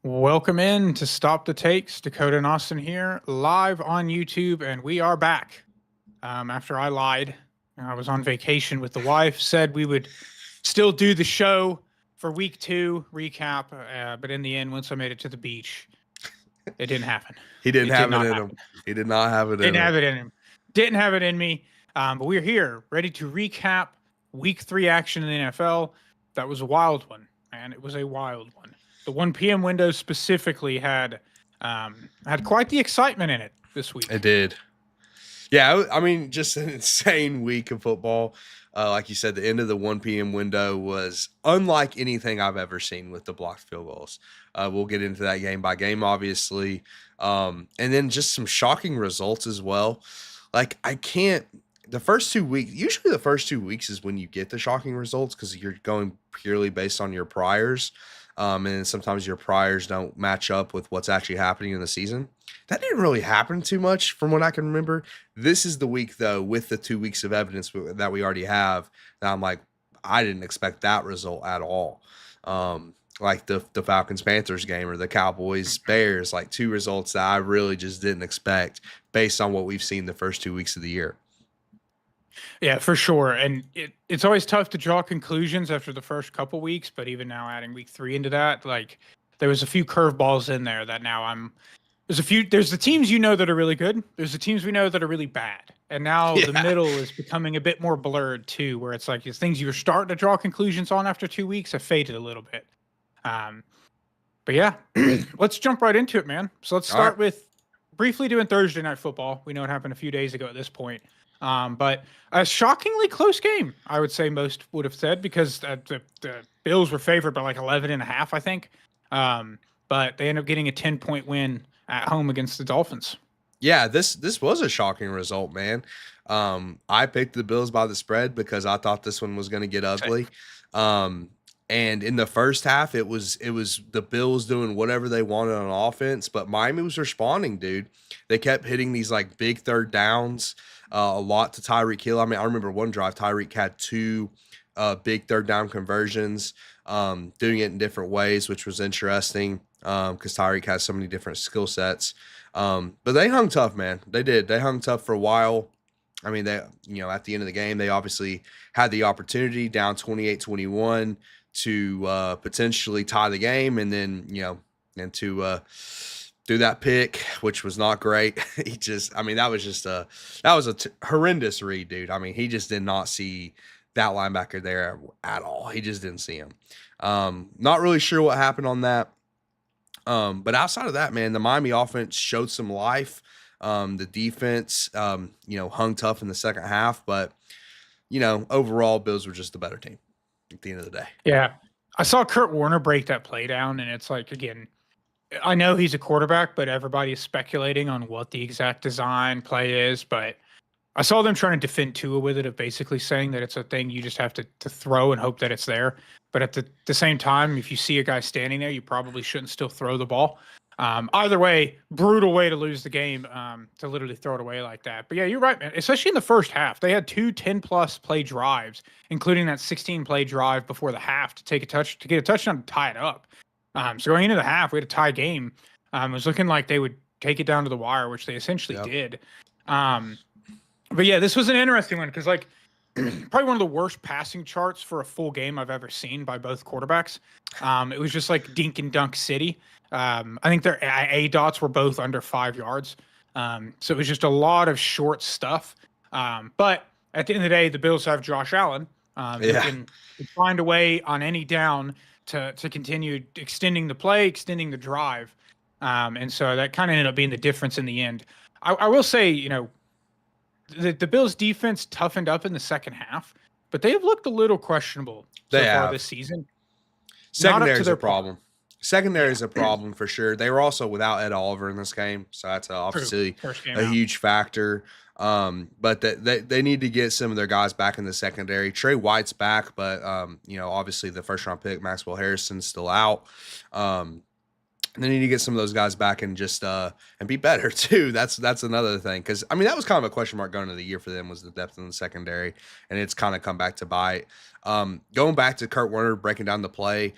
Welcome in to Stop the Takes. Dakota and Austin here, live on YouTube, and we are back. After I lied, I was on vacation with the wife, said we would still do the show for week 2 recap, but in the end, once I made it to the beach, it didn't happen. He didn't It have did it not in happen. him. He did not have it in Didn't him. have it in him. Didn't have it in me. But we're here, ready to recap week 3 action in the NFL. That was a wild one, man. It was a wild one. The 1 p.m. window specifically had quite the excitement in it this week. It did. Yeah, I mean, just an insane week of football. Like you said, the end of the 1 p.m. window was unlike anything I've ever seen with the blocked field goals. We'll get into that game by game, obviously. And then just some shocking results as well. Like, the first 2 weeks, usually the first 2 weeks is when you get the shocking results because you're going purely based on your priors. And sometimes your priors don't match up with what's actually happening in the season. That didn't really happen too much from what I can remember. This is the week, though, with the 2 weeks of evidence that we already have. That I'm like, I didn't expect that result at all. Like the Falcons-Panthers game or the Cowboys-Bears, like 2 results that I really just didn't expect based on what we've seen the first 2 weeks of the year. Yeah, for sure. And it's always tough to draw conclusions after the first couple weeks, but even now adding week 3 into that, like there was a few curveballs in there that now there's the teams that are really good. There's the teams we know that are really bad. And now the middle is becoming a bit more blurred too, where it's like these things you're starting to draw conclusions on after 2 weeks have faded a little bit. But yeah, let's jump right into it, man. So let's start with briefly doing Thursday Night Football. We know it happened a few days ago at this point. But a shockingly close game, I would say most would have said, because the Bills were favored by like 11.5, I think. But they ended up getting a 10-point win at home against the Dolphins. Yeah, this was a shocking result, man. I picked the Bills by the spread because I thought this one was going to get ugly. And in the first half, it was the Bills doing whatever they wanted on offense, but Miami was responding, dude. They kept hitting these like big third downs a lot to Tyreek Hill. I mean, I remember one drive Tyreek had 2 big third down conversions, doing it in different ways, which was interesting because Tyreek has so many different skill sets. But they hung tough, man. They did. They hung tough for a while. I mean, at the end of the game, they obviously had the opportunity down 28-21 to potentially tie the game, and then, and to do that pick, which was not great. That was a horrendous read, dude. I mean, he just did not see that linebacker there at all. He just didn't see him. Not really sure what happened on that. But outside of that, man, the Miami offense showed some life. The defense, hung tough in the second half, but, overall, Bills were just the better team at the end of the day. Yeah. I saw Kurt Warner break that play down, and it's like, again, I know he's a quarterback, but everybody is speculating on what the exact design play is. But I saw them trying to defend Tua with it, of basically saying that it's a thing you just have to throw and hope that it's there. But at the same time, if you see a guy standing there, you probably shouldn't still throw the ball. Either way, brutal way to lose the game, to literally throw it away like that. But yeah, you're right, man. Especially in the first half, they had 2 10-plus play drives, including that 16-play drive before the half to get a touchdown to tie it up. So going into the half, we had a tie game. It was looking like they would take it down to the wire, which they essentially did. But yeah, this was an interesting one because, like, probably one of the worst passing charts for a full game I've ever seen by both quarterbacks. It was just like dink and dunk city. I think their A dots were both under 5 yards. So it was just a lot of short stuff. But at the end of the day, the Bills have Josh Allen. Who can find a way on any down to continue extending the play, extending the drive. And so that kind of ended up being the difference in the end. I will say, the Bills defense toughened up in the second half, but they have looked a little questionable so far this season. Secondary is a problem. Secondary is a problem for sure. They were also without Ed Oliver in this game, so that's obviously a huge factor. But they need to get some of their guys back in the secondary. Trey White's back, but obviously the first round pick Maxwell Harrison's still out. They need to get some of those guys back and just and be better too. That's another thing, because I mean that was kind of a question mark going into the year for them, was the depth in the secondary, and it's kind of come back to bite. Going back to Kurt Warner breaking down the play,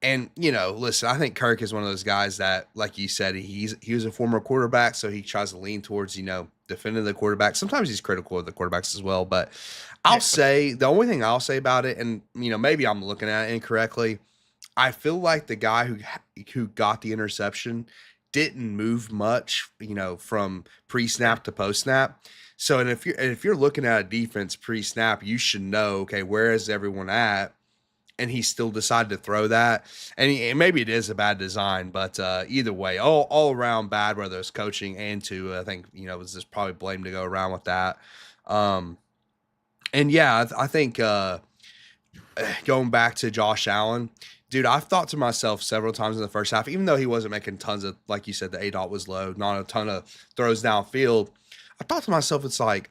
And listen, I think Kirk is one of those guys that, like you said, he was a former quarterback, so he tries to lean towards defending the quarterback. Sometimes he's critical of the quarterbacks as well, but I'll say the only thing I'll say about it, and maybe I'm looking at it incorrectly. I feel like the guy who got the interception didn't move much, from pre-snap to post-snap. So, and if you're looking at a defense pre-snap, you should know, okay, where is everyone at? And he still decided to throw that. And maybe it is a bad design, but either way, all around bad, whether it's coaching and I think, was just probably blame to go around with that. And yeah, I think going back to Josh Allen, dude, I've thought to myself several times in the first half, even though he wasn't making tons of, like you said, the ADOT was low, not a ton of throws downfield. I thought to myself, it's like,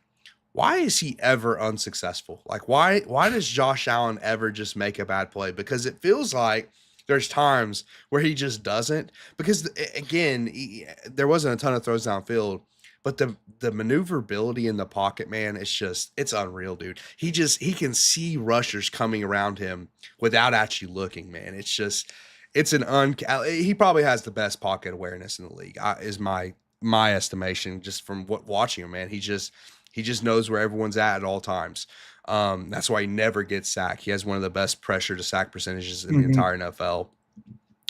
why is he ever unsuccessful? Like, why does Josh Allen ever just make a bad play? Because it feels like there's times where he just doesn't. Because, again, there wasn't a ton of throws downfield, but the maneuverability in the pocket, man, it's unreal, dude. He can see rushers coming around him without actually looking, man. He probably has the best pocket awareness in the league, is my estimation, just from watching him, man. He just knows where everyone's at all times. That's why he never gets sacked. He has one of the best pressure to sack percentages in the entire NFL.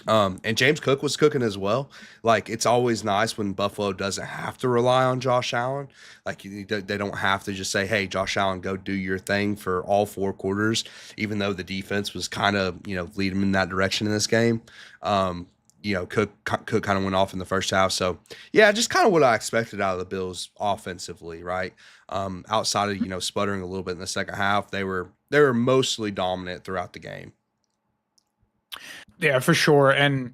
And James Cook was cooking as well. Like, it's always nice when Buffalo doesn't have to rely on Josh Allen. Like, they don't have to just say, hey, Josh Allen, go do your thing for all 4 quarters, even though the defense was kind of, leading him in that direction in this game. Cook kind of went off in the first half. So, yeah, just kind of what I expected out of the Bills offensively, right? Outside of, sputtering a little bit in the second half, they were mostly dominant throughout the game. Yeah, for sure. And,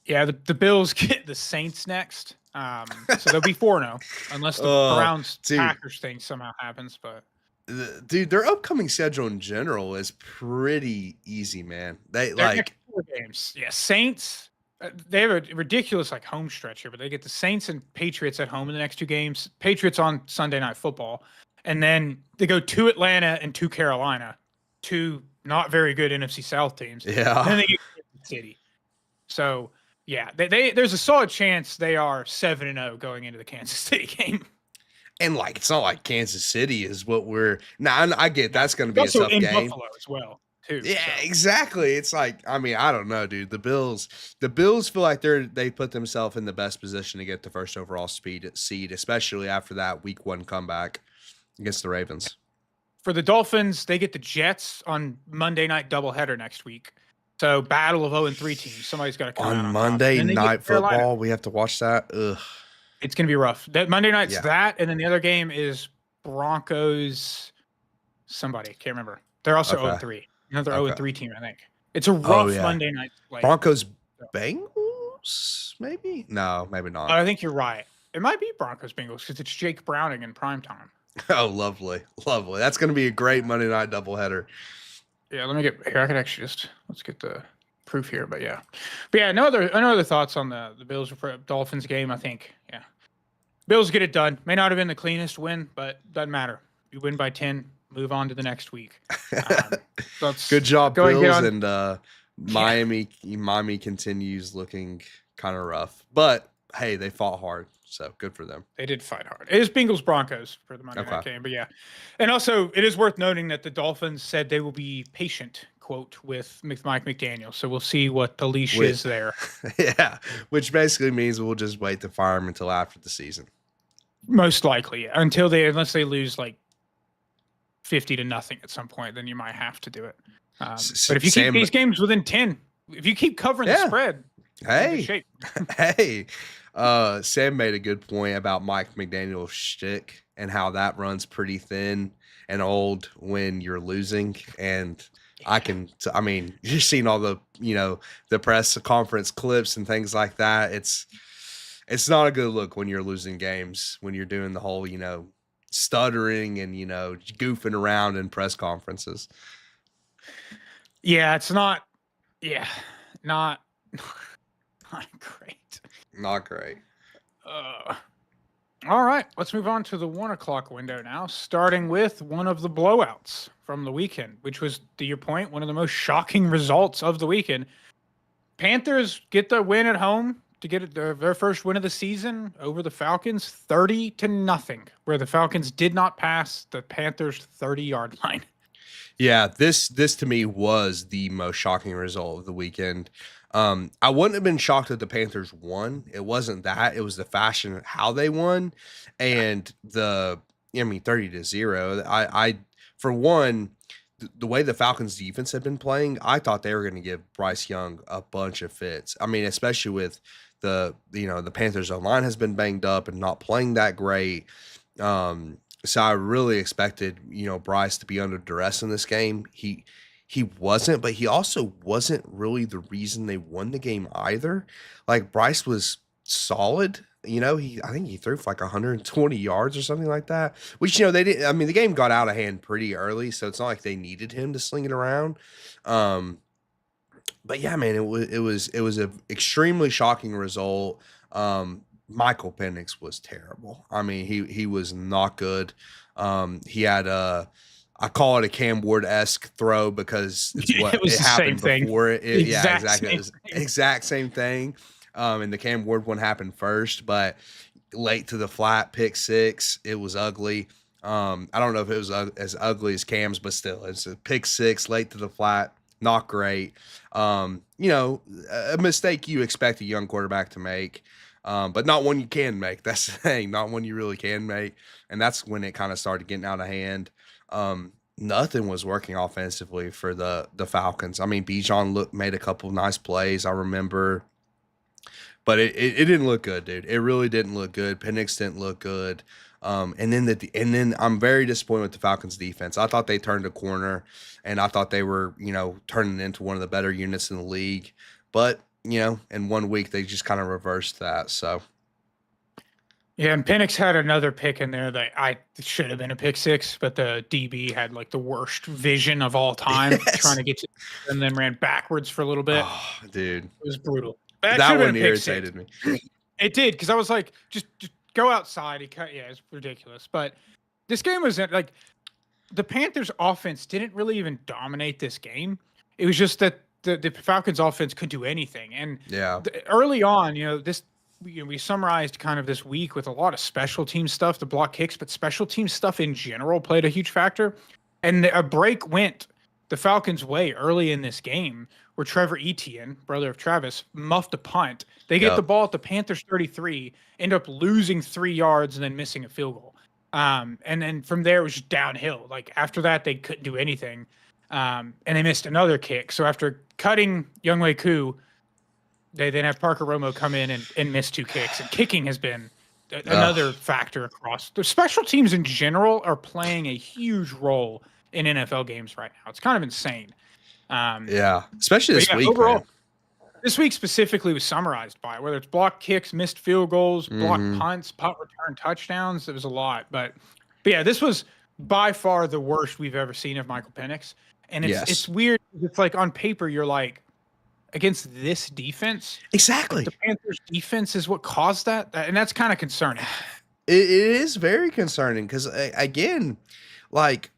yeah, the Bills get the Saints next. So they'll be 4-0 unless the Browns-Packers thing somehow happens. But dude, their upcoming schedule in general is pretty easy, man. They're next 4 games. Yeah, Saints. They have a ridiculous home stretch here, but they get the Saints and Patriots at home in the next 2 games. Patriots on Sunday Night Football, and then they go to Atlanta and to Carolina, 2 not very good NFC South teams. Yeah, and then they get Kansas City. So yeah, there's a solid chance they are 7-0 going into the Kansas City game. And it's not like Kansas City is what we're now. I get that's going to be a tough game. Buffalo as well. Too, yeah, so. Exactly. It's like, I don't know, dude. The Bills feel like they put themselves in the best position to get the first overall seed, especially after that week 1 comeback against the Ravens. For the Dolphins, they get the Jets on Monday night doubleheader next week. So battle of 0-3 teams. Somebody's got to come on Monday night football. We have to watch that. Ugh. It's gonna be rough. That Monday night's that, and then the other game is Broncos. Somebody can't remember. They're also 0-3. Another 0-3 team, I think. It's a rough Monday night. Broncos Bengals, maybe? No, maybe not. I think you're right. It might be Broncos Bengals because it's Jake Browning in primetime. Oh, lovely. Lovely. That's going to be a great Monday night doubleheader. Yeah, let me get here. I can actually let's get the proof here. But yeah, no other thoughts on the Bills Dolphins game. I think, yeah. Bills get it done. May not have been the cleanest win, but doesn't matter. You win by 10. Move on to the next week. Good job, Bills, and Miami continues looking kind of rough, but hey, they fought hard, so good for them. They did fight hard. It is Bengals Broncos for the Monday night game, but yeah, and also it is worth noting that the Dolphins said they will be patient, quote, with Mike McDaniel. So we'll see what the leash is there. Yeah, which basically means we'll just wait to fire him until after the season. Most likely, unless they lose 50-0 at some point, then you might have to do it. But if you keep these games within 10, if you keep covering the spread, hey, Sam made a good point about Mike McDaniel's shtick and how that runs pretty thin and old when you're losing. And you've seen all the, the press conference clips and things like that. It's not a good look when you're losing games, when you're doing the whole, stuttering and goofing around in press conferences. Yeah, it's not not great. Not great. All right, let's move on to the 1:00 window now, starting with one of the blowouts from the weekend, which was, to your point, one of the most shocking results of the weekend. Panthers get the win at home to get their first win of the season over the Falcons, 30-0, where the Falcons did not pass the Panthers' 30-yard line. Yeah, this to me was the most shocking result of the weekend. I wouldn't have been shocked if the Panthers won. It wasn't that. It was the fashion of how they won and I mean 30-0. I for one, the way the Falcons defense had been playing, I thought they were going to give Bryce Young a bunch of fits. I mean, especially with the Panthers line has been banged up and not playing that great. So I really expected, Bryce to be under duress in this game. He wasn't, but he also wasn't really the reason they won the game either. Like Bryce was solid. I think he threw for like 120 yards or something like that. Which, they didn't. I mean, the game got out of hand pretty early, so it's not like they needed him to sling it around. But yeah, man, it was a extremely shocking result. Michael Penix was terrible. I mean, he was not good. He had I call it a Cam Ward-esque throw because it's what It was it the happened same thing. before it. Yeah, Exact exactly. It same was thing. exact same thing. And the Cam Ward one happened first, but late to the flat, pick six. It was ugly. I don't know if it was as ugly as Cam's, but still, it's a pick six, late to the flat, not great. A mistake you expect a young quarterback to make, but not one you can make. That's the thing, not one you really can make. And that's when it kind of started getting out of hand. Nothing was working offensively for the Falcons. I mean, Bijan made a couple nice plays, I remember, but it didn't look good, dude. It really didn't look good. Penix didn't look good. And then I'm very disappointed with the Falcons defense. I thought they turned a corner, and I thought they were, turning into one of the better units in the league. But, in 1 week they just kind of reversed that. So Yeah, and Penix had another pick in there that I should have been a pick six, but the DB had like the worst vision of all time, Yes. trying to get to, and then ran backwards for a little bit. Oh, dude, It was brutal. That that should have one been a pick six. irritated me. It did, because I was like, just go outside. Yeah, it's ridiculous. But this game was like the Panthers' offense didn't really even dominate this game. It was just that the Falcons' offense could do anything. And Yeah. early on, we summarized kind of this week with a lot of special team stuff, the block kicks, but special team stuff in general played a huge factor. And a break went the Falcons' way early in this game, where Trevor Etienne, brother of Travis, muffed a punt. They get the ball at the Panthers 33, end up losing 3 yards and then missing a field goal. And then from there it was just downhill. Like after that, they couldn't do anything. And they missed another kick. So after cutting Younghoe Koo, they then have Parker Romo come in and miss 2 kicks. And kicking has been another factor across. The special teams in general are playing a huge role in NFL games right now. It's kind of insane. Yeah, especially this week, overall, man. This week specifically was summarized by whether it's block kicks, missed field goals, block punts, punt return touchdowns. It was a lot. But yeah, this was by far the worst we've ever seen of Michael Penix. And it's weird. It's like on paper, you're like, against this defense, Exactly. the Panthers defense is what caused that. And that's kind of concerning. It is very concerning because, again, like,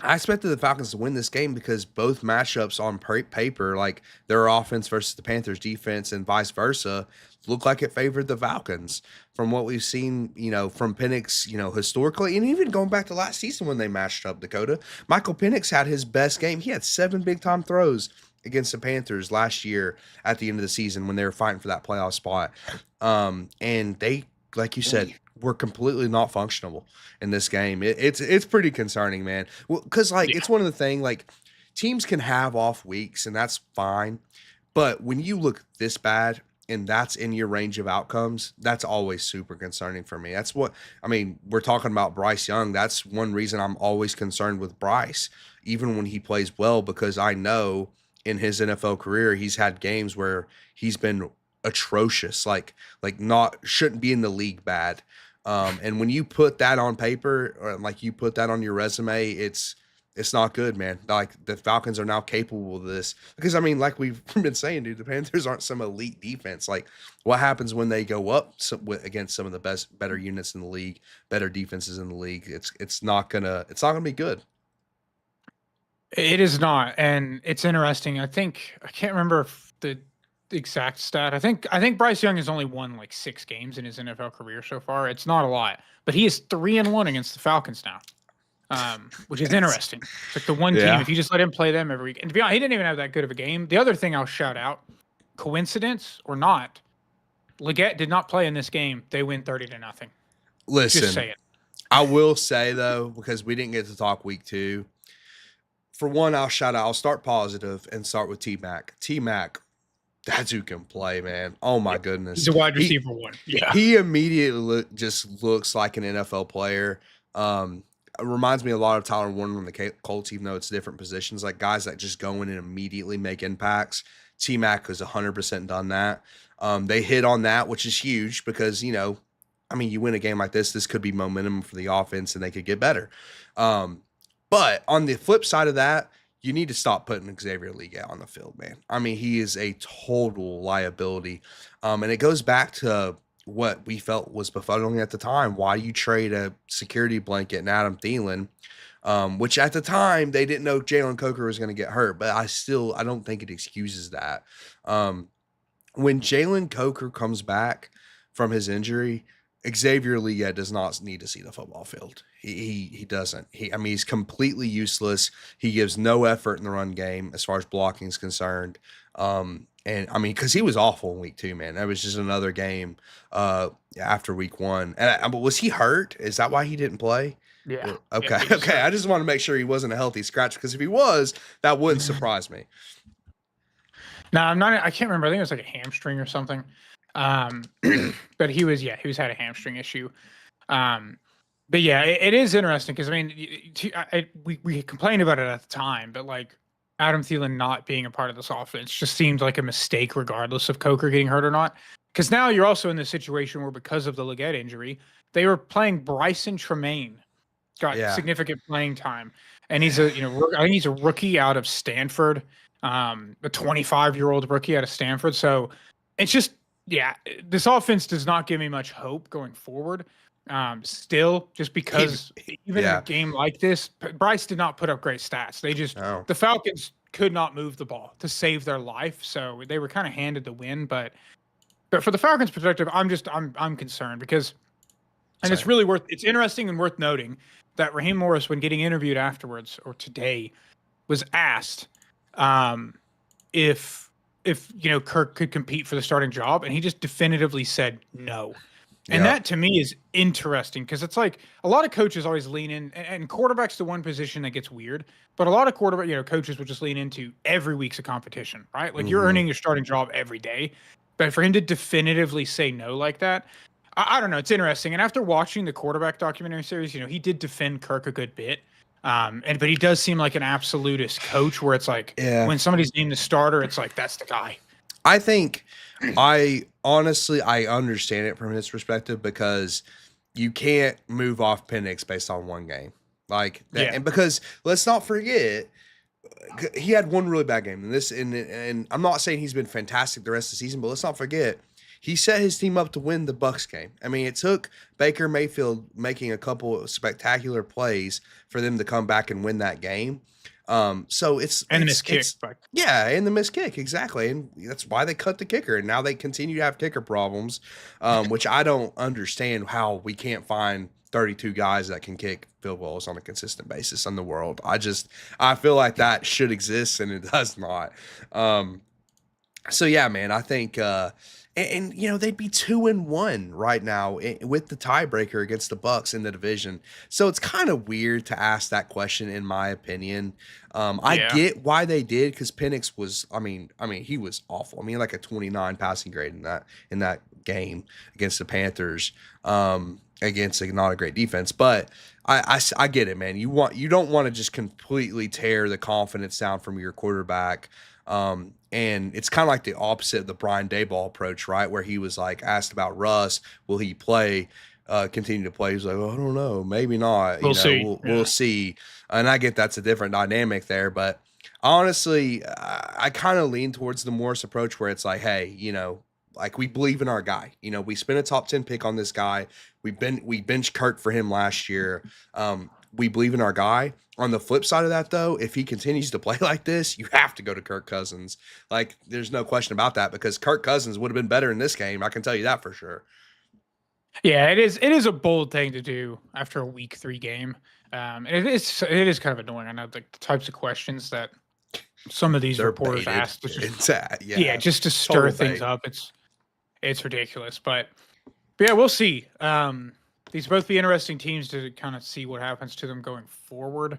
I expected the Falcons to win this game because both matchups on paper, like their offense versus the Panthers defense and vice versa, look like it favored the Falcons from what we've seen, from Penix, historically, and even going back to last season when they matched up, Dakota. Michael Penix had his best game. He had 7 big-time throws against the Panthers last year at the end of the season when they were fighting for that playoff spot. And they, like you said, were completely not functional in this game. It's pretty concerning, man. Well, because it's one of the things, like, teams can have off weeks and that's fine, but when you look this bad and that's in your range of outcomes, that's always super concerning for me. That's what I mean. We're talking about Bryce Young. That's one reason I'm always concerned with Bryce, even when he plays well, because I know in his NFL career he's had games where he's been atrocious, like not shouldn't be in the league bad. And when you put that on paper, or like you put that on your resume, it's not good, man. Like the Falcons are now capable of this because, I mean, like we've been saying, dude, the Panthers aren't some elite defense. Like what happens when they go up against some of the better units in the league, better defenses in the league? It's not gonna be good. It is not. And it's interesting. I can't remember if the exact stat. I think Bryce Young has only won like 6 games in his NFL career so far. It's not a lot, but he is 3-1 against the Falcons now, which is interesting. It's like the one team, Yeah. if you just let him play them every week. And to be honest, he didn't even have that good of a game. The other thing I'll shout out, coincidence or not, Leggett did not play in this game. They win 30-0. Just Listen, say it. I will say though, because we didn't get to talk week 2. For one, I'll start positive and start with T-Mac. T-Mac, that's who can play, man. Oh my goodness. He's a wide receiver one. Yeah. He immediately just looks like an NFL player. It reminds me a lot of Tyler Warner on the Colts, even though it's different positions, like guys that just go in and immediately make impacts. T-Mac has 100% done that. They hit on that, which is huge because, you know, I mean, you win a game like this could be momentum for the offense and they could get better. But on the flip side of that, you need to stop putting Xavier Leggett on the field, man. I mean, he is a total liability. And it goes back to what we felt was befuddling at the time. Why you trade a security blanket and Adam Thielen, which at the time they didn't know Jalen Coker was going to get hurt, but I don't think it excuses that. When Jalen Coker comes back from his injury, Xavier Leggett does not need to see the football field. He doesn't. I mean, he's completely useless. He gives no effort in the run game as far as blocking is concerned. And I mean, because he was awful in week 2, man. That was just another game after week 1. But was he hurt? Is that why he didn't play? Yeah. Okay. Yeah, Okay. I just want to make sure he wasn't a healthy scratch because if he was, that wouldn't surprise me. No, I'm not. I can't remember. I think it was like a hamstring or something. But he was had a hamstring issue. But yeah, it is interesting because I mean, we complained about it at the time, but like Adam Thielen not being a part of this offense just seemed like a mistake, regardless of Coker getting hurt or not. Because now you're also in this situation where because of the Leggett injury, they were playing Bryson Tremaine, got significant playing time, and he's I think he's a rookie out of Stanford, a 25-year-old rookie out of Stanford. So it's just. Yeah, this offense does not give me much hope going forward. Still, just because even in a game like this, Bryce did not put up great stats. The Falcons could not move the ball to save their life, so they were kind of handed the win. But for the Falcons' perspective, I'm concerned because, and it's interesting and worth noting that Raheem Morris, when getting interviewed afterwards or today, was asked if Kirk could compete for the starting job, and he just definitively said no. And that to me is interesting because it's like a lot of coaches always lean in, and quarterback's the one position that gets weird, but a lot of coaches will just lean into every week's a competition, right? Like you're earning your starting job every day. But for him to definitively say no like that, I don't know. It's interesting. And after watching the quarterback documentary series, he did defend Kirk a good bit. But he does seem like an absolutist coach where it's like when somebody's named the starter, it's like, that's the guy. I think I understand it from his perspective because you can't move off Penix based on one game like that. And because let's not forget, he had one really bad game and I'm not saying he's been fantastic the rest of the season, but let's not forget, he set his team up to win the Bucs game. I mean, it took Baker Mayfield making a couple of spectacular plays for them to come back and win that game. So the missed kick. And the missed kick, exactly. And that's why they cut the kicker. And now they continue to have kicker problems, which I don't understand how we can't find 32 guys that can kick field goals on a consistent basis in the world. I feel like that should exist and it does not. So yeah, man, I think and they'd be 2-1 right now with the tiebreaker against the Bucs in the division. So it's kind of weird to ask that question, in my opinion. I get why they did because Penix was, I mean, he was awful. I mean, like a 29 passing grade in that game against the Panthers, against not a great defense. But I get it, man. You don't want to just completely tear the confidence down from your quarterback. And it's kind of like the opposite of the Brian Daboll approach, right? Where he was like asked about Russ, will he continue to play? He's like, well, I don't know, maybe not. We'll see. We'll see. And I get that's a different dynamic there, but honestly, I kind of lean towards the Morris approach where it's like, hey, like we believe in our guy. We spent a top 10 pick on this guy. We benched Kirk for him last year. we believe in our guy. On the flip side of that, though, if he continues to play like this, you have to go to Kirk Cousins. Like, there's no question about that, because Kirk Cousins would have been better in this game. I can tell you that for sure. Yeah, it is. It is a bold thing to do after a week 3 game. And it is kind of annoying. I know the types of questions that some of these They're reporters baited. ask. Yeah, Just to stir total things bait. up. It's ridiculous. But yeah, we'll see. These both be interesting teams to kind of see what happens to them going forward.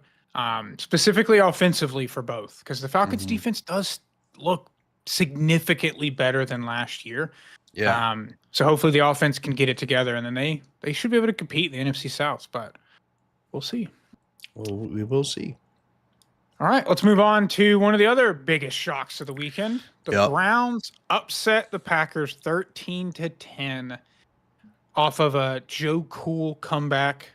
Specifically offensively for both, because the Falcons Mhm. defense does look significantly better than last year. Yeah. So hopefully the offense can get it together, and then they should be able to compete in the NFC South. But we'll see. Well, we will see. All right, let's move on to one of the other biggest shocks of the weekend. The Yep. Browns upset the Packers 13-10 off of a Joe Cool comeback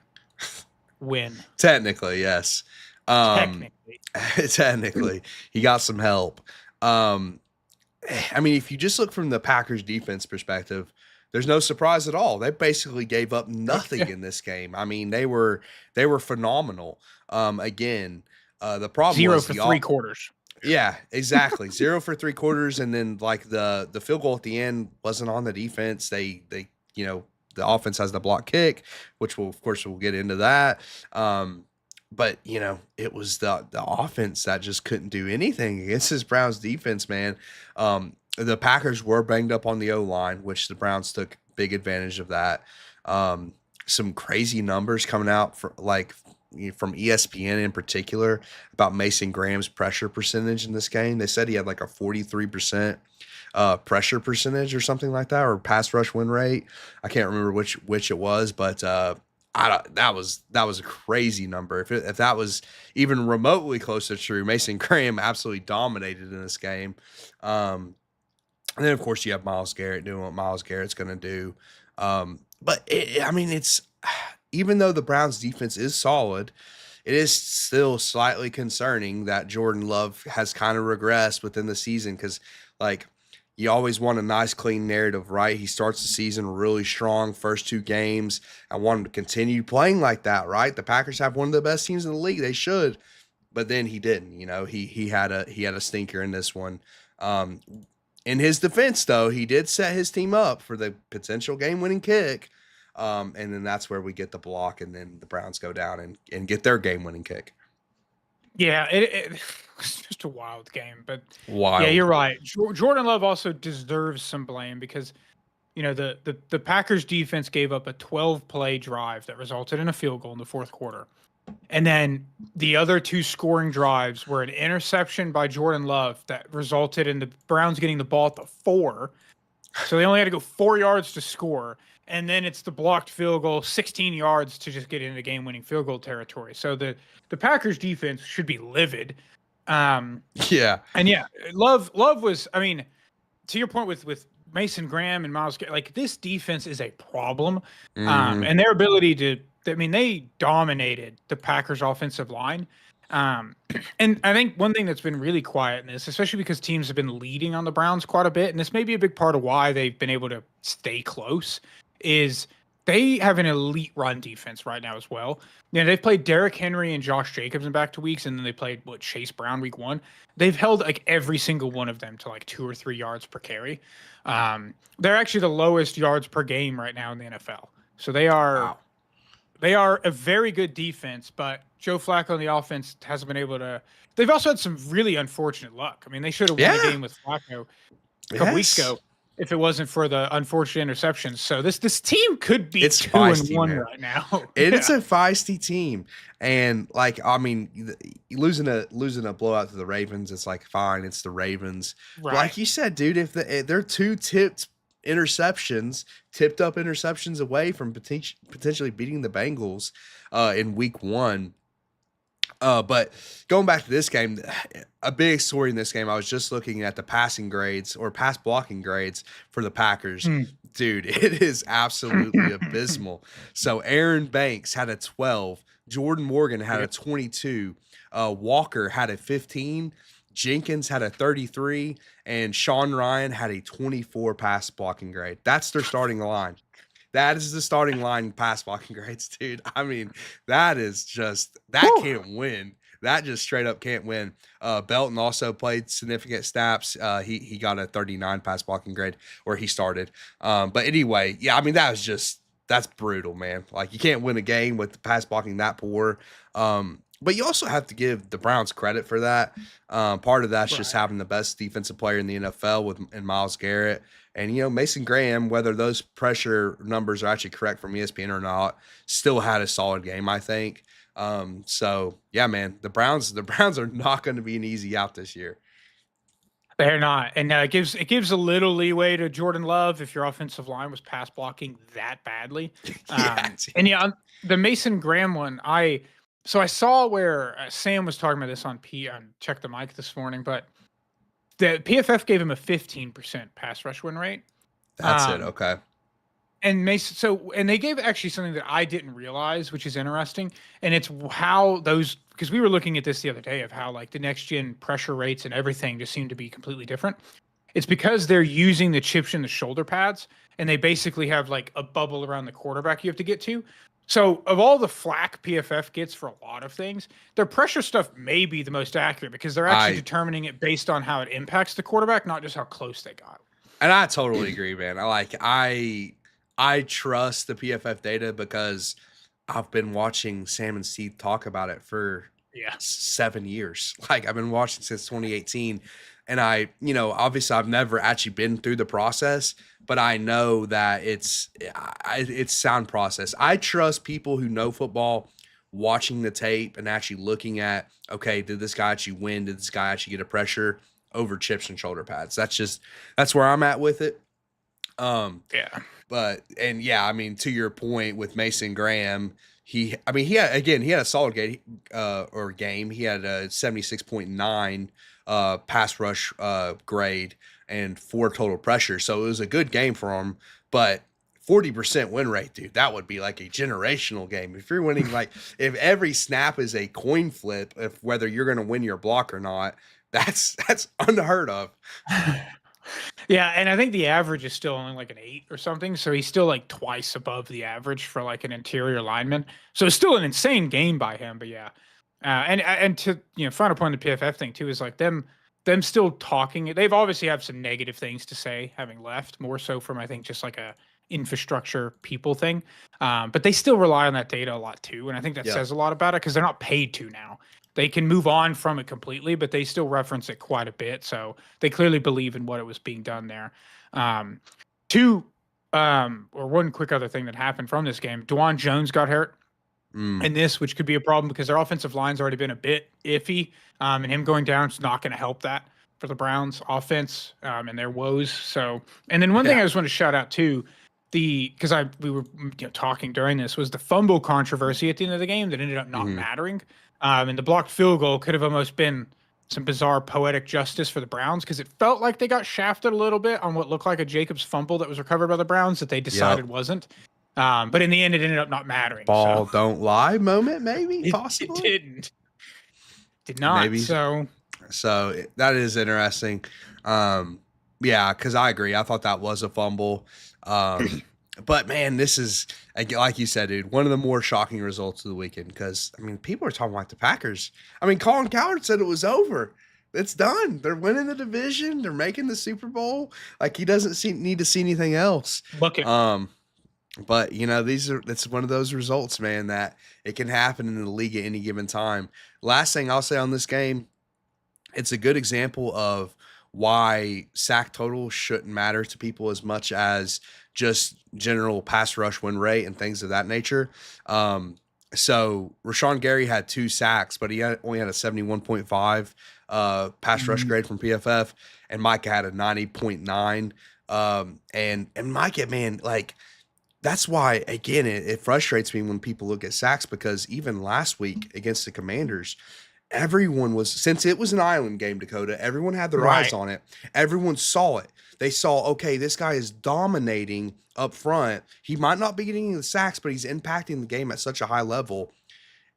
win. Technically, yes. Technically. Technically, he got some help. I mean, if you just look from the Packers defense perspective, there's no surprise at all. They basically gave up nothing in this game. I mean, they were phenomenal. Again, the problem 0 was for the 3 quarters. Yeah, exactly. 0 for 3 quarters, and then like the field goal at the end wasn't on the defense. They the offense has the block kick, which will, of course, we'll get into that. But it was the offense that just couldn't do anything against this Browns defense, man. The Packers were banged up on the O-line, which the Browns took big advantage of that. Some crazy numbers coming out from ESPN in particular about Mason Graham's pressure percentage in this game. They said he had like a 43% pressure percentage or something like that, or pass rush win rate. I can't remember which it was, but that was a crazy number. If that was even remotely close to true, Mason Graham absolutely dominated in this game. And then of course you have Myles Garrett doing what Myles Garrett's going to do. But it's even though the Browns defense is solid, it is still slightly concerning that Jordan Love has kind of regressed within the season, because like, you always want a nice, clean narrative, right? He starts the season really strong, first 2 games. I want him to continue playing like that, right? The Packers have one of the best teams in the league. They should, but then he didn't. He had a stinker in this one. In his defense, though, he did set his team up for the potential game-winning kick, and then that's where we get the block, and then the Browns go down and get their game-winning kick. Yeah, it was just a wild game. But Wild. yeah, you're right. Jordan Love also deserves some blame because, the Packers defense gave up a 12-play drive that resulted in a field goal in the fourth quarter. And then the other 2 scoring drives were an interception by Jordan Love that resulted in the Browns getting the ball at the 4. So they only had to go 4 yards to score. And then it's the blocked field goal, 16 yards to just get into game-winning field goal territory. So the Packers defense should be livid. Yeah. And yeah, Love was, I mean, to your point with Mason Graham and Myles Garrett, like, this defense is a problem. And their ability they dominated the Packers offensive line. And I think one thing that's been really quiet in this, especially because teams have been leading on the Browns quite a bit, and this may be a big part of why they've been able to stay close, is they have an elite run defense right now as well. They've played Derrick Henry and Josh Jacobs in back to weeks, and then they played Chase Brown week 1. They've held like every single one of them to like 2 or 3 yards per carry. They're actually the lowest yards per game right now in the NFL. So they are. Wow. They are a very good defense, but Joe Flacco on the offense hasn't been able to. They've also had some really unfortunate luck. I mean, they should have won a game with Flacco a couple weeks ago if it wasn't for the unfortunate interceptions. So this team could be 2-1 right now. It's a feisty team, and like, I mean, losing a blowout to the Ravens, it's like, fine, it's the Ravens. Right. Like you said, dude, if they're 2 tipped up interceptions away from potentially beating the Bengals in week 1. But going back to this game, a big story in this game, I was just looking at the passing grades or pass blocking grades for the Packers. Dude, it is absolutely abysmal. So Aaron Banks had a 12, Jordan Morgan had a 22, Walker had a 15, Jenkins had a 33, and Sean Ryan had a 24 pass blocking grade. That's their starting line. that is the starting line pass blocking grades, dude. I mean, that is just that Whew. can't win. That just straight up can't win. Belton also played significant snaps. He got a 39 pass blocking grade where he started. But anyway, yeah, I mean that's brutal, man. Like you can't win a game with the pass blocking that poor. But you also have to give the Browns credit for that. Part of that's just Right. having the best defensive player in the NFL and Myles Garrett. And Mason Graham, whether those pressure numbers are actually correct from ESPN or not, still had a solid game, I think. So yeah, man, the Browns are not going to be an easy out this year. They're not, and it gives a little leeway to Jordan Love if your offensive line was pass blocking that badly. Yeah, And dude. yeah, the Mason Graham one, I saw where Sam was talking about this on Check the Mic this morning, but the PFF gave him a 15% pass rush win rate. That's it. Um, Okay. and Mason, and they gave actually something that I didn't realize, which is interesting, and it's how those, because we were looking at this the other day of how like the next gen pressure rates and everything just seem to be completely different. It's because they're using the chips in the shoulder pads, and they basically have like a bubble around the quarterback you have to get to. So of all the flack PFF gets for a lot of things, their pressure stuff may be the most accurate because they're actually I determining it based on how it impacts the quarterback, not just how close they got. And I totally agree, man. I trust the PFF data because I've been watching Sam and Steve talk about it for Yeah. 7 years. Like I've been watching since 2018. And obviously I've never actually been through the process, but I know that it's sound process. I trust people who know football watching the tape and actually looking at, okay, did this guy actually win? Did this guy actually get a pressure over chips and shoulder pads? That's where I'm at with it. Um, Yeah. and yeah, I mean, to your point with Mason Graham, he had a solid game. He had a 76.9 pass rush grade and 4 total pressure. So it was a good game for him, but 40% win rate, dude, that would be like a generational game. If you're winning, like if every snap is a coin flip, if whether you're going to win your block or not, that's unheard of. Yeah, and I think the average is still only like an 8 or something, so he's still like twice above the average for like an interior lineman. So it's still an insane game by him, but yeah. And to final point of the PFF thing too is like them still talking. They've obviously have some negative things to say having left, more so from I think just like a infrastructure people thing. But they still rely on that data a lot too, and I think that Yep. says a lot about it because they're not paid to now. They can move on from it completely, but they still reference it quite a bit. So they clearly believe in what it was being done there. Um, two, or one quick other thing that happened from this game: Dwan Jones got hurt Mm. in this, which could be a problem because their offensive line's already been a bit iffy, and him going down is not going to help that for the Browns offense and their woes. So, and then one thing Yeah. I just want to shout out too, because we were talking during this was the fumble controversy at the end of the game that ended up not Mhm. mattering, and the blocked field goal could have almost been some bizarre poetic justice for the Browns because it felt like they got shafted a little bit on what looked like a Jacobs fumble that was recovered by the Browns that they Yep. decided wasn't. But in the end, it ended up not mattering. So Ball don't lie moment, maybe, it possibly, did not. maybe. So So that is interesting. Yeah, because I agree. I thought that was a fumble. But man, this is like you said, dude, one of the more shocking results of the weekend. Because I mean, people are talking like the Packers. I mean, Colin Cowherd said it was over. It's done. They're winning the division. They're making the Super Bowl. Like he doesn't need to see anything else. book it. But that's one of those results, man, that it can happen in the league at any given time. Last thing I'll say on this game, it's a good example of why sack total shouldn't matter to people as much as just general pass rush win rate and things of that nature. So Rashawn Gary had 2 sacks, but only had a 71.5 pass rush grade from PFF, and Micah had a 90.9. And Micah, man, like that's why again it frustrates me when people look at sacks because even last week against the Commanders, everyone was, since it was an island game, Dakota, everyone had their eyes Right. on it. Everyone saw it. They saw, okay, this guy is dominating up front. He might not be getting the sacks, but he's impacting the game at such a high level.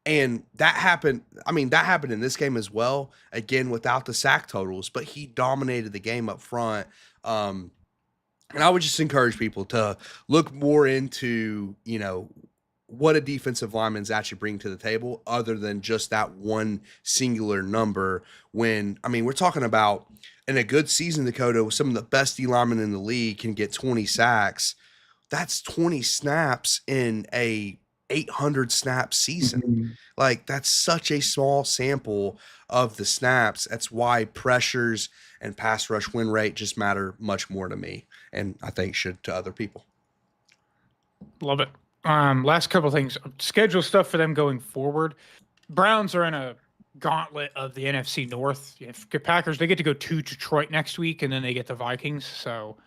And that happened. I mean, that happened in this game as well, again, without the sack totals, but he dominated the game up front. And I would just encourage people to look more into, what a defensive lineman is actually bringing to the table other than just that one singular number. When, I mean, we're talking about in a good season, Dakota, some of the best D linemen in the league can get 20 sacks. That's 20 snaps in a 800 snap season. Mhm. Like, that's such a small sample of the snaps. That's why pressures and pass rush win rate just matter much more to me, and I think should to other people. Love it. Last couple things. Schedule stuff for them going forward. Browns are in a gauntlet of the NFC North. If Packers, they get to go to Detroit next week, and then they get the Vikings. So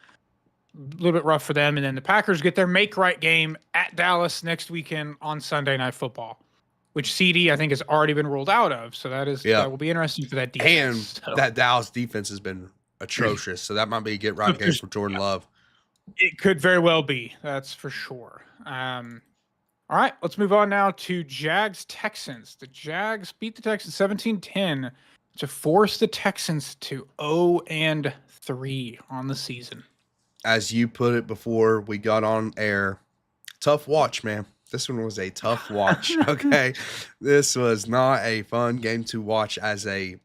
a little bit rough for them. And then the Packers get their make-right game at Dallas next weekend on Sunday Night Football, which CD I think has already been ruled out of. So that will be interesting for that defense. And that Dallas defense has been atrocious. So that might be a get right game for Jordan Love. It could very well be. That's for sure. All right, let's move on now to Jags-Texans. The Jags beat the Texans 17-10 to force the Texans to 0-3 on the season. As you put it before we got on air, tough watch, man. This one was a tough watch, okay? This was not a fun game to watch as a,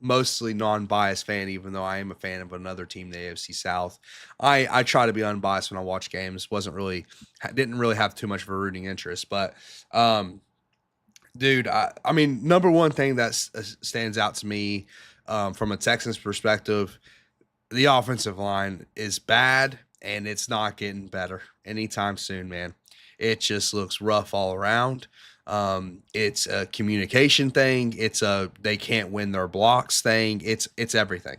mostly non-biased fan, even though I am a fan of another team in the AFC South. I try to be unbiased when I watch games. Didn't really have too much of a rooting interest. But, dude, I mean, number one thing that stands out to me from a Texans perspective, the offensive line is bad, and it's not getting better anytime soon, man. It just looks rough all around. It's a communication thing. It's a they can't win their blocks thing. It's everything.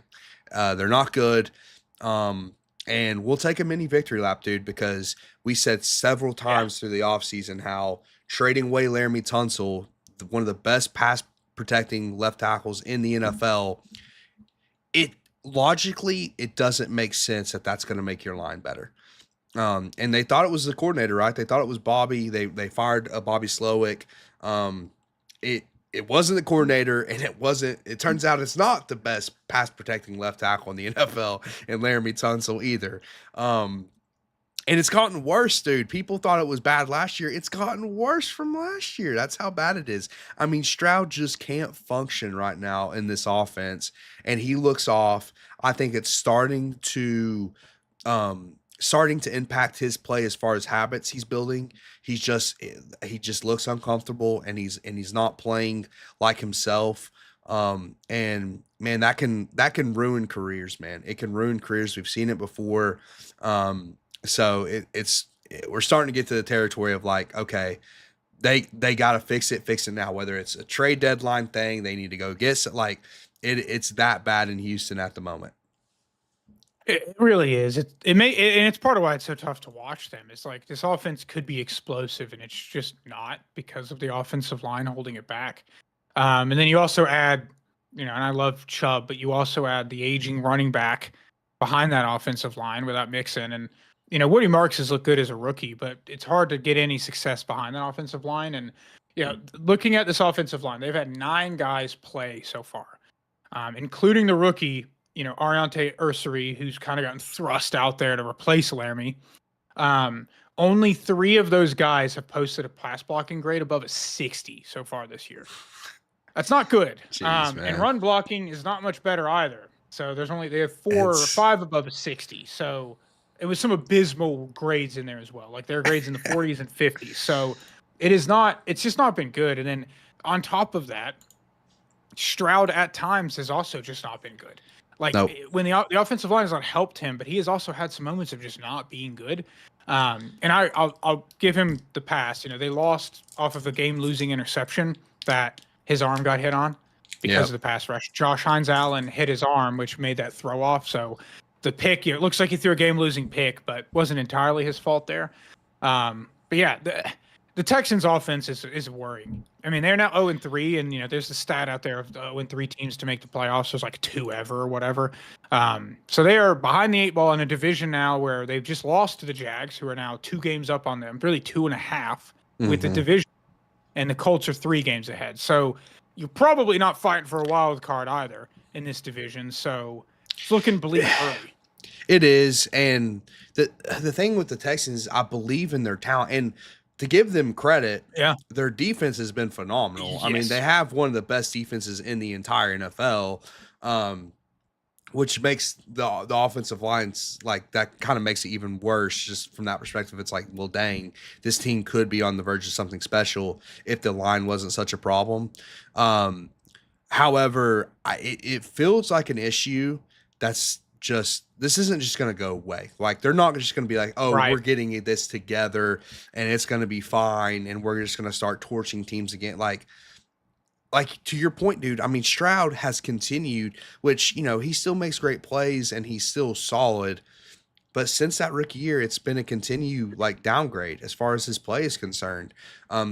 They're not good. And we'll take a mini victory lap, dude, because we said several times through the offseason how trading away Laramie Tunsil, one of the best pass protecting left tackles in the NFL, logically it doesn't make sense that that's going to make your line better. And they thought it was the coordinator, right? They thought it was Bobby. They fired Bobby Slowick. It wasn't the coordinator, and it turns out it's not the best pass protecting left tackle in the NFL and Laramie Tunsil either. And it's gotten worse, dude. People thought it was bad last year. It's gotten worse from last year. That's how bad it is. I mean, Stroud just can't function right now in this offense, and he looks off. I think it's starting to impact his play as far as habits he's building. He just looks uncomfortable, and he's not playing like himself. And man, that can ruin careers, man. It can ruin careers. We've seen it before. So we're starting to get to the territory of like, okay, they got to fix it now. Whether it's a trade deadline thing, they need to go get it. It's that bad in Houston at the moment. It really is. And it's part of why it's so tough to watch them. It's like this offense could be explosive, and it's just not because of the offensive line holding it back. And then you also add, and I love Chubb, but you also add the aging running back behind that offensive line without Mixon. And Woody Marks has looked good as a rookie, but it's hard to get any success behind that offensive line. And looking at this offensive line, they've had 9 guys play so far, including the rookie. Ariante Ursary, who's kind of gotten thrust out there to replace Laramie. Only 3 of those guys have posted a pass blocking grade above a 60 so far this year. That's not good. Jeez, and run blocking is not much better either. So they have 4 or 5 above a 60. So it was some abysmal grades in there as well. Like there are grades in the 40s and 50s. So it's just not been good. And then on top of that, Stroud at times has also just not been good. When the offensive line has not helped him, but he has also had some moments of just not being good. And I'll give him the pass. They lost off of a game-losing interception that his arm got hit on because of the pass rush. Josh Hines-Allen hit his arm, which made that throw off. So the pick, it looks like he threw a game-losing pick, but wasn't entirely his fault there. But yeah, the Texans' offense is worrying. I mean, they're now 0-3, and there's the stat out there of 0-3 teams to make the playoffs. There's like 2 ever or whatever. So they are behind the 8 ball in a division now where they've just lost to the Jags, who are now 2 games up on them, really 2.5 with the division, and the Colts are 3 games ahead. So you're probably not fighting for a wild card either in this division. So it's looking bleak early. It is, and the thing with the Texans, I believe in their talent, and to give them credit, Yeah. their defense has been phenomenal. I mean, they Yes. have one of the best defenses in the entire NFL, um, which makes the offensive lines like that kind of makes it even worse. Just from that perspective, it's like, well, dang, this team could be on the verge of something special if the line wasn't such a problem. Um, However, it feels like an issue that's just this isn't just going to go away. Like they're not just going to be like, "Oh, we're Right. getting this together and it's going to be fine and we're just going to start torching teams again." Like to your point, dude, I mean, Stroud has continued, which, he still makes great plays and he's still solid, but since that rookie year, it's been a continue like downgrade as far as his play is concerned.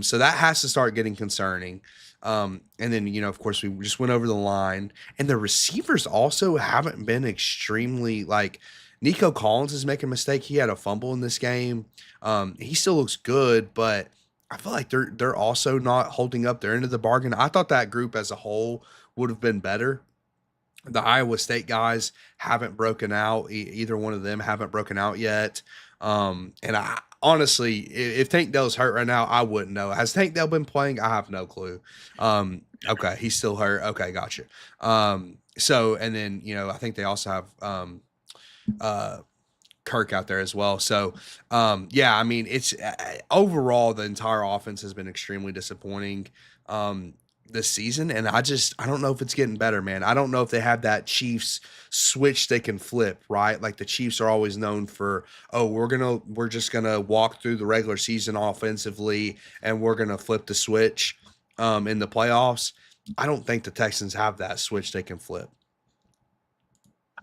So that has to start getting concerning. And then, of course, we just went over the line, and the receivers also haven't been extremely like Nico Collins is making a mistake. He had a fumble in this game. He still looks good, but I feel like they're also not holding up their end of the bargain. I thought that group as a whole would have been better. The Iowa State guys haven't broken out. Either one of them haven't broken out yet. And I honestly, if Tank Dell's hurt right now, I wouldn't know. Has Tank Dell been playing? I have no clue. Okay, he's still hurt. Okay, gotcha. So and then I think they also have uh Kirk out there as well. So, yeah, I mean, it's overall the entire offense has been extremely disappointing this season, and I don't know if it's getting better, man. I don't know if they have that Chiefs switch they can flip, right? Like the Chiefs are always known for, oh, we're just gonna walk through the regular season offensively, and we're gonna flip the switch in the playoffs. I don't think the Texans have that switch they can flip.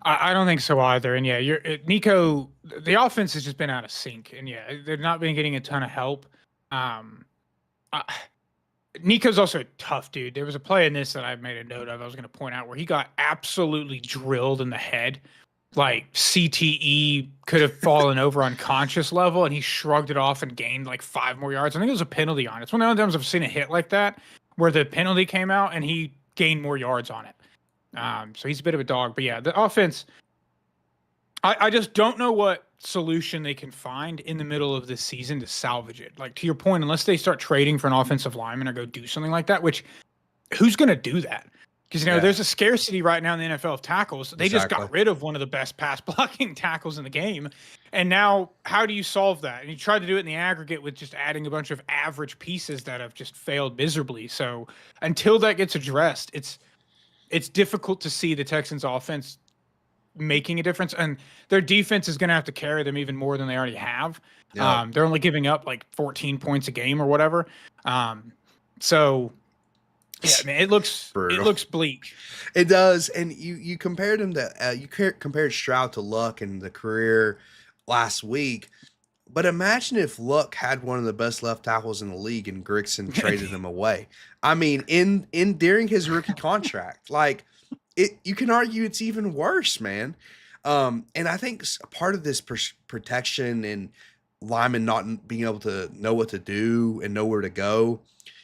I don't think so either. And yeah, Nico. The offense has just been out of sync, and yeah, they're not been getting a ton of help. Um, uh, Nico's also a tough dude. There was a play in this that I made a note of. I was going to point out where he got absolutely drilled in the head, like CTE could have fallen over unconscious level, and he shrugged it off and gained like 5 more yards. I think it was a penalty on it. It's one of the only times I've seen a hit like that where the penalty came out and he gained more yards on it. So he's a bit of a dog, but yeah, the offense. I just don't know what solution they can find in the middle of this season to salvage it. Like to your point, unless they start trading for an offensive lineman or go do something like that, which who's going to do that? Because there's a scarcity right now in the NFL of tackles. They just got rid of one of the best pass blocking tackles in the game, and now how do you solve that? And you tried to do it in the aggregate with just adding a bunch of average pieces that have just failed miserably. So until that gets addressed, it's difficult to see the Texans offense making a difference, and their defense is going to have to carry them even more than they already have. Yep. They're only giving up like 14 points a game or whatever. So yeah, man, it looks bleak. It does, and you compared him to compared Stroud to Luck in the career last week. But imagine if Luck had one of the best left tackles in the league and Grigson traded him away. I mean, in during his rookie contract, like you can argue it's even worse, man. And I think part of this protection and linemen not being able to know what to do and know where to go,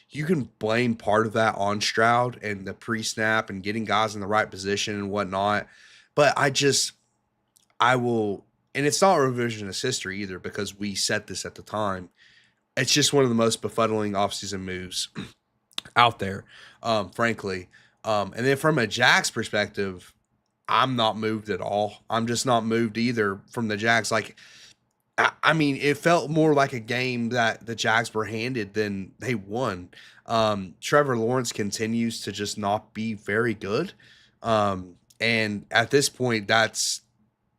you can blame part of that on Stroud and the pre-snap and getting guys in the right position and whatnot. But I will, and it's not revisionist history either because we said this at the time. It's just one of the most befuddling offseason moves out there, frankly. And then from a Jags perspective, I'm not moved at all. I'm just not moved either from the Jags. Like, I mean, it felt more like a game that the Jags were handed than they won. Trevor Lawrence continues to just not be very good. And at this point, that's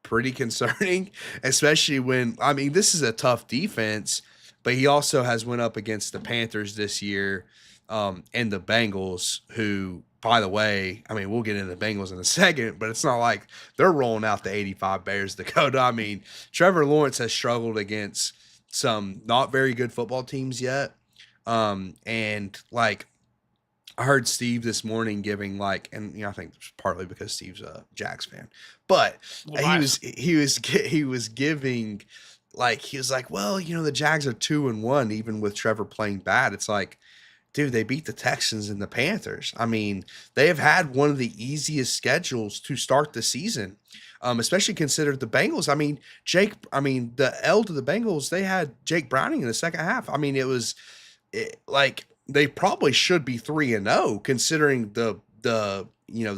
pretty concerning, especially when, I mean, this is a tough defense, but he also has went up against the Panthers this year and the Bengals, who, by the way, I mean, we'll get into the Bengals in a second, but it's not like they're rolling out the 85 Bears, Dakota. I mean, Trevor Lawrence has struggled against some not very good football teams yet. And like, I heard Steve this morning giving like, and I think it's partly because Steve's a Jags fan, but he was giving like, he was like, well, the Jags are 2-1, even with Trevor playing bad. It's like, dude, they beat the Texans and the Panthers. I mean, they have had one of the easiest schedules to start the season. especially considered the Bengals. I mean, the L to the Bengals, they had Jake Browning in the second half. I mean, like they probably should be 3-0 considering the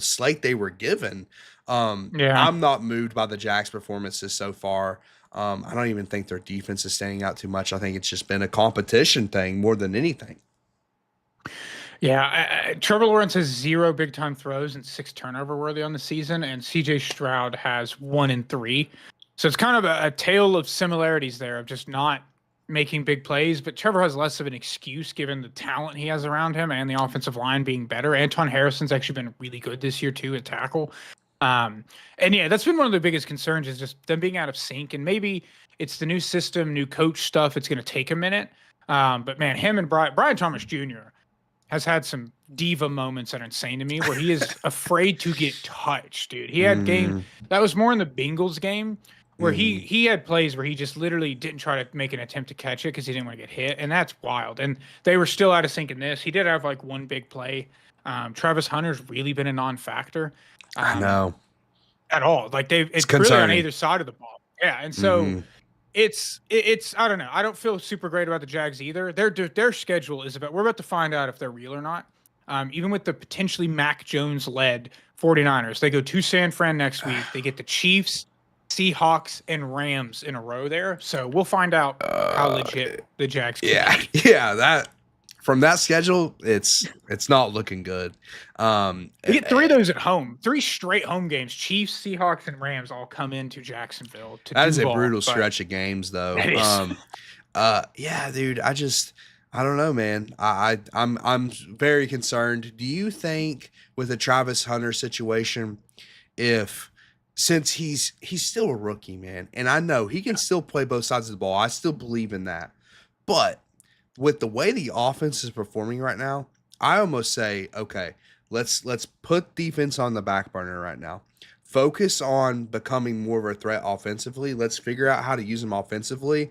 slate they were given. Yeah. I'm not moved by the Jags performances so far. I don't even think their defense is standing out too much. I think it's just been a competition thing more than anything. Yeah, Trevor Lawrence has 0 big time throws and 6 turnover worthy on the season, and CJ Stroud has 1 and 3. So it's kind of a tale of similarities there of just not making big plays. But Trevor has less of an excuse given the talent he has around him and the offensive line being better. Anton Harrison's actually been really good this year too at tackle. And yeah, that's been one of the biggest concerns is just them being out of sync. And maybe it's the new system, new coach stuff. It's going to take a minute. But man, him and Brian Thomas Jr. has had some diva moments that are insane to me where he is afraid to get touched, dude. He had game that was more in the Bengals game where he had plays where he just literally didn't try to make an attempt to catch it because he didn't want to get hit, and that's wild. And they were still out of sync in this. He did have like one big play. Travis Hunter's really been a non-factor. I know. At all. Like it's really on either side of the ball. Yeah, and so it's I don't know. I don't feel super great about the Jags either. Their schedule is we're about to find out if they're real or not. Even with the potentially Mac Jones led 49ers, they go to San Fran next week. They get the Chiefs, Seahawks, and Rams in a row there. So we'll find out how legit the Jags can be. Yeah, that from that schedule, it's not looking good. We get 3 of those at home. 3 straight home games. Chiefs, Seahawks, and Rams all come into Jacksonville. That is a brutal stretch of games, though. Yeah, dude. I don't know, man. I'm very concerned. Do you think with the Travis Hunter situation, since he's still a rookie, man, and I know he can still play both sides of the ball. I still believe in that. But with the way the offense is performing right now, I almost say, okay, let's put defense on the back burner right now. Focus on becoming more of a threat offensively. Let's figure out how to use him offensively.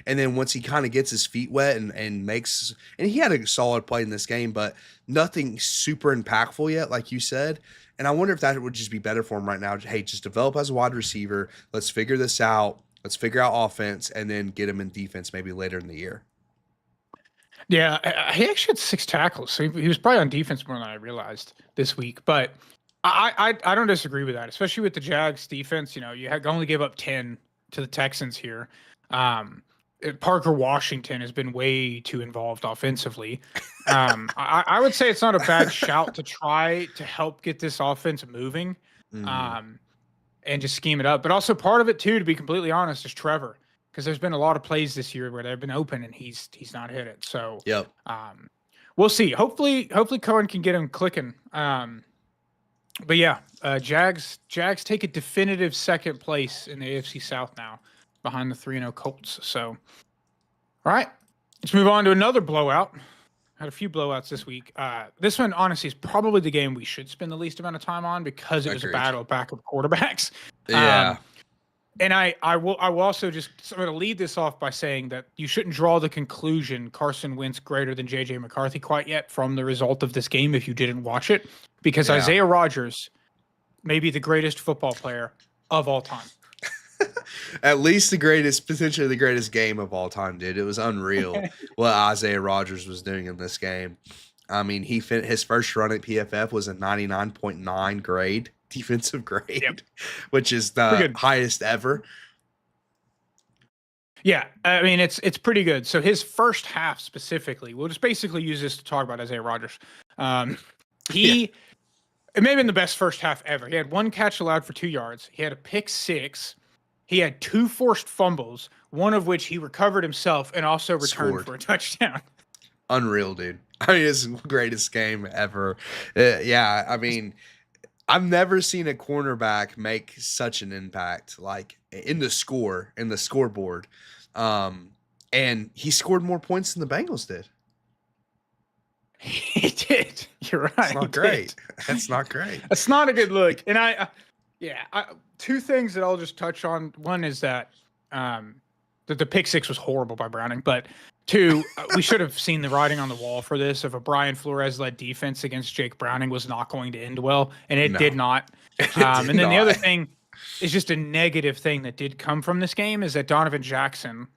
And then once he kind of gets his feet wet and makes – and he had a solid play in this game, but nothing super impactful yet, like you said. And I wonder if that would just be better for him right now. Hey, just develop as a wide receiver. Let's figure this out. Let's figure out offense and then get him in defense maybe later in the year. Yeah, he actually had 6 tackles, so he was probably on defense more than I realized this week. But I don't disagree with that, especially with the Jags defense. You know, you only gave up 10 to the Texans here. Parker Washington has been way too involved offensively. I would say it's not a bad shout to try to help get this offense moving and just scheme it up. But also part of it, too, to be completely honest, is Trevor. Because there's been a lot of plays this year where they've been open and he's not hit it. So we'll see. Hopefully Cohen can get him clicking. But yeah, Jags take a definitive second place in the AFC South now, behind the 3-0 Colts. So, all right, let's move on to another blowout. Had a few blowouts this week. This one, honestly, is probably the game we should spend the least amount of time on because it was a battle of backup quarterbacks. Yeah. And I will also just – I'm going to lead this off by saying that you shouldn't draw the conclusion Carson Wentz greater than J.J. McCarthy quite yet from the result of this game if you didn't watch it, because Isaiah Rodgers may be the greatest football player of all time. At least potentially the greatest game of all time, dude. It was unreal what Isaiah Rodgers was doing in this game. I mean, his first run at PFF was a 99.9 grade. Defensive grade, which is the highest ever. Yeah, I mean it's pretty good. So his first half specifically, we'll just basically use this to talk about Isaiah Rodgers. It may have been the best first half ever. He had 1 catch allowed for 2 yards. He had a pick 6. He had 2 forced fumbles, one of which he recovered himself and also returned for a touchdown. Unreal, dude. I mean, it's the greatest game ever. I mean. I've never seen a cornerback make such an impact, like in the scoreboard. And he scored more points than the Bengals did. He did. You're right. That's not great. That's not great. That's not a good look. And 2 things that I'll just touch on. One is that the pick 6 was horrible by Browning, but 2, we should have seen the writing on the wall for this. If a Brian Flores-led defense against Jake Browning was not going to end well, and it did not. And then the other thing, is just a negative thing that did come from this game is that Donovan Jackson,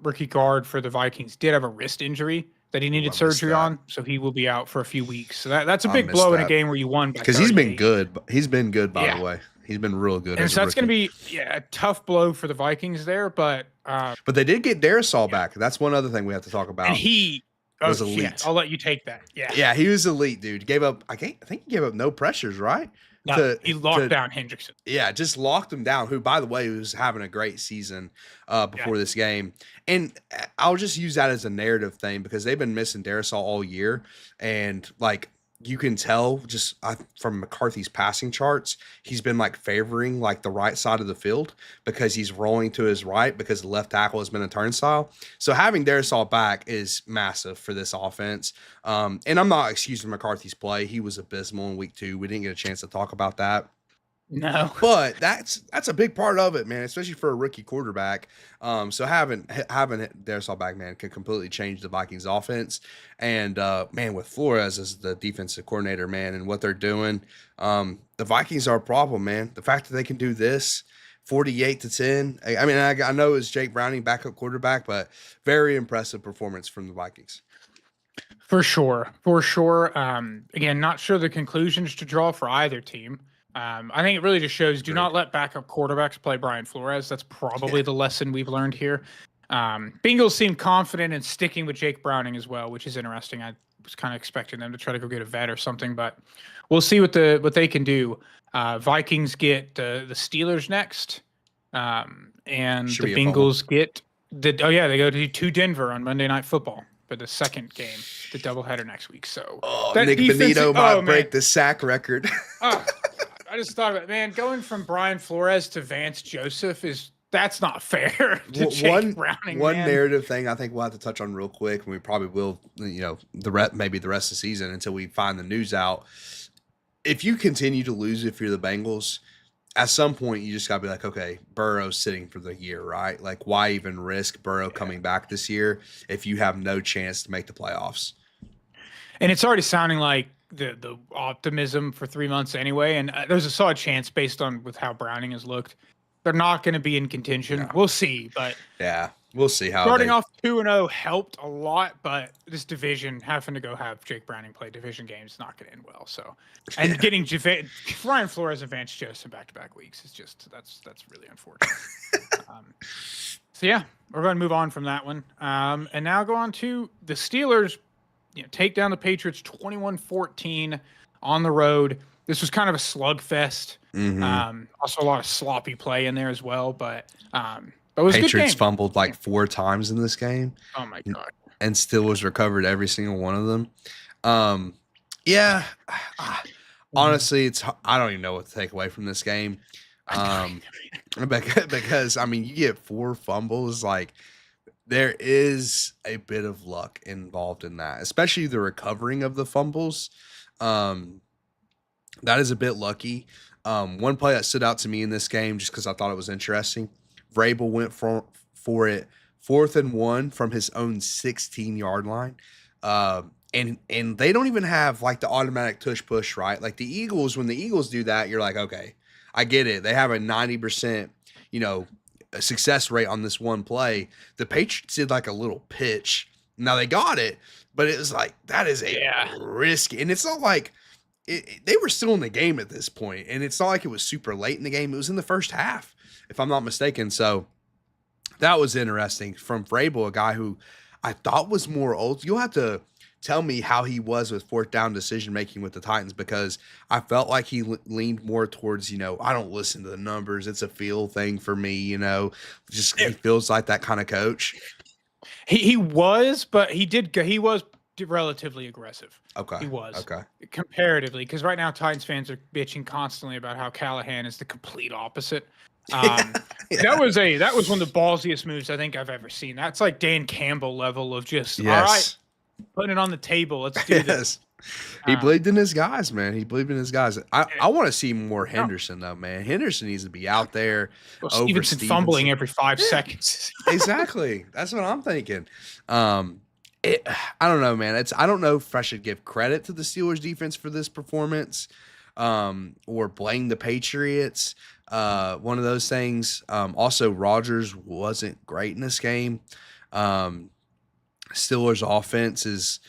rookie guard for the Vikings, did have a wrist injury that he Ooh, needed I missed surgery that. on, so he will be out for a few weeks. So that's a I big missed blow in a that game where you won by because he's been 38. good. He's been good, by the Yeah. way. He's been real good And as so a that's going to rookie. be a tough blow for the Vikings there, but But they did get Darisaw back. That's one other thing we have to talk and about. he Was yeah, elite. I'll let you take that. Yeah. Yeah, he was elite, dude. Gave up. I think he gave up no pressures, right? No, he locked down Hendrickson. Yeah, just locked him down. Who, by the way, was having a great season before this game. And I'll just use that as a narrative thing because they've been missing Darisaw all year, and like you can tell just from McCarthy's passing charts, he's been like favoring like the right side of the field because he's rolling to his right because the left tackle has been a turnstile. So having Darisaw back is massive for this offense. And I'm not excusing McCarthy's play. He was abysmal in week 2. We didn't get a chance to talk about that. No. But that's a big part of it, man, especially for a rookie quarterback. So having Darisaw back, man, can completely change the Vikings offense. And man, with Flores as the defensive coordinator, man, and what they're doing, the Vikings are a problem, man. The fact that they can do this 48-10. I mean, I know it's Jake Browning, backup quarterback, but very impressive performance from the Vikings. For sure. Again, not sure the conclusions to draw for either team. I think it really just shows do not let backup quarterbacks play Brian Flores. That's probably the lesson we've learned here. Bengals seem confident in sticking with Jake Browning as well, which is interesting. I was kind of expecting them to try to go get a vet or something, but we'll see what they can do. Vikings get the Steelers next, and Should the be a fun Bengals get they go to Denver on Monday Night Football for the second game, the doubleheader next week. So Nick Benito might break the sack record. I just thought about it, man, going from Brian Flores to Vance Joseph that's not fair to Jake Browning. One narrative thing I think we'll have to touch on real quick, and we probably will, maybe the rest of the season until we find the news out. If you continue to lose, if you're the Bengals, at some point you just gotta be like, okay, Burrow's sitting for the year, right? Like, why even risk Burrow coming back this year if you have no chance to make the playoffs? And it's already sounding like the optimism for 3 months anyway, and there's a solid chance based on with how Browning has looked, they're not going to be in contention. No. We'll see, but yeah, we'll see how starting off 2-0 helped a lot, but this division having to go have Jake Browning play division games is not going to end well. So, and getting Brian Flores and Vance Joseph back-to-back weeks is just that's really unfortunate. So yeah, we're going to move on from that one, and now go on to the Steelers. Take down the Patriots 21-14 on the road. This was kind of a slugfest. Also a lot of sloppy play in there as well, but it was Patriots a good game. Fumbled like 4 times in this game. Oh my god! And still was recovered every single one of them. Honestly, I don't even know what to take away from this game. Because I mean, you get 4 fumbles, like. There is a bit of luck involved in that, especially the recovering of the fumbles. That is a bit lucky. One play that stood out to me in this game, just because I thought it was interesting, Vrabel went for it 4th and 1 from his own 16-yard line. And they don't even have like the automatic tush push, right? Like the Eagles, when the Eagles do that, you're like, okay, I get it. They have a 90%, success rate on this one play. The Patriots did like a little pitch. Now they got it, but it was like, that is a risky. And it's not like they were still in the game at this point, and it's not like it was super late in the game. It was in the first half, if I'm not mistaken. So that was interesting from Vrabel, a guy who I thought was more old. You'll have to tell me how he was with 4th down decision-making with the Titans, because I felt like he leaned more towards, I don't listen to the numbers. It's a feel thing for me, just he feels like that kind of coach. He was, but he was relatively aggressive. Okay. He was. Okay. Comparatively, because right now Titans fans are bitching constantly about how Callahan is the complete opposite. That was one of the ballsiest moves I think I've ever seen. That's like Dan Campbell level of just, all right, putting it on the table. Let's do this. He believed in his guys, man. He believed in his guys. I want to see more Henderson, though, man. Henderson needs to be out there. Stevenson fumbling every 5 seconds. Exactly. That's what I'm thinking. I don't know, man. I don't know if I should give credit to the Steelers defense for this performance. or blame the Patriots. One of those things. Also, Rodgers wasn't great in this game. Um, Steelers offense is,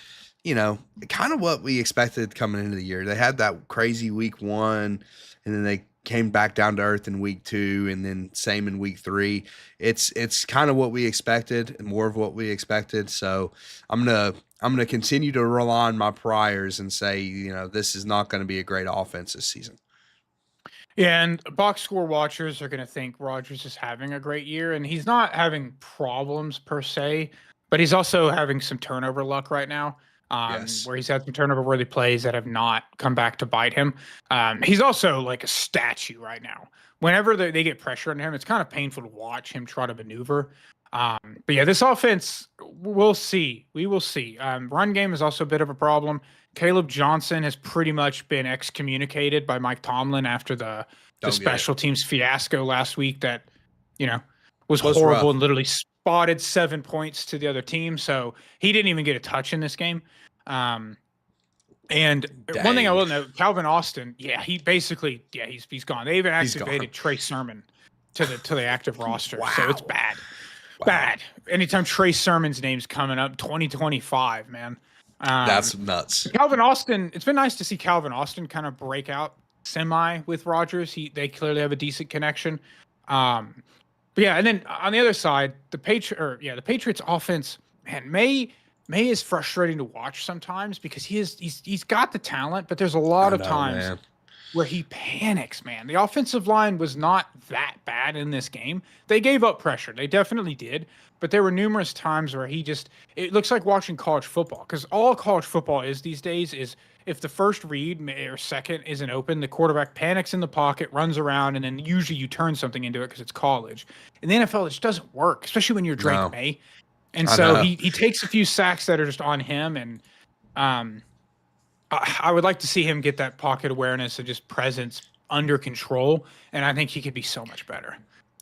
kind of what we expected coming into the year. They had that crazy week 1, and then they came back down to earth in week 2, and then same in week 3. It's kind of what we expected, and more of what we expected. So I'm gonna continue to rely on my priors and say, this is not going to be a great offense this season. Yeah, and box score watchers are going to think Rodgers is having a great year, and he's not having problems per se, but he's also having some turnover luck right now, Yes. where he's had some turnover-worthy plays that have not come back to bite him. He's also like a statue right now. Whenever they get pressure on him, it's kind of painful to watch him try to maneuver. But yeah, this offense, we'll see. We will see. Run game is also a bit of a problem. Caleb Johnson has pretty much been excommunicated by Mike Tomlin after the special teams fiasco last week that, was horrible rough. and literally spotted 7 points to the other team. So he didn't even get a touch in this game. And one thing I will note, Calvin Austin, he's gone. They even activated Trey Sermon to the active roster. Wow. So it's bad. Wow. Bad. Anytime Trey Sermon's name's coming up, 2025, man. That's nuts. Calvin Austin, it's been nice to see Calvin Austin kind of break out semi with Rodgers. They clearly have a decent connection. But yeah, and then on the other side, the Patriots offense, man, May is frustrating to watch sometimes because he's got the talent, but there's a lot of times where he panics, man. The offensive line was not that bad in this game. They gave up pressure. They definitely did. But there were numerous times where it looks like watching college football, because all college football is these days is if the first read or second isn't open, the quarterback panics in the pocket, runs around, and then usually you turn something into it because it's college. In the NFL, it just doesn't work, especially when you're Drake May. And so he takes a few sacks that are just on him, and I would like to see him get that pocket awareness and just presence under control, and I think he could be so much better.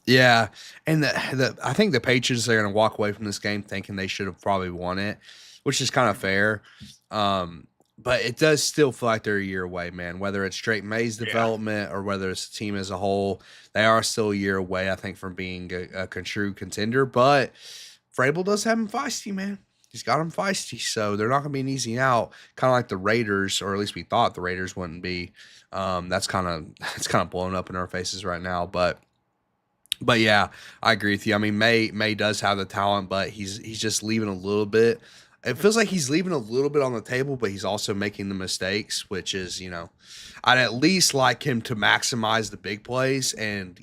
Yeah, and I think the Patriots are going to walk away from this game thinking they should have probably won it, which is kind of fair. But it does still feel like they're a year away, man. Whether it's Drake May's development or whether it's the team as a whole, they are still a year away, I think, from being a true contender. But Vrabel does have him feisty, man. He's got him feisty, so they're not going to be an easy out. Kind of like the Raiders, or at least we thought the Raiders wouldn't be. It's kind of blowing up in our faces right now, but yeah, I agree with you. I mean, May does have the talent, but he's just leaving a little bit. It feels like he's leaving a little bit on the table, but he's also making the mistakes, which is, I'd at least like him to maximize the big plays and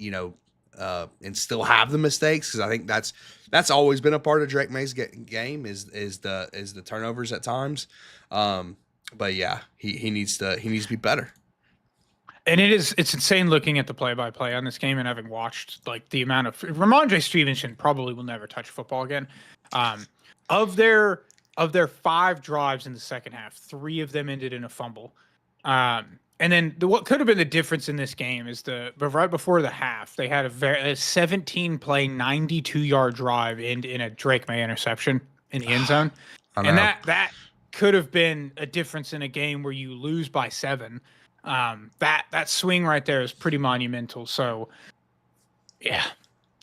still have the mistakes, because I think that's always been a part of Drake May's game is the turnovers at times. But yeah, he needs to be better. And it's insane looking at the play-by-play on this game and having watched like the amount of Ramondre Stevenson probably will never touch football again. Of their 5 drives in the second half, 3 of them ended in a fumble. And then what could have been the difference in this game is right before the half, they had a 17-play, 92-yard drive in a Drake May interception in the end zone. And that could have been a difference in a game where you lose by 7. That swing right there is pretty monumental. So yeah,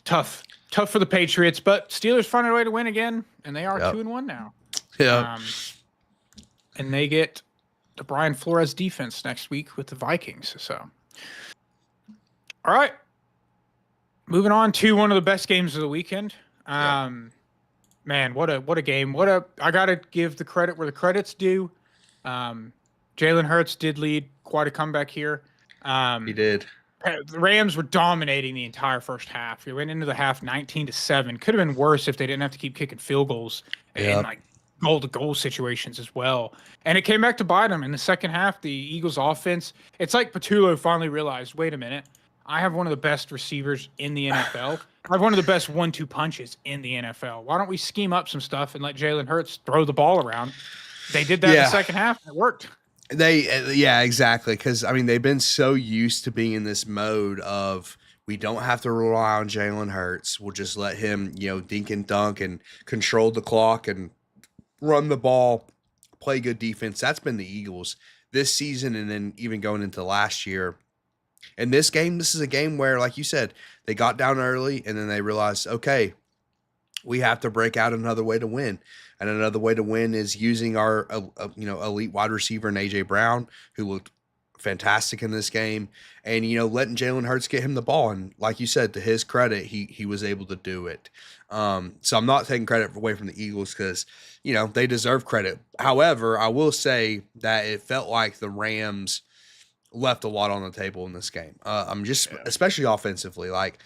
tough for the Patriots, but Steelers find a way to win again, and they are 2-1 now. Yeah. And they get the Brian Flores defense next week with the Vikings. So, all right, moving on to one of the best games of the weekend. Man, what a game! I gotta give the credit where the credit's due. Jalen Hurts did lead quite a comeback here. He did. The Rams were dominating the entire first half. They went into the half 19-7. Could have been worse if they didn't have to keep kicking field goals and like goal-to-goal situations as well. And it came back to bite them in the second half. The Eagles' offense, it's like Patullo finally realized, wait a minute, I have one of the best receivers in the NFL. I have one of the best 1-2 punches in the NFL. Why don't we scheme up some stuff and let Jalen Hurts throw the ball around? They did that in the second half, and it worked. Exactly. Because, I mean, they've been so used to being in this mode of we don't have to rely on Jalen Hurts. We'll just let him, dink and dunk and control the clock and run the ball, play good defense. That's been the Eagles. this season and then even going into last year. In this game, this is a game where, like you said, they got down early and then they realized, okay, we have to break out another way to win. And another way to win is using our elite wide receiver in AJ Brown, who looked fantastic in this game, and letting Jalen Hurts get him the ball. And like you said, to his credit, he was able to do it. So I'm not taking credit away from the Eagles because they deserve credit. However, I will say that it felt like the Rams left a lot on the table in this game. I'm just especially offensively, like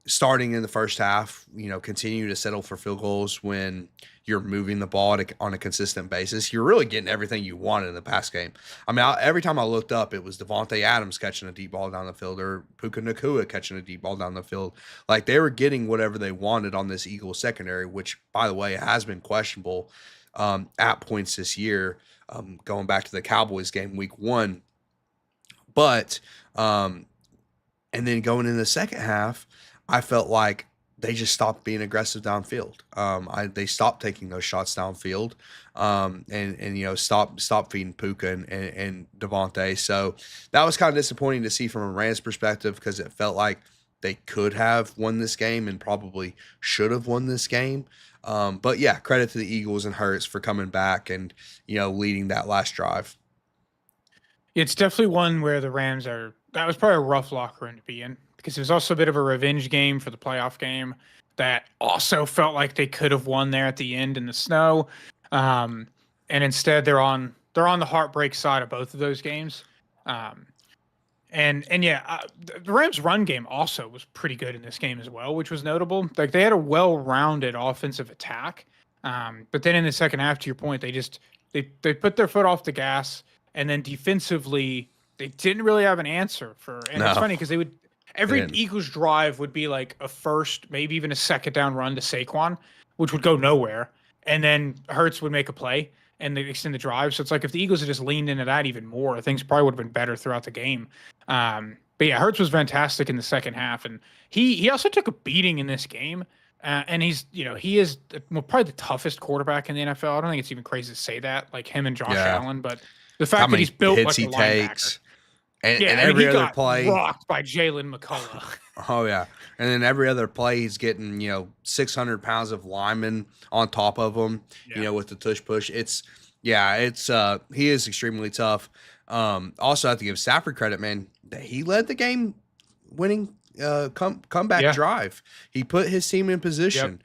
starting in the first half, continue to settle for field goals when you're moving the ball on a consistent basis. You're really getting everything you wanted in the pass game. I mean, every time I looked up, it was Devontae Adams catching a deep ball down the field or Puka Nacua catching a deep ball down the field. Like they were getting whatever they wanted on this Eagles secondary, which, by the way, has been questionable at points this year, going back to the Cowboys game week 1. But and then going in the second half, I felt like they just stopped being aggressive downfield. They stopped taking those shots downfield, and stop feeding Puka and Devontae. So that was kind of disappointing to see from a Rams perspective because it felt like they could have won this game and probably should have won this game. But yeah, credit to the Eagles and Hurts for coming back and leading that last drive. It's definitely one where the Rams are. That was probably a rough locker room to be in because it was also a bit of a revenge game for the playoff game that also felt like they could have won there at the end in the snow. And instead they're on the heartbreak side of both of those games. And yeah, the Rams run game also was pretty good in this game as well, which was notable. Like they had a well-rounded offensive attack. But then in the second half, to your point, they put their foot off the gas, and then defensively they didn't really have an answer for. And it's funny because every Eagles drive would be like a first, maybe even a second down run to Saquon, which would go nowhere, and then Hurts would make a play and they extend the drive. So it's like if the Eagles had just leaned into that even more, things probably would have been better throughout the game. But yeah, Hurts was fantastic in the second half, and he also took a beating in this game. And he is probably the toughest quarterback in the NFL. I don't think it's even crazy to say that, like him and Josh Allen, but the fact that he's built like a linebacker. And every other play rocked by Jalen McCullough. Oh yeah, and then every other play he's getting 600 pounds of linemen on top of him. With the tush push. It's he is extremely tough. Also have to give Stafford credit, man. That he led the game winning comeback drive. He put his team in position.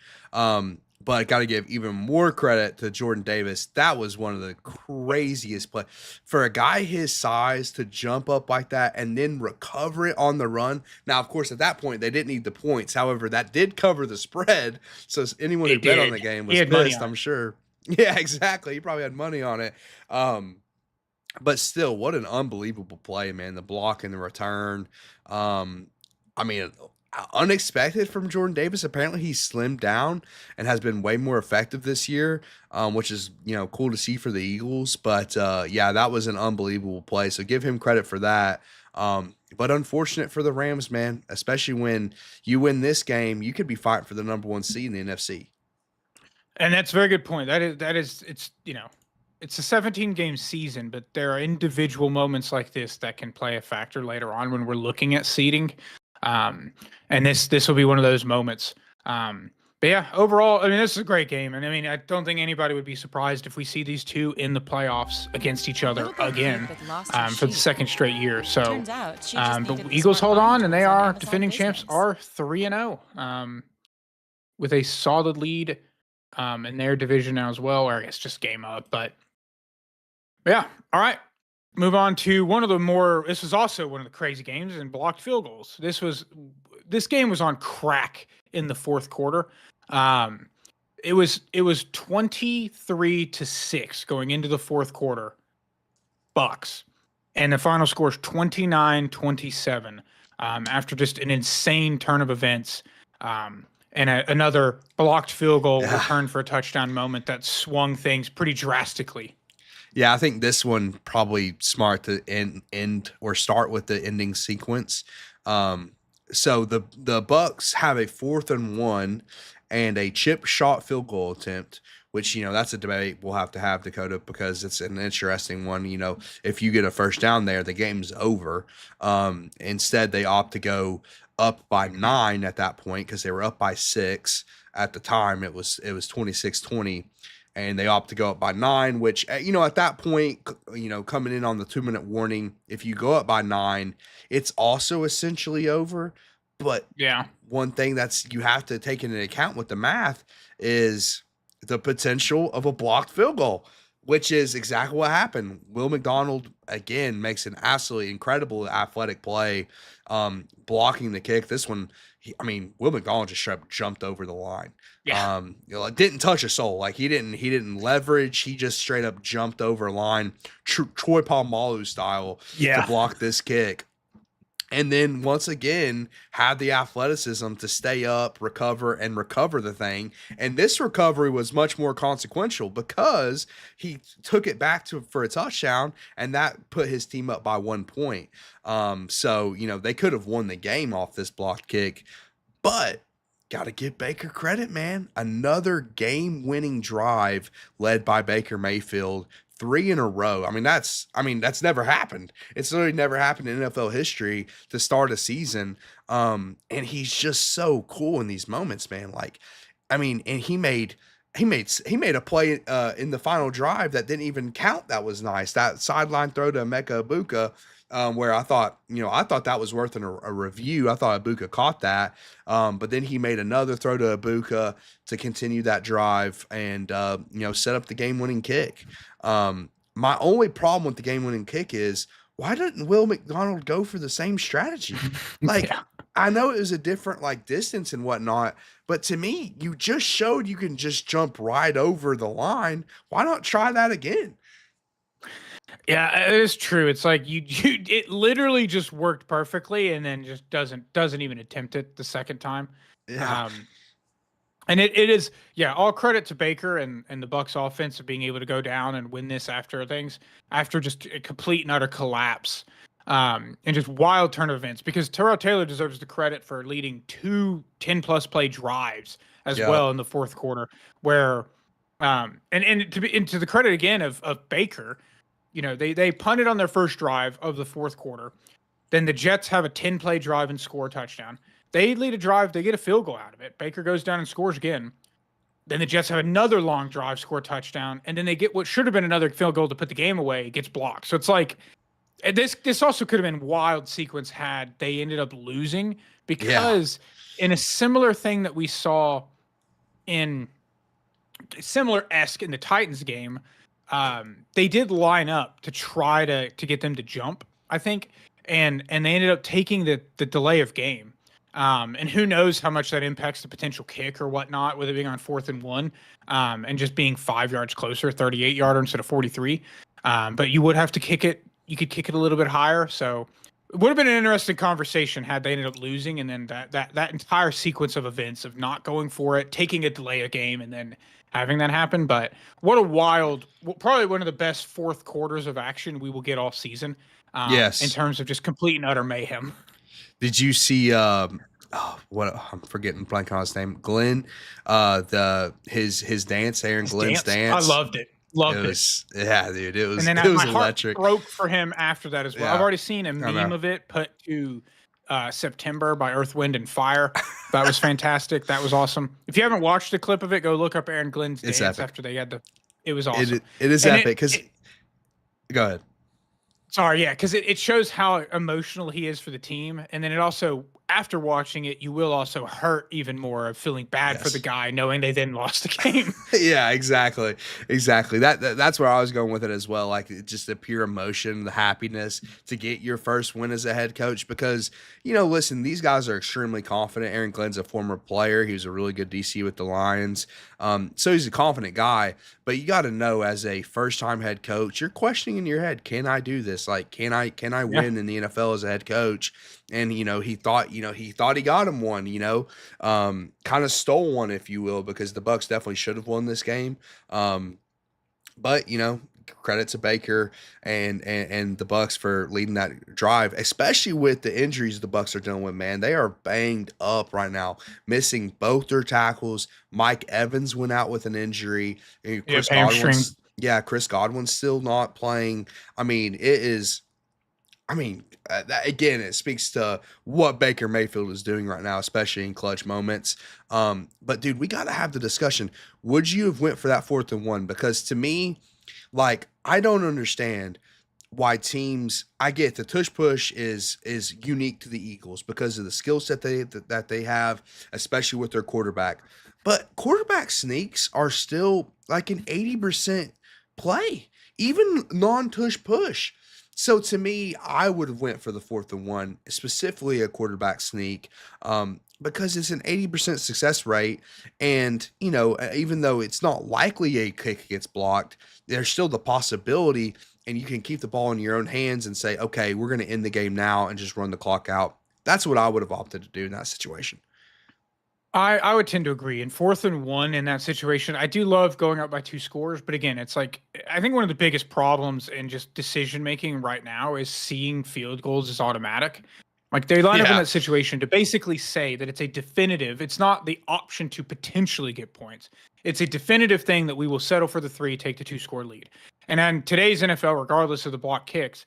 But I got to give even more credit to Jordan Davis. That was one of the craziest plays. For a guy his size to jump up like that and then recover it on the run. Now, of course, at that point, they didn't need the points. However, that did cover the spread. So anyone who bet on the game was pissed, I'm sure. Yeah, exactly. He probably had money on it. But still, what an unbelievable play, man. The block and the return. Unexpected from Jordan Davis. Apparently he slimmed down and has been way more effective this year, which is cool to see for the Eagles. But that was an unbelievable play, so give him credit for that. But unfortunate for the Rams, man, especially when you win this game, you could be fighting for the number 1 seed in the NFC. And that's a very good point. It's a 17-game season, but there are individual moments like this that can play a factor later on when we're looking at seeding. And this will be one of those moments. But yeah, overall, this is a great game. And I don't think anybody would be surprised if we see these two in the playoffs against each other again, for the second straight year. So, the Eagles hold on, and they are defending champs, are 3-0, with a solid lead, in their division now as well, or I guess just game up, but yeah. All right. Move on to this was also one of the crazy games in blocked field goals. This game was on crack in the fourth quarter. It was 23-6 going into the fourth quarter, Bucks. And the final score is 29-27, after just an insane turn of events. And another blocked field goal return for a touchdown moment that swung things pretty drastically. Yeah, I think this one probably smart to end or start with the ending sequence. So the Bucks have a 4th and 1 and a chip shot field goal attempt which, that's a debate we'll have to have, Dakota, because it's an interesting one. If you get a first down there, the game's over. Instead, they opt to go up by 9 at that point because they were up by 6 at the time. It was 26-20, and they opt to go up by 9, which, at that point, coming in on the 2-minute warning, if you go up by 9, it's also essentially over. But Yeah. one thing that's you have to take into account with the math is the potential of a blocked field goal, which is exactly what happened. Will McDonald again makes an absolutely incredible athletic play, blocking the kick. This one, Will McDonald just straight up jumped over the line. Yeah. Didn't touch a soul. Like he didn't leverage. He just straight up jumped over a line, Troy Polamalu style, to block this kick. And then once again, had the athleticism to stay up, recover the thing. And this recovery was much more consequential because he took it back for a touchdown, and that put his team up by 1 point. So, they could have won the game off this blocked kick, but got to give Baker credit, man. Another game-winning drive led by Baker Mayfield. 3 in a row. That's never happened. It's literally never happened in NFL history to start a season. And he's just so cool in these moments, man. And he made a play in the final drive that didn't even count. That was nice. That sideline throw to Emeka Egbuka, where I thought that was worth a review. I thought Egbuka caught that. But then he made another throw to Egbuka to continue that drive and, set up the game-winning kick. My only problem with the game-winning kick is, why didn't Will McDonald go for the same strategy? I know it was a different distance and whatnot, but to me, you just showed you can just jump right over the line. Why not try that again? Yeah, it is true. It's like it literally just worked perfectly, and then just doesn't even attempt it the second time. Yeah. And it is, all credit to Baker and the Bucs offense of being able to go down and win this after just a complete and utter collapse, and just wild turn of events, because Tyrod Taylor deserves the credit for leading 2 10+ play drives as well in the fourth quarter, where and to the credit again of Baker, they punted on their first drive of the fourth quarter. Then the Jets have a 10-play drive and score a touchdown. They lead a drive. They get a field goal out of it. Baker goes down and scores again. Then the Jets have another long drive, score a touchdown. And then they get what should have been another field goal to put the game away. It gets blocked. So it's like this also could have been wild sequence had they ended up losing, because in a similar thing that we saw in similar-esque in the Titans game, they did line up to try to get them to jump, I think. And they ended up taking the delay of game. And who knows how much that impacts the potential kick or whatnot, with it being on 4th and 1, and just being 5 yards closer, 38-yarder instead of 43. But you would have to kick it. You could kick it a little bit higher. So it would have been an interesting conversation had they ended up losing, and then that entire sequence of events of not going for it, taking a delay of game, and then having that happen. But what a wild, probably one of the best fourth quarters of action we will get all season. Yes. In terms of just complete and utter mayhem. Did you see I'm forgetting, blank on his name, Glenn, his dance, Aaron Glenn's dance? I loved it. Yeah, dude, it was, and then it was my electric. Heart broke for him after that as well. I've already seen a meme of it put to September by Earth, Wind, and Fire. That was fantastic. That was awesome. If you haven't watched a clip of it, go look up Aaron Glenn's dance after they had it was awesome. It is epic because go ahead. Sorry, yeah, because it shows how emotional he is for the team, and then it also, after watching it, you will also hurt even more of feeling bad for the guy, knowing they then lost the game. Yeah, exactly. That's where I was going with it as well. Just the pure emotion, the happiness to get your first win as a head coach. Because listen, these guys are extremely confident. Aaron Glenn's a former player. He was a really good DC with the Lions. So he's a confident guy. But you got to know, as a first-time head coach, you're questioning in your head, can I do this? Can I win in the NFL as a head coach? And he thought he got him one. Kind of stole one, if you will, because the Bucs definitely should have won this game. But credit to Baker and the Bucks for leading that drive, especially with the injuries the Bucks are dealing with. Man, they are banged up right now, missing both their tackles. Mike Evans went out with an injury. Yep, hamstring. Chris Godwin's still not playing. I mean, it is. I mean, that, again, it speaks to what Baker Mayfield is doing right now, especially in clutch moments. But dude, we got to have the discussion. Would you have went for that 4th and 1? Because to me, like, I don't understand why teams. I get the tush push is unique to the Eagles because of the skill set that they have, especially with their quarterback. But quarterback sneaks are still like an 80% play, even non-tush push. So to me, I would have went for the 4th and 1, specifically a quarterback sneak, because it's an 80% success rate, and even though it's not likely a kick gets blocked, there's still the possibility, and you can keep the ball in your own hands and say, okay, we're going to end the game now and just run the clock out. That's what I would have opted to do in that situation. I would tend to agree. In 4th and 1 in that situation, I do love going up by 2 scores, but again, it's like I think one of the biggest problems in just decision making right now is seeing field goals as automatic. Like they line up in Yeah. that situation to basically say that it's a definitive, it's not the option to potentially get points. It's a definitive thing that we will settle for the 3, take the 2-score lead. And on today's NFL, regardless of the block kicks,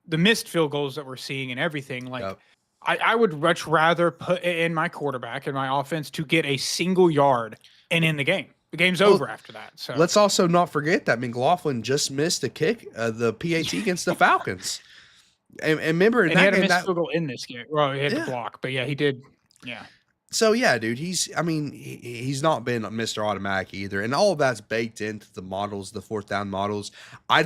the missed field goals that we're seeing and everything, like Yep. I would much rather put in my quarterback and my offense to get a single yard and in the game. The game's Well, over after that. So let's also not forget that McLaughlin just missed a kick, the PAT against the Falcons. And remember in and he that had a game, missed field goal in this game. Well, he had the yeah. block, but yeah, he did. Yeah. So yeah, dude, he's not been Mr. Automatic either, and all of that's baked into the models, the 4th down models. I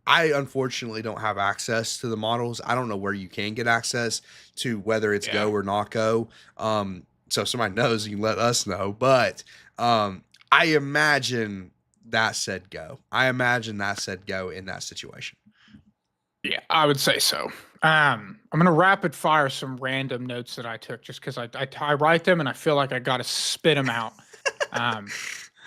unfortunately don't have access to the models. I don't know where you can get access to whether it's Yeah. go or not go. So if somebody knows, you can let us know. But I imagine that said go. I imagine that said go in that situation. Yeah, I would say so. I'm gonna rapid fire some random notes that I took just because I write them and I feel like I gotta spit them out. Um,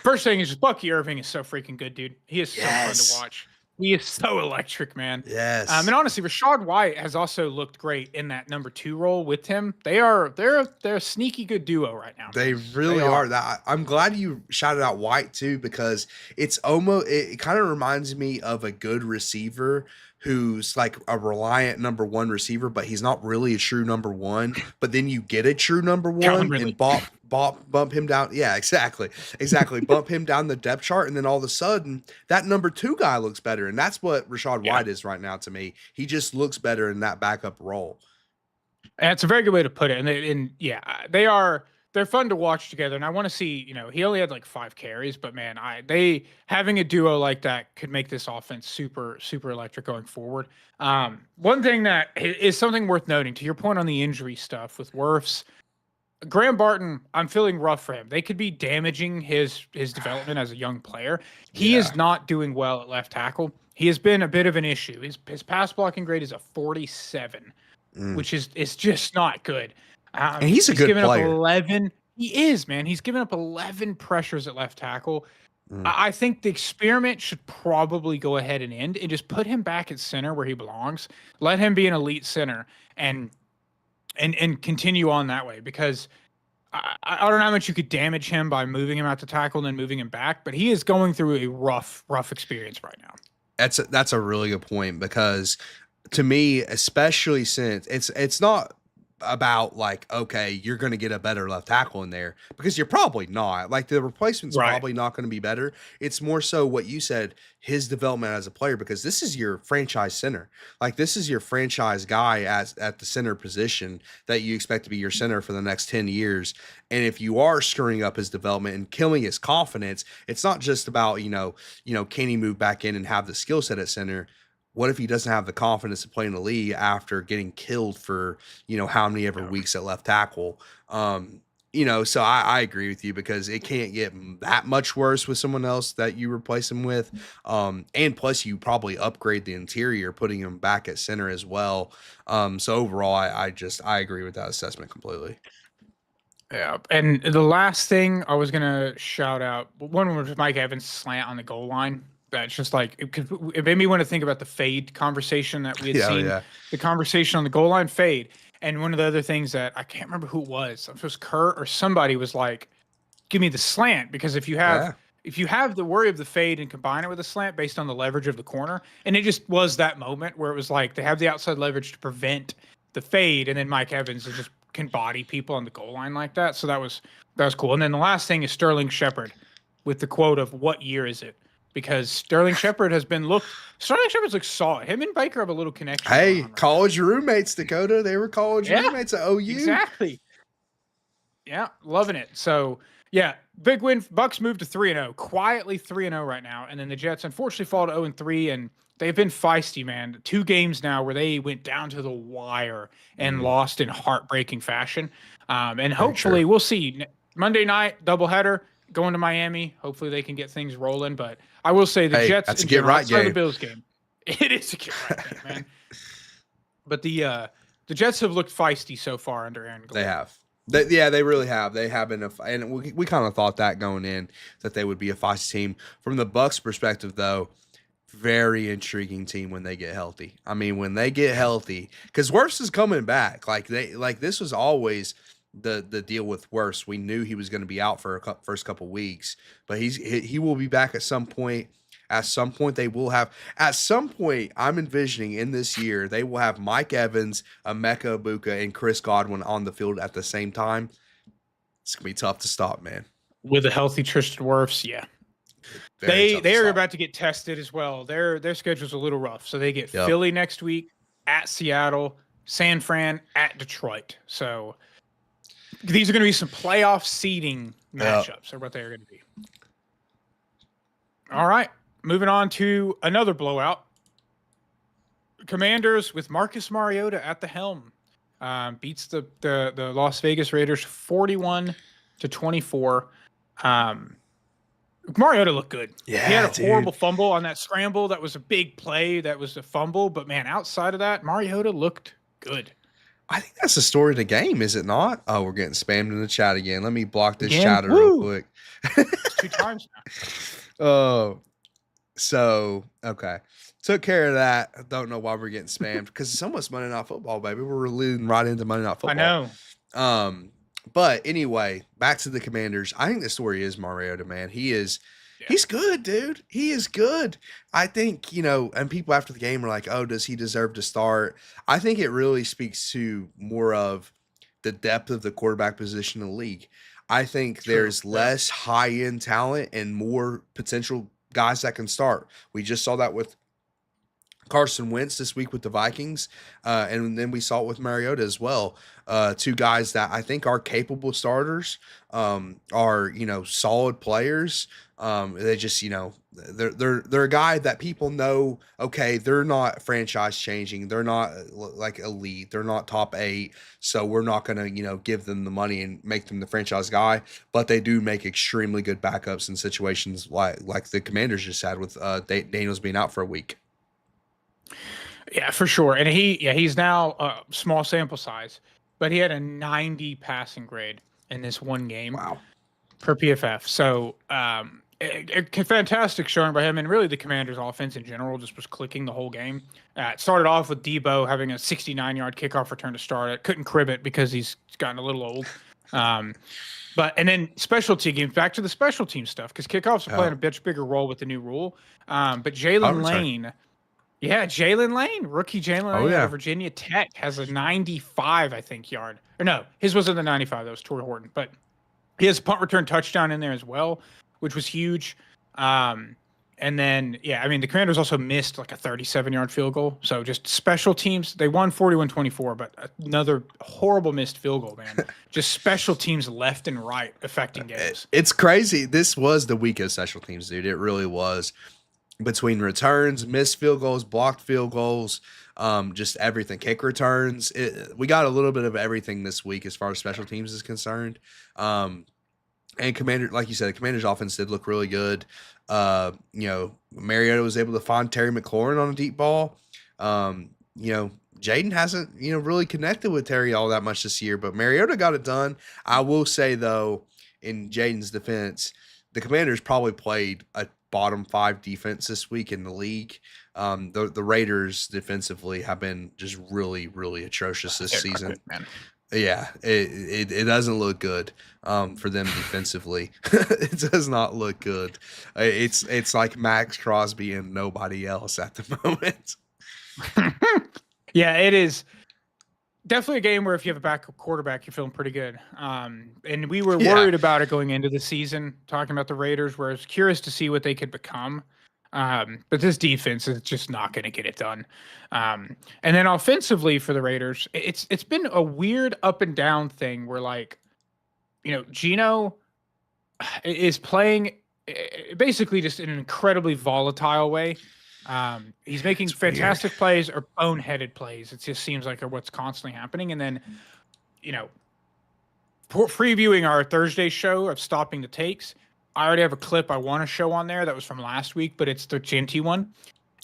First thing is just Bucky Irving is so freaking good, dude. He is so fun Yes. to watch. He is so electric, man. Yes. And honestly, Rashad White has also looked great in that number 2 role with him. They're a sneaky good duo right now. They man. really are. That I'm glad you shouted out White too, because it kind of reminds me of a good receiver who's like a reliant number 1 receiver, but he's not really a true number 1. But then you get a true number 1 Ridley. and bump him down. Yeah, exactly. Bump him down the depth chart, and then all of a sudden that number 2 guy looks better. And that's what Rashad Yeah. White is right now to me. He just looks better in that backup role. And it's a very good way to put it. And yeah, they're fun to watch together. And I want to see, he only had like 5 carries, but man, they having a duo like that could make this offense super, super electric going forward. One thing that is something worth noting to your point on the injury stuff with Wirfs, Graham Barton, I'm feeling rough for him. They could be damaging his development as a young player. He is not doing well at left tackle. He has been a bit of an issue. His pass blocking grade is a 47. Which is just not good. And he's a good given player. Up 11. He is, man. He's given up 11 pressures at left tackle. I think the experiment should probably go ahead and end and just put him back at center where he belongs. Let him be an elite center and continue on that way, because I don't know how much you could damage him by moving him out to tackle and then moving him back, but he is going through a rough experience right now. That's a really good point, because to me, especially since it's not about like, okay, you're going to get a better left tackle in there, because you're probably not. Like the replacement's probably not going to be better. It's more so what you said, his development as a player, because this is your franchise center. Like this is your franchise guy at the center position that you expect to be your center for the next 10 years. And if you are screwing up his development and killing his confidence, it's not just about, can he move back in and have the skill set at center? What if he doesn't have the confidence to play in the league after getting killed for, how many ever weeks at left tackle? So I agree with you, because it can't get that much worse with someone else that you replace him with. And plus you probably upgrade the interior, putting him back at center as well. So overall, I agree with that assessment completely. Yeah. And the last thing I was going to shout out, one was Mike Evans' slant on the goal line. It's just like it made me want to think about the fade conversation that we had Yeah, seen, yeah. the conversation on the goal line fade. And one of the other things that I can't remember who it was, it was Kurt or somebody was like, give me the slant, because Yeah. if you have the worry of the fade and combine it with a slant based on the leverage of the corner, and it just was that moment where it was like they have the outside leverage to prevent the fade, and then Mike Evans is just can body people on the goal line like that. So that was cool. And then the last thing is Sterling Shepard with the quote of what year is it? Because Sterling Shepard Sterling Shepard's like solid. Him and Baker have a little connection going Hey, on right college roommates, Dakota. They were college now. roommates at OU. Exactly. Yeah, loving it. So yeah, big win. Bucks moved to 3-0, quietly 3-0 right now, and then the Jets unfortunately fall to 0-3, and they've been feisty, man. 2 games now where they went down to the wire and lost in heartbreaking fashion. And hopefully we'll see Monday night doubleheader going to Miami. Hopefully they can get things rolling. But I will say the Jets that's a in get general, right outside of game. the Bills game. It is a get right game, man. But the Jets have looked feisty so far under Aaron Glenn. They have. They really have. They have been, and we kind of thought that going in that they would be a feisty team. From the Bucks' perspective, though, very intriguing team when they get healthy. I mean, when they get healthy, because Wirfs is coming back. Like this was always the deal with Wirfs. We knew he was going to be out for first couple weeks, but he will be back at some point. At some point, they will have. At some point, I'm envisioning in this year they will have Mike Evans, Emeka Egbuka, and Chris Godwin on the field at the same time. It's gonna be tough to stop, man. With a healthy Tristan Wirfs, yeah. They are about to get tested as well. Their schedule's a little rough. So they get Philly next week, at Seattle, San Fran, at Detroit. So these are going to be some playoff seeding matchups, are what they are going to be. All right, moving on to another blowout. Commanders with Marcus Mariota at the helm beats the Las Vegas Raiders 41-24. Mariota looked good. Yeah, he had a horrible fumble on that scramble. That was a big play. That was a fumble. But, man, outside of that, Mariota looked good. I think that's the story of the game, is it not? Oh, we're getting spammed in the chat again. Let me block this chatter real quick. It's 2 times now. Oh, so, okay. Took care of that. I don't know why we're getting spammed because it's almost Monday Night Football, baby. We're leading right into Monday Night Football. I know. But anyway, back to the Commanders. I think the story is Mariota, man. He's good, dude. He is good. I think, and people after the game are like, oh, does he deserve to start? I think it really speaks to more of the depth of the quarterback position in the league. I think there's less high-end talent and more potential guys that can start. We just saw that with Carson Wentz this week with the Vikings, and then we saw it with Mariota as well. 2 guys that I think are capable starters, are solid players. They just they're a guy that people know. Okay, they're not franchise changing. They're not like elite. They're not top 8. So we're not gonna give them the money and make them the franchise guy. But they do make extremely good backups in situations like the Commanders just had with Daniels being out for a week. Yeah, for sure. And he's now a small sample size, but he had a 90 passing grade in this one game. Wow. Per PFF. So a fantastic showing by him, and really the Commanders' offense in general just was clicking the whole game. It started off with Debo having a 69-yard kickoff return to start it. Couldn't crib it because he's gotten a little old. And then specialty games, back to the special team stuff, because kickoffs are playing a much bigger role with the new rule. But Jalen Lane. Yeah, Jalen Lane, rookie Jalen Lane out of Virginia Tech has a 95, I think, yard. Or no, his wasn't the 95. That was Torrey Horton. But he has a punt return touchdown in there as well, which was huge. And then, the Commanders also missed like a 37-yard field goal. So just special teams. They won 41-24, but another horrible missed field goal, man. Just special teams left and right affecting games. It's crazy. This was the weakest special teams, dude. It really was. Between returns, missed field goals, blocked field goals, just everything, kick returns. We got a little bit of everything this week as far as special teams is concerned. And Commander, like you said, the Commander's offense did look really good. Mariota was able to find Terry McLaurin on a deep ball. Jaden hasn't, really connected with Terry all that much this year, but Mariota got it done. I will say, though, in Jaden's defense, the Commanders probably played a bottom 5 defense this week in the league. The Raiders defensively have been just really, really atrocious this They're not season. good, man. Yeah, it doesn't look good for them defensively. It does not look good. It's like Max Crosby and nobody else at the moment. Yeah, it is definitely a game where if you have a backup quarterback, you're feeling pretty good. And we were worried about it going into the season, talking about the Raiders, where I was curious to see what they could become. But this defense is just not going to get it done. And then offensively for the Raiders, it's been a weird up and down thing where, like, Gino is playing basically just in an incredibly volatile way. He's making fantastic plays or boneheaded plays. It just seems like what's constantly happening. And then, previewing our Thursday show of Stopping the Takes, I already have a clip I want to show on there that was from last week, but it's the Genty one.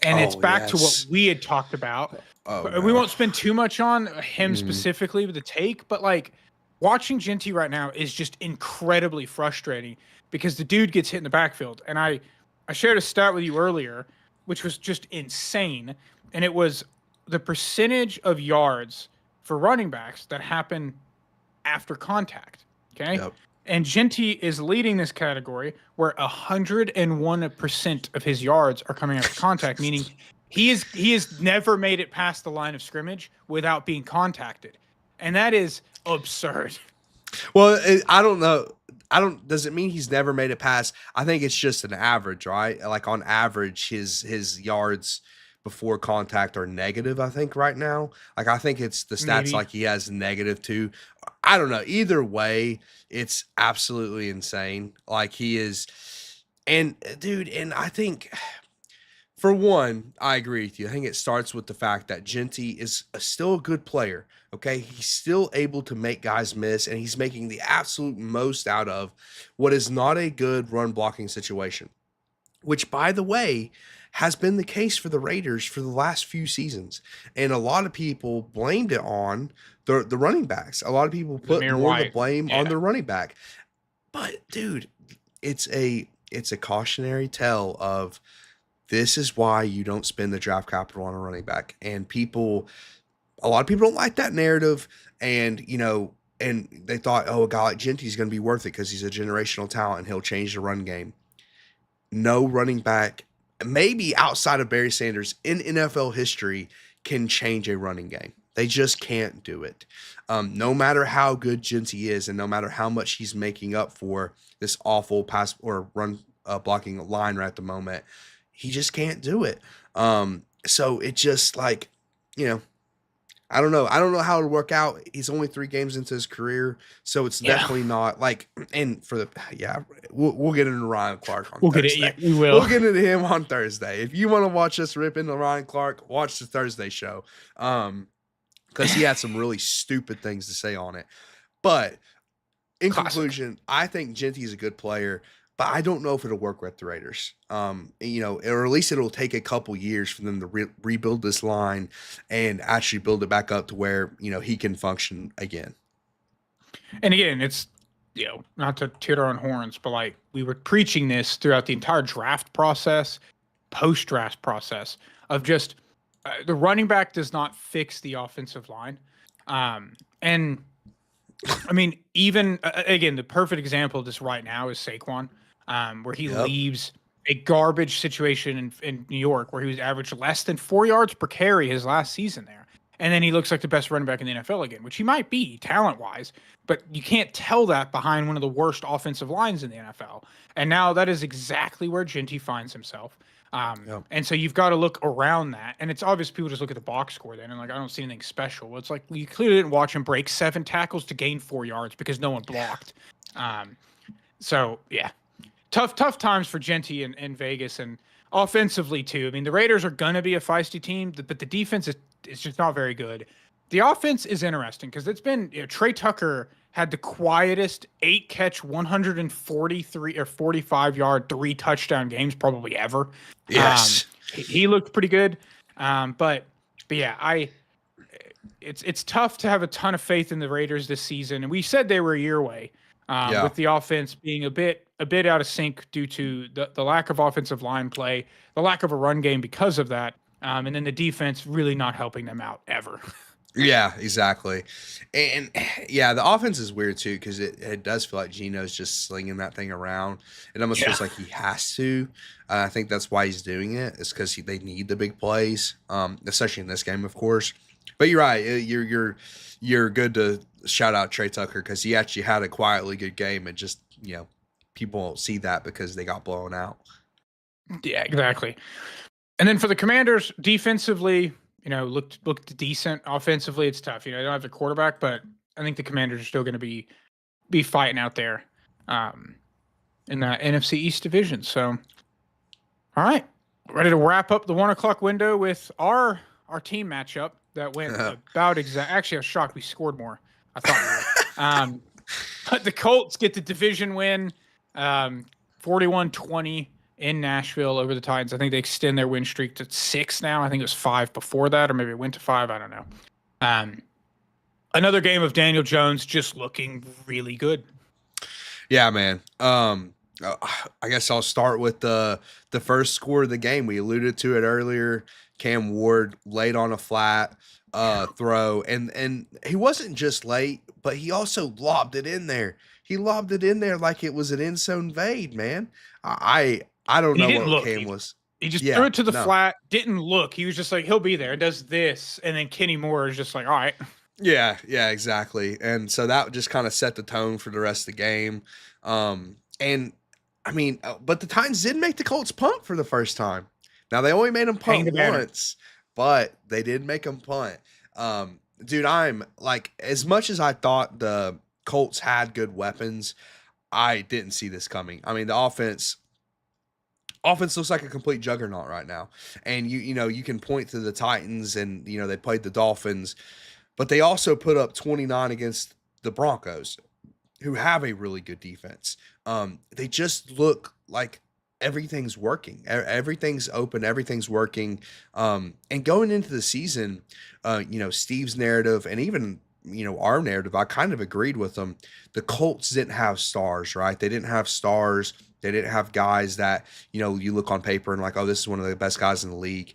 And it's back to what we had talked about. We won't spend too much on him specifically with the take, but like watching Genty right now is just incredibly frustrating because the dude gets hit in the backfield. And I shared a stat with you earlier, which was just insane. And it was the percentage of yards for running backs that happen after contact. Okay. Yep. And Genty is leading this category where 101% of his yards are coming after contact, meaning he has never made it past the line of scrimmage without being contacted. And that is absurd. Well, I don't know. Does it mean he's never made it past? I think it's just an average, right? Like on average, his yards before contact are negative, I think, right now. Like, I think it's the stats like he has -2. I don't know. Either way, it's absolutely insane. Like, he is. And, dude, and I think, for one, I agree with you. I think it starts with the fact that Genty is still a good player, okay? He's still able to make guys miss, and he's making the absolute most out of what is not a good run-blocking situation, which, by the way, has been the case for the Raiders for the last few seasons. And a lot of people blamed it on the running backs. A lot of people put more of the blame on the running back. But, dude, it's a cautionary tale of this is why you don't spend the draft capital on a running back. And a lot of people don't like that narrative. And, and they thought, oh, a guy like Genty is going to be worth it because he's a generational talent and he'll change the run game. No running back, maybe outside of Barry Sanders in NFL history, can change a running game. They just can't do it. No matter how good Genty is and no matter how much he's making up for this awful pass or run blocking line right at the moment, he just can't do it. So it just like, I don't know. I don't know how it'll work out. He's only 3 games into his career, so it's definitely not like. And we'll get into Ryan Clark on Thursday. We will. We'll get into him on Thursday. If you want to watch us rip into Ryan Clark, watch the Thursday show, because he had some really stupid things to say on it. But in conclusion, I think Genty is a good player. But I don't know if it'll work with the Raiders. Or at least it'll take a couple years for them to rebuild this line and actually build it back up to where, he can function again. And again, it's, not to toot our own horns, but like we were preaching this throughout the entire draft process, post-draft process of just the running back does not fix the offensive line. And I mean, even again, the perfect example of this right now is Saquon. Where he leaves a garbage situation in New York where he was averaged less than 4 yards per carry his last season there. And then he looks like the best running back in the NFL again, which he might be talent-wise, but you can't tell that behind one of the worst offensive lines in the NFL. And now that is exactly where Genty finds himself. And so you've got to look around that. And it's obvious people just look at the box score then and like, I don't see anything special. Well, it's like you clearly didn't watch him break 7 tackles to gain 4 yards because no one blocked. So, yeah. Tough times for Genty in Vegas and offensively too. I mean, the Raiders are going to be a feisty team, but the defense is just not very good. The offense is interesting because it's been Trey Tucker had the quietest 8-catch, 143 or 45-yard, 3 touchdown games probably ever. Yes, he looked pretty good. But yeah, it's tough to have a ton of faith in the Raiders this season, and we said they were a year away. Yeah. with the offense being a bit out of sync due to the lack of offensive line play, the lack of a run game because of that, and then the defense really not helping them out ever. Yeah, exactly. And yeah, the offense is weird too because it does feel like Gino's just slinging that thing around. It almost Yeah. feels like he has to. I think that's why he's doing it. It's because they need the big plays, especially in this game, of course. But you're right. You're good to shout out Trey Tucker because he actually had a quietly good game, and just people won't see that because they got blown out. Yeah, exactly. And then for the Commanders, defensively, looked decent. Offensively, it's tough. They don't have the quarterback, but I think the Commanders are still going to be fighting out there in the NFC East division. So, all right, ready to wrap up the 1 o'clock window with our team matchup that went about exact. Actually, I was shocked we scored more. I thought we were. But the Colts get the division win, 41-20 in Nashville over the Titans. I think they extend their win streak to 6 now. I think it was 5 before that, or maybe it went to 5. I don't know. Another game of Daniel Jones just looking really good. Yeah, man. I guess I'll start with the first score of the game. We alluded to it earlier. Cam Ward laid on a flat throw, and he wasn't just late, but he also lobbed it in there. He lobbed it in there like it was an end zone fade, man. I don't know what Cam was. He just threw it to the flat, didn't look. He was just like, he'll be there. It does this, and then Kenny Moore is just like, all right. Yeah, exactly. And so that just kind of set the tone for the rest of the game. And I mean, but the Titans did make the Colts punt for the first time. Now they only made them punt once, but they did make them punt. Dude, I'm like, as much as I thought the Colts had good weapons, I didn't see this coming. I mean, the offense looks like a complete juggernaut right now. And you can point to the Titans and they played the Dolphins, but they also put up 29 against the Broncos, who have a really good defense. They just look like everything's working. Everything's open. Everything's working. And going into the season, Steve's narrative and even, our narrative, I kind of agreed with them. The Colts didn't have stars, right? They didn't have stars. They didn't have guys that, you look on paper and like, oh, this is one of the best guys in the league.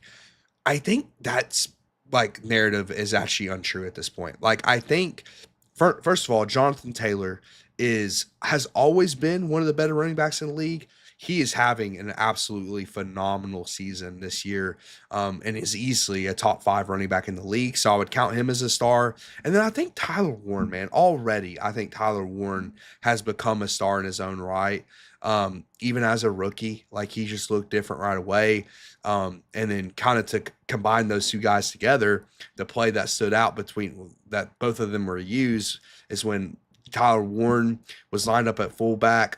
I think that's like narrative is actually untrue at this point. Like, I think first of all, Jonathan Taylor has always been one of the better running backs in the league. He is having an absolutely phenomenal season this year, and is easily a top 5 running back in the league. So I would count him as a star. And then I think Tyler Warren, man, I think Tyler Warren has become a star in his own right. Even as a rookie, like he just looked different right away. And then kind of to combine those two guys together, the play that stood out between that both of them were used is when Tyler Warren was lined up at fullback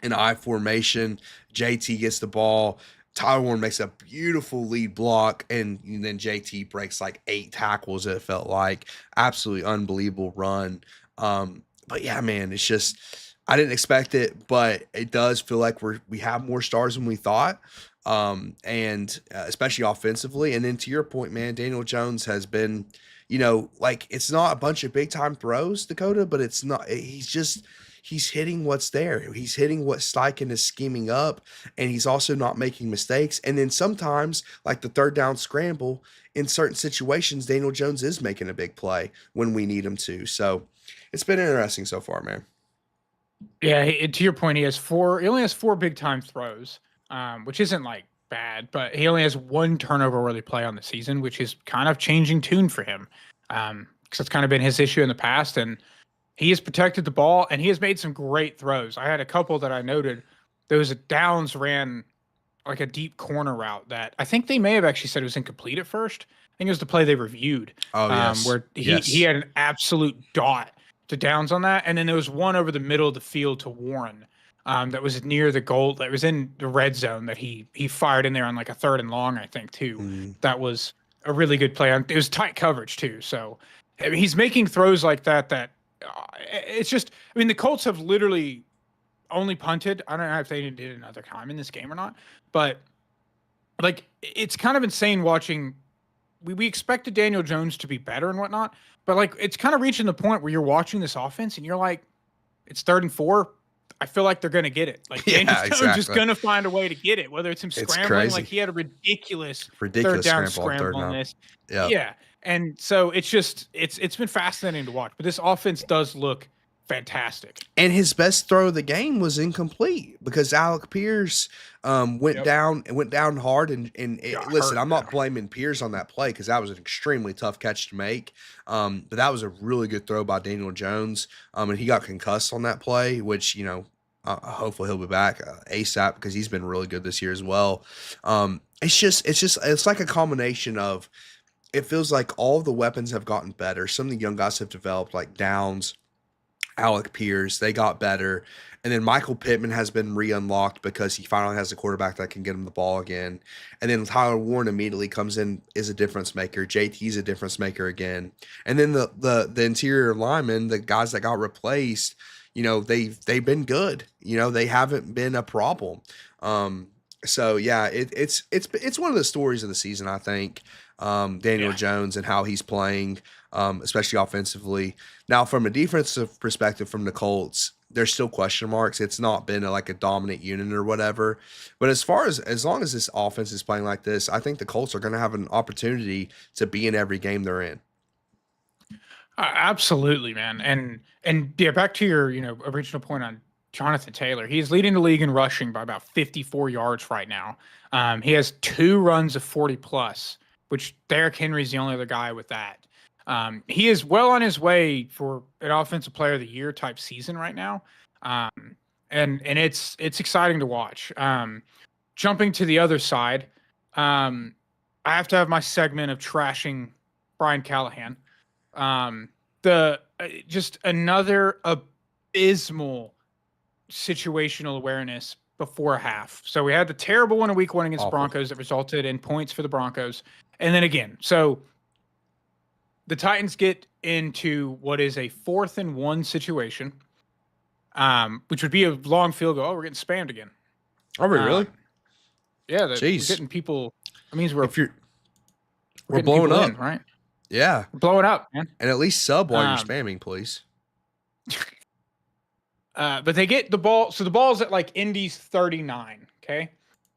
in I formation. JT gets the ball. Tyler Warren makes a beautiful lead block, and then JT breaks like 8 tackles. It felt like absolutely unbelievable run. But yeah, man, it's just I didn't expect it, but it does feel like we have more stars than we thought. And especially offensively. And then to your point, man, Daniel Jones has been, like it's not a bunch of big time throws, Dakota, but it's not, he's hitting what's there. He's hitting what Steichen is scheming up, and he's also not making mistakes. And then sometimes, like the third down scramble, in certain situations, Daniel Jones is making a big play when we need him to. So it's been interesting so far, man. Yeah, to your point, he only has 4 big time throws, which isn't like bad, but he only has 1 turnover worthy play on the season, which is kind of changing tune for him. Because it's kind of been his issue in the past, and he has protected the ball, and he has made some great throws. I had a couple that I noted. Those Downs ran like a deep corner route that I think they may have actually said it was incomplete at first. I think it was the play they reviewed. Oh, yes. Where he had an absolute dot to Downs on that. And then there was one over the middle of the field to Warren that was near the goal, that was in the red zone that he fired in there on like a 3rd and long, I think, too. That was a really good play. It was tight coverage, too. So I mean, he's making throws like that it's just, I mean, the Colts have literally only punted. I don't know if they did it another time in this game or not, but like it's kind of insane watching. We expected Daniel Jones to be better and whatnot, but like it's kind of reaching the point where you're watching this offense and you're like, It's 3rd and 4. I feel like they're going to get it. Like Daniel Yeah, Jones is exactly. going to find a way to get it, whether it's him It's scrambling. Like crazy. he had a ridiculous third Ridiculous down scramble on scramble third on down. this. Yeah. Yeah. And so it's been fascinating to watch, but this offense does look fantastic. And his best throw of the game was incomplete because Alec Pierce went down hard. Listen, hurt, I'm not blaming Pierce on that play because that was an extremely tough catch to make. But that was a really good throw by Daniel Jones. And he got concussed on that play, which, hopefully he'll be back ASAP because he's been really good this year as well. It's like a combination of, it feels like all the weapons have gotten better. Some of the young guys have developed, like Downs, Alec Pierce, they got better. And then Michael Pittman has been re-unlocked because he finally has a quarterback that can get him the ball again. And then Tyler Warren immediately comes in, is a difference maker. JT's a difference maker again. And then the interior linemen, the guys that got replaced, they've been good. They haven't been a problem. So yeah, it's one of the stories of the season, I think. Daniel Jones and how he's playing, especially offensively. Now, from a defensive perspective from the Colts, there's still question marks. It's not been like a dominant unit or whatever. But as long as this offense is playing like this, I think the Colts are going to have an opportunity to be in every game they're in. Absolutely, man. And yeah, back to your original point on Jonathan Taylor. He's leading the league in rushing by about 54 yards right now. He has 2 runs of 40 plus, which Derrick Henry's the only other guy with that. He is well on his way for an offensive player of the year type season right now. And it's exciting to watch. Jumping to the other side, I have to have my segment of trashing Brian Callahan. Just another abysmal situational awareness before a half. So we had the terrible one in week 1 against the Broncos that resulted in points for the Broncos. And then again, so the Titans get into what is a 4th and 1 situation, which would be a long field goal. Oh, we're getting spammed again. Are we really? Yeah, we're getting people. That means we're blowing up, right? Yeah, we're blowing up, man. And at least sub while you're spamming, please. But they get the ball. So the ball's at like Indy's 39. Okay.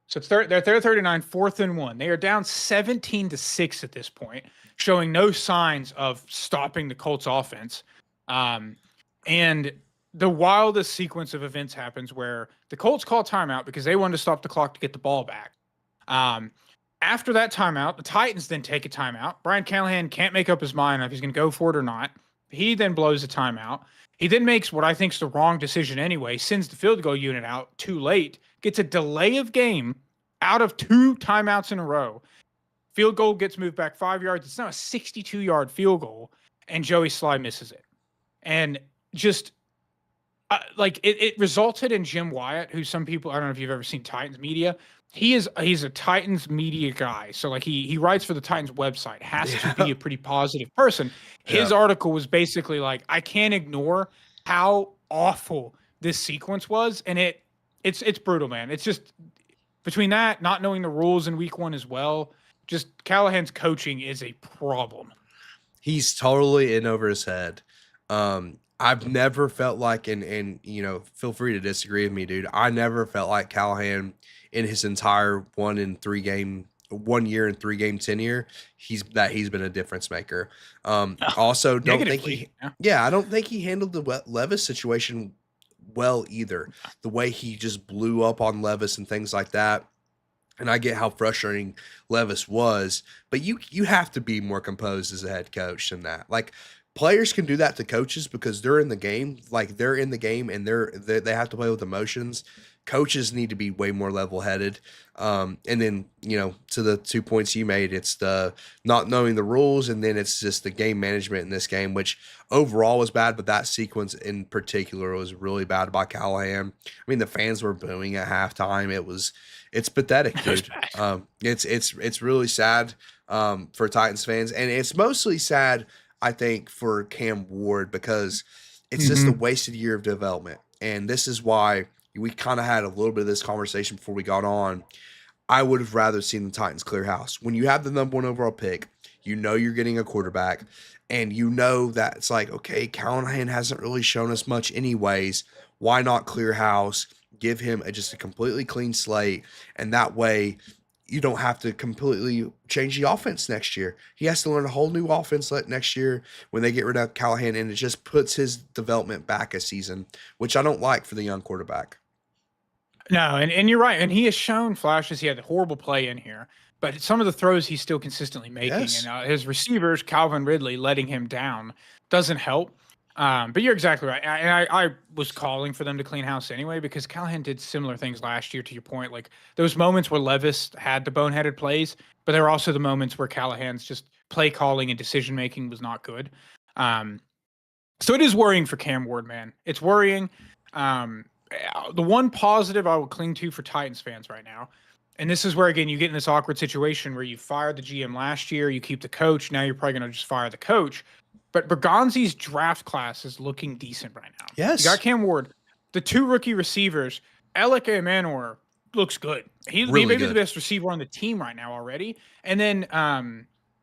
So they're 39, 4th and 1. They are down 17-6 at this point, showing no signs of stopping the Colts offense. And the wildest sequence of events happens where the Colts call timeout because they wanted to stop the clock to get the ball back. After that timeout, the Titans then take a timeout. Brian Callahan can't make up his mind if he's going to go for it or not. He then blows the timeout. He then makes what I think is the wrong decision anyway, sends the field goal unit out too late, gets a delay of game out of 2 timeouts in a row. Field goal gets moved back 5 yards. It's now a 62-yard field goal, and Joey Sly misses it. And just it resulted in Jim Wyatt, who some people, I don't know if you've ever seen Titans media. He's a Titans media guy. So like he writes for the Titans website, has to be a pretty positive person. His article was basically like, I can't ignore how awful this sequence was. And it's brutal, man. It's just between that, not knowing the rules in week 1 as well, just Callahan's coaching is a problem. He's totally in over his head. I've never felt like, and feel free to disagree with me, dude. I never felt like Callahan in his entire 1 year and 3 game tenure, he's been a difference maker. Also, don't think I don't think he handled the Levis situation well either. The way he just blew up on Levis and things like that. And I get how frustrating Levis was, but you have to be more composed as a head coach than that. Like, players can do that to coaches because they're in the game. Like, they're in the game and they have to play with emotions. Coaches need to be way more level-headed. And then, to the 2 points you made, it's the not knowing the rules, and then it's just the game management in this game, which overall was bad, but that sequence in particular was really bad by Callahan. I mean, the fans were booing at halftime. It's pathetic, dude. It's really sad for Titans fans, and it's mostly sad, I think, for Cam Ward because it's just a wasted year of development. And this is why we kind of had a little bit of this conversation before we got on. I would have rather seen the Titans clear house. When you have the number 1 overall pick, You know you're getting a quarterback, and you know that it's like, okay, Callahan hasn't really shown us much anyways. Why not clear house? Give him just a completely clean slate, and that way you don't have to completely change the offense next year. He has to learn a whole new offense next year when they get rid of Callahan, and it just puts his development back a season, which I don't like for the young quarterback. No, and you're right. And he has shown flashes. He had a horrible play in here, but some of the throws he's still consistently making. Yes. And his receivers, Calvin Ridley, letting him down doesn't help. But you're exactly right. And I was calling for them to clean house anyway, because Callahan did similar things last year, to your point. Like those moments where Levis had the boneheaded plays, but there were also the moments where Callahan's just play calling and decision making was not good. So it is worrying for Cam Ward, man. It's worrying. The one positive I would cling to for Titans fans right now, and this is where, again, you get in this awkward situation where you fired the GM last year, you keep the coach, now you're probably going to just fire the coach. But Bergonzi's draft class is looking decent right now. Yes. You got Cam Ward. The two rookie receivers, Alec Emanor looks good. He may be the best receiver on the team right now already. And then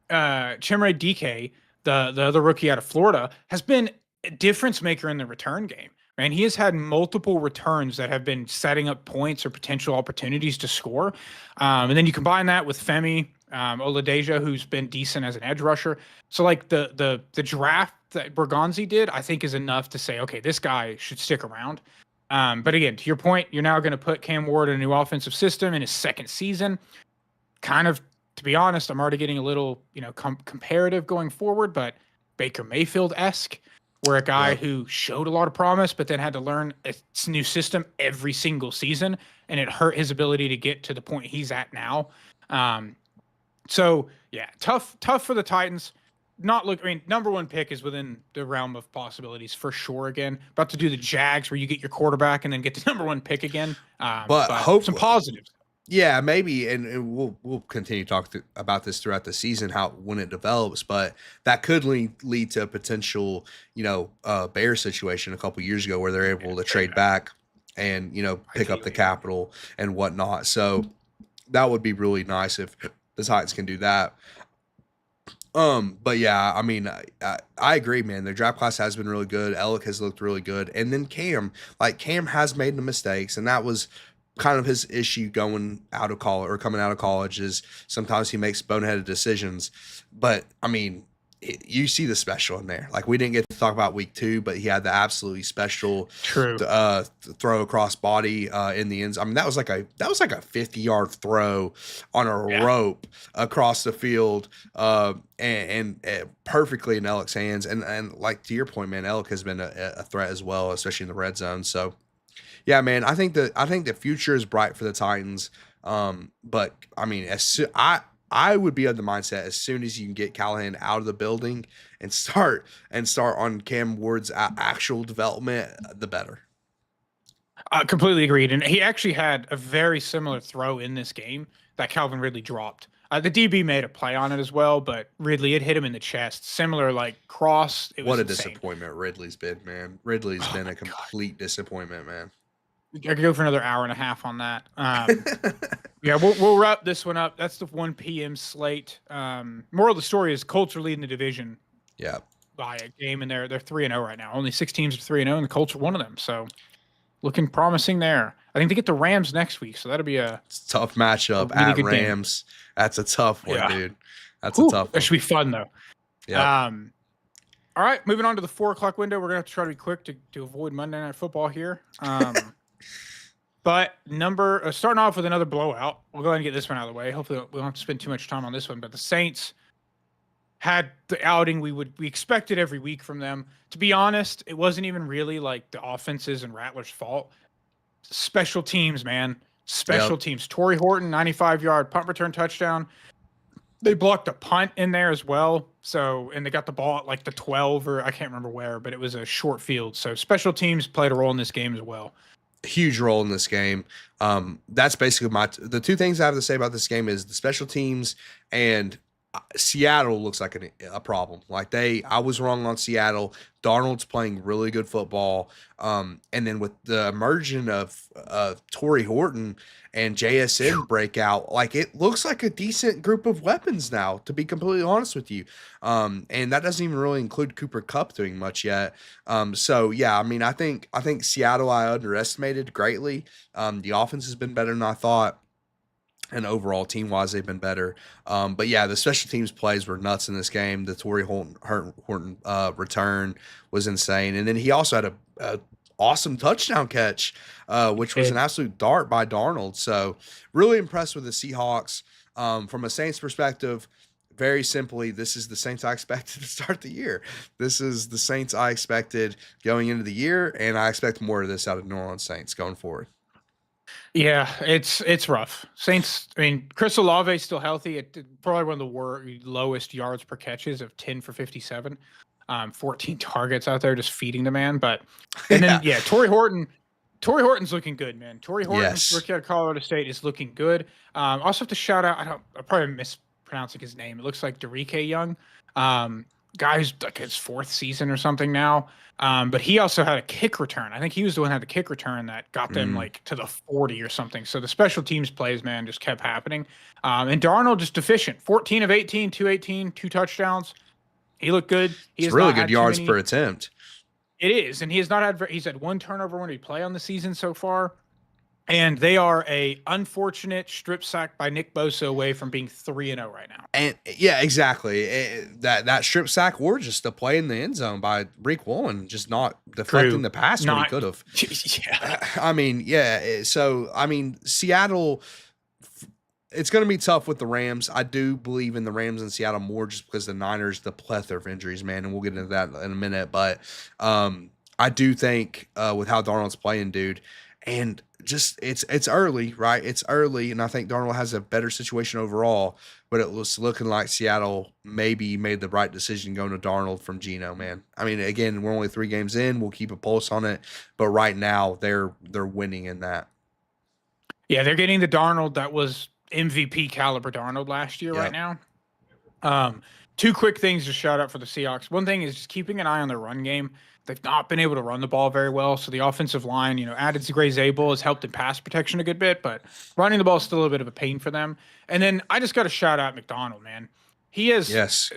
Chimere Dike, the other rookie out of Florida, has been a difference maker in the return game. Man, he has had multiple returns that have been setting up points or potential opportunities to score. And then you combine that with Femi Oladeja, who's been decent as an edge rusher. So like the draft that Bergonzi did, I think is enough to say, okay, this guy should stick around. But again, to your point, you're now going to put Cam Ward in a new offensive system in his second season. Kind of, to be honest, I'm already getting a little, comparative going forward, but Baker Mayfield-esque, where a guy who showed a lot of promise, but then had to learn a new system every single season, and it hurt his ability to get to the point he's at now. So yeah, tough for the Titans. Number one pick is within the realm of possibilities for sure. Again, about to do the Jags, where you get your quarterback and then get the number one pick again. But hope some positives. Yeah, maybe, and we'll continue to talk about this throughout the season, when it develops. But that could lead to a potential, Bear situation a couple years ago where they're able to trade back and pick up the capital and whatnot. So that would be really nice if the Titans can do that. But yeah, I mean, I agree, man. Their draft class has been really good. Alec has looked really good, and then Cam has made the mistakes, and that was kind of his issue coming out of college, is sometimes he makes boneheaded decisions. But I mean, you see the special in there. Like, we didn't get to talk about week 2, but he had the absolutely special throw across body in the end. I mean, that was like a 50-yard throw on a rope across the field, and perfectly in Alec's hands. And like, to your point, man, Alec has been a threat as well, especially in the red zone. So yeah, man, I think the future is bright for the Titans. But I mean, I would be of the mindset, as soon as you can get Callahan out of the building and start on Cam Ward's actual development, the better. I completely agreed. And he actually had a very similar throw in this game that Calvin Ridley dropped. The DB made a play on it as well, but Ridley, it hit him in the chest. Similar, like, cross. What a disappointment Ridley's been, man. Ridley's been a complete disappointment, man. I could go for another hour and a half on that. Yeah, we'll wrap this one up. That's the 1 p.m. slate. Moral of the story is Colts are leading the division. Yeah. By a game, and they're 3-0 right now. Only 6 teams are 3-0, and the Colts are one of them. So looking promising there. I think they get the Rams next week, so that'll be a tough matchup at Rams. Game. That's a tough one, dude. That's a tough one. That should be fun, though. Yeah. All right, moving on to the 4 o'clock window. We're gonna have to try to be quick to avoid Monday Night Football here. But starting off with another blowout. We'll go ahead and get this one out of the way. Hopefully we don't have to spend too much time on this one. But the Saints had the outing we expected every week from them. To be honest, it wasn't even really like the offenses and Rattler's fault. Special teams, man. Special teams. Torrey Horton, 95-yard punt return touchdown. They blocked a punt in there as well. And they got the ball at like the 12, or I can't remember where, but it was a short field. So special teams played a role in this game as well. Huge role in this game. That's basically the 2 things I have to say about this game is the special teams and Seattle looks like a problem. Like I was wrong on Seattle. Darnold's playing really good football. And then with the immersion of Torrey Horton and JSN breakout, like it looks like a decent group of weapons now, to be completely honest with you. And that doesn't even really include Cooper Kupp doing much yet. So yeah, I mean, I think Seattle I underestimated greatly. The offense has been better than I thought. And overall, team wise, they've been better. But yeah, the special teams plays were nuts in this game. The Torrey Horton return was insane, and then he also had a awesome touchdown catch, which was an absolute dart by Darnold. So really impressed with the Seahawks. From a Saints perspective, very simply, this is the Saints I expected to start the year. This is the Saints I expected going into the year, and I expect more of this out of New Orleans Saints going forward. Yeah, it's rough. Saints. I mean, Chris Olave is still healthy. Probably one of the lowest yards per catches of 10 for 57. 14 targets out there just feeding the man. But and then Torrey Horton's looking good, man. Torrey Horton, rookie out of Colorado State, is looking good. Also have to shout out. I'm probably mispronouncing his name. It looks like Derike Young. Guy's like his 4th season or something now. But he also had a kick return. I think he was the one that had the kick return that got them like to the 40 or something. So the special teams plays, man, just kept happening. And Darnold just deficient. 14 of 18, 218, 2 touchdowns. He looked good. It's really good yards per attempt. It is, and he has not had. He's had 1 turnover when he played on the season so far. And they are a unfortunate strip sack by Nick Bosa away from being 3-0 right now. And yeah, exactly. That strip sack or just a play in the end zone by Reek Woolen, just not deflecting the pass when he could have. Yeah. I mean, yeah. So, I mean, Seattle, it's going to be tough with the Rams. I do believe in the Rams and Seattle more just because the Niners, the plethora of injuries, man, and we'll get into that in a minute. But I do think with how Darnold's playing, dude, and just it's early, right? It's early, and I think Darnold has a better situation overall, but it was looking like Seattle maybe made the right decision going to Darnold from Geno, man. I mean, again, we're only 3 games in. We'll keep a pulse on it, but right now they're winning in that. Yeah, they're getting the Darnold that was MVP caliber Darnold last year right now. 2 quick things to shout out for the Seahawks. One thing is just keeping an eye on their run game. They've not been able to run the ball very well. So the offensive line, added to Gray Zabel, has helped in pass protection a good bit, but running the ball is still a bit of a pain for them. And then I just got to shout out McDonald, man. He is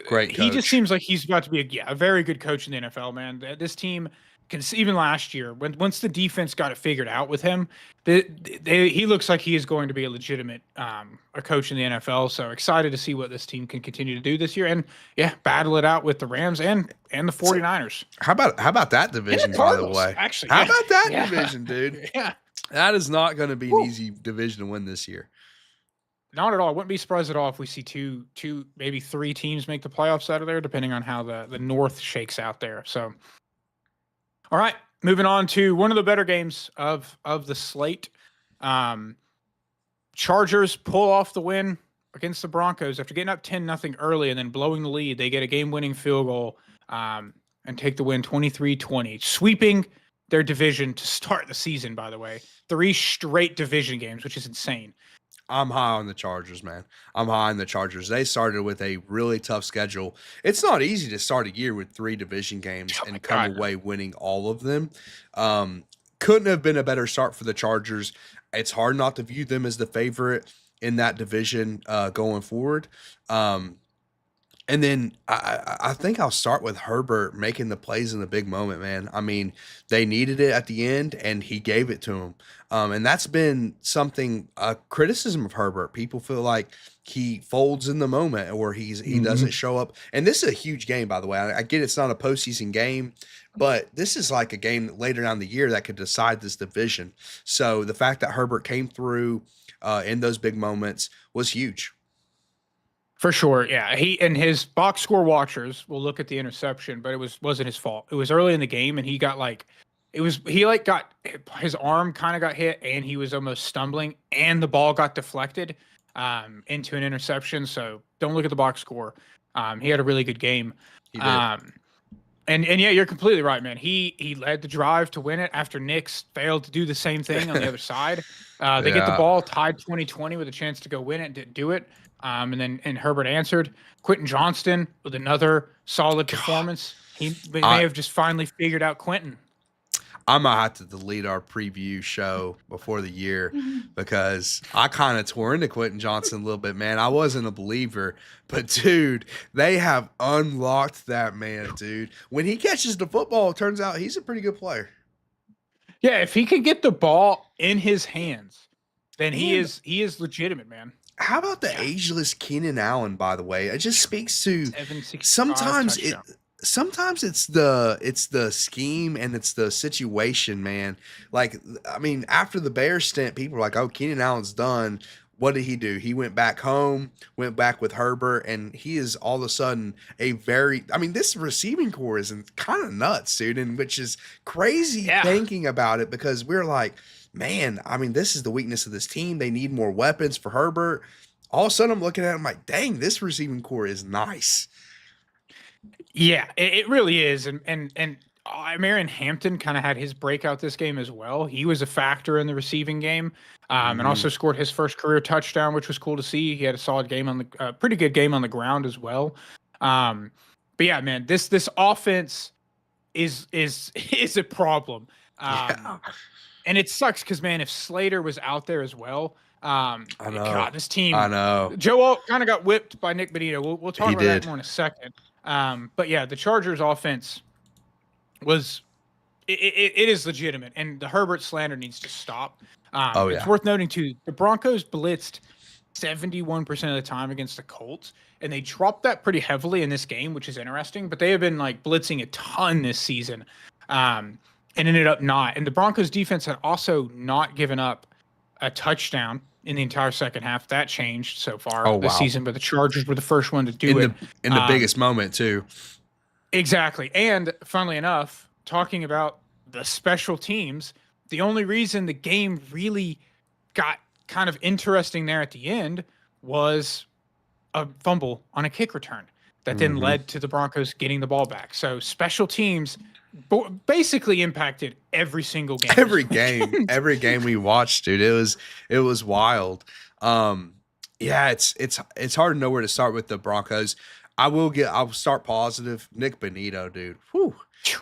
great coach. He just seems like he's about to be a very good coach in the NFL, man. This team even last year, once the defense got it figured out with him, he looks like he is going to be a legitimate a coach in the NFL. So excited to see what this team can continue to do this year, and battle it out with the Rams and the 49ers. How about that division, by the way? Actually, how about that division, dude? Yeah, that is not going to be an easy division to win this year. Not at all. I wouldn't be surprised at all if we see two, maybe 3 teams make the playoffs out of there, depending on how the North shakes out there. So. All right, moving on to one of the better games of the slate. Chargers pull off the win against the Broncos after getting up 10-0 early and then blowing the lead. They get a game-winning field goal and take the win 23-20, sweeping their division to start the season, by the way. 3 straight division games, which is insane. I'm high on the Chargers, man. I'm high on the Chargers. They started with a really tough schedule. It's not easy to start a year with 3 division games and come away winning all of them. Couldn't have been a better start for the Chargers. It's hard not to view them as the favorite in that division going forward. And then I think I'll start with Herbert making the plays in the big moment, man. I mean, they needed it at the end, and he gave it to them. And that's been something, a criticism of Herbert. People feel like he folds in the moment or he doesn't show up. And this is a huge game, by the way. I get it's not a postseason game, but this is like a game later down the year that could decide this division. So the fact that Herbert came through in those big moments was huge. For sure, yeah. He and his box score watchers will look at the interception, but it wasn't his fault. It was early in the game, and he got his arm kind of got hit, and he was almost stumbling, and the ball got deflected into an interception. So don't look at the box score. He had a really good game. He did. And yeah, you're completely right, man. He led the drive to win it after Knicks failed to do the same thing on the other side. They get the Yeah. ball tied 20-20 with a chance to go win it, didn't do it. And Herbert answered. Quentin Johnston with another solid God, performance. He may I have just finally figured out Quentin. I might have to delete our preview show before the year because I kind of tore into Quentin Johnson a little bit, man. I wasn't a believer, but dude, they have unlocked that man, dude. When he catches the football, it turns out he's a pretty good player. Yeah, if he could get the ball in his hands, then And he is legitimate, man. how about the Yeah. ageless Keenan Allen, by the way? It just speaks to 765 sometimes it touchdown. sometimes it's the scheme and it's the situation, man. Like, I mean, after the Bears stint, people were like, "Oh, Keenan Allen's done." What did he do? He went back home, went back with Herbert, and he is all of a sudden a very. I mean, this receiving core is kind of nuts, dude, and which is crazy Yeah. thinking about it because we're like, man, I mean, this is the weakness of this team. They need more weapons for Herbert. All of a sudden, I'm looking at him like, dang, this receiving core is nice. Yeah, it really is. And Marion Hampton kind of had his breakout this game as well. He was a factor in the receiving game, and Mhm. also scored his first career touchdown, which was cool to see. He had a solid game on the pretty good game on the ground as well. But yeah, man, this offense is is a problem. Yeah, And it sucks because, man, if Slater was out there as well, I know. God, this I team, know. Joe Alt kind of got whipped by Nick Benito. We'll talk He about that did. more in a second. But yeah, the Chargers offense was it is legitimate, and the Herbert slander needs to stop. Oh It's yeah. worth noting too, the Broncos blitzed 71% of the time against the Colts, and they dropped that pretty heavily in this game, which is interesting. But they have been like blitzing a ton this season, and ended up not. And the Broncos defense had also not given up a touchdown in the entire second half. That changed so far Oh this wow. season, but the Chargers were the first one to do In it. the biggest moment too. Exactly. And funnily enough, talking about the special teams, the only reason the game really got kind of interesting there at the end was a fumble on a kick return that then Mhm. led to the Broncos getting the ball back. So special teams basically impacted every single game. Every game, every game we watched, dude, it was wild. Yeah, it's hard to know where to start with the Broncos. I'll start positive. Nick Benito, dude. Whew.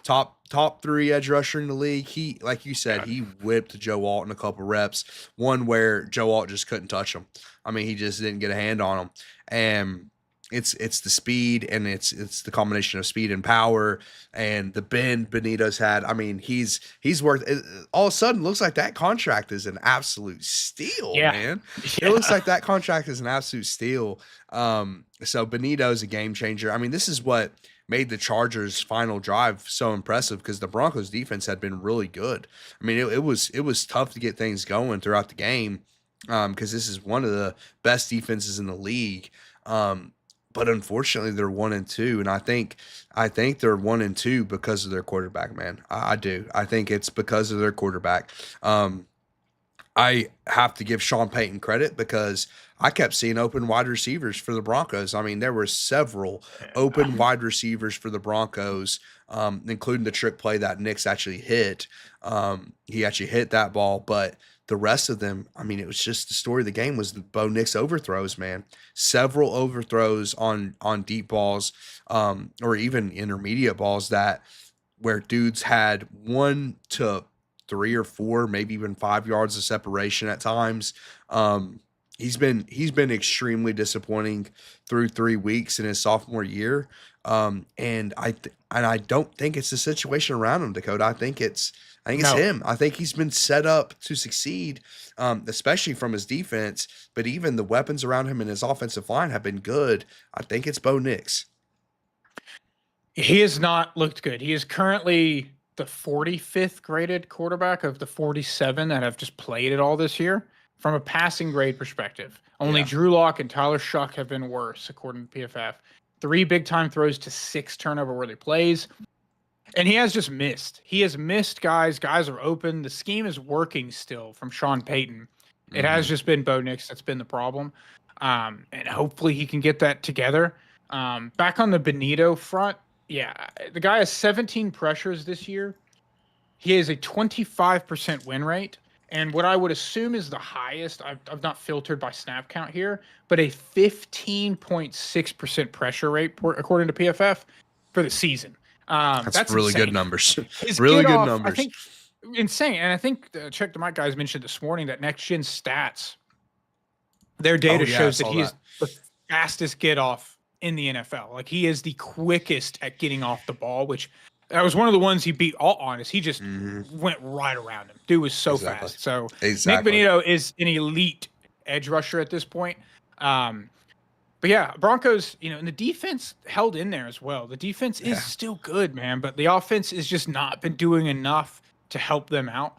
Top 3 edge rusher in the league. He, like you said, he whipped Joe Alt in a couple reps. One where Joe Alt just couldn't touch him. I mean, he just didn't get a hand on him. And it's the speed and it's the combination of speed and power and the bend Benito's had. I mean, he's worth it. All of a sudden looks like that contract is an absolute steal, Yeah. man. Yeah. It looks like that contract is an absolute steal. So Benito's a game changer. I mean, this is what made the Chargers' final drive so impressive because the Broncos defense had been really good. I mean, it was tough to get things going throughout the game because this is one of the best defenses in the league. But unfortunately, they're 1-2, and I think they're 1-2 because of their quarterback. Man, I do. I think it's because of their quarterback. I have to give Sean Payton credit because I kept seeing open wide receivers for the Broncos. I mean, there were several open wide receivers for the Broncos, including the trick play that Nix actually hit. He actually hit that ball, but the rest of them, I mean, it was just the story of the game was the Bo Nix overthrows, man. Several overthrows on deep balls, or even intermediate balls that where dudes had 1 to 3 or 4, maybe even 5 yards of separation at times. He's been extremely disappointing through 3 weeks in his sophomore year. And I don't think it's the situation around him, Dakota. I think it's No. him. I think he's been set up to succeed, especially from his defense. But even the weapons around him and his offensive line have been good. I think it's Bo Nix. He has not looked good. He is currently the 45th graded quarterback of the 47 that have just played it all this year from a passing grade perspective. Only Yeah. Drew Lock and Tyler Shuck have been worse, according to PFF. 3 big time throws to 6 turnover worthy plays. And he has just missed. He has missed guys. Guys are open. The scheme is working still from Sean Payton. It has just been Bo Nix that's been the problem. And hopefully he can get that together. Back on the Benito front, yeah, the guy has 17 pressures this year. He has a 25% win rate, and what I would assume is the highest. I've not filtered by snap count here, but a 15.6% pressure rate, according to PFF, for the season. That's That's really insane. good numbers. His Really get good off, I numbers. think, insane. And I think Check the Mic guys mentioned this morning that Next Gen Stats, their data Oh, yeah, I shows that saw he is that. the fastest get off in the NFL. Like he is the quickest at getting off the ball, which that was one of the ones he beat Alt on. Is he just went right around him? Dude was so Exactly. fast. So Nick Exactly. Bonito is an elite edge rusher at this point. But yeah, Broncos, and the defense held in there as well. The defense is still good, man, but the offense has just not been doing enough to help them out.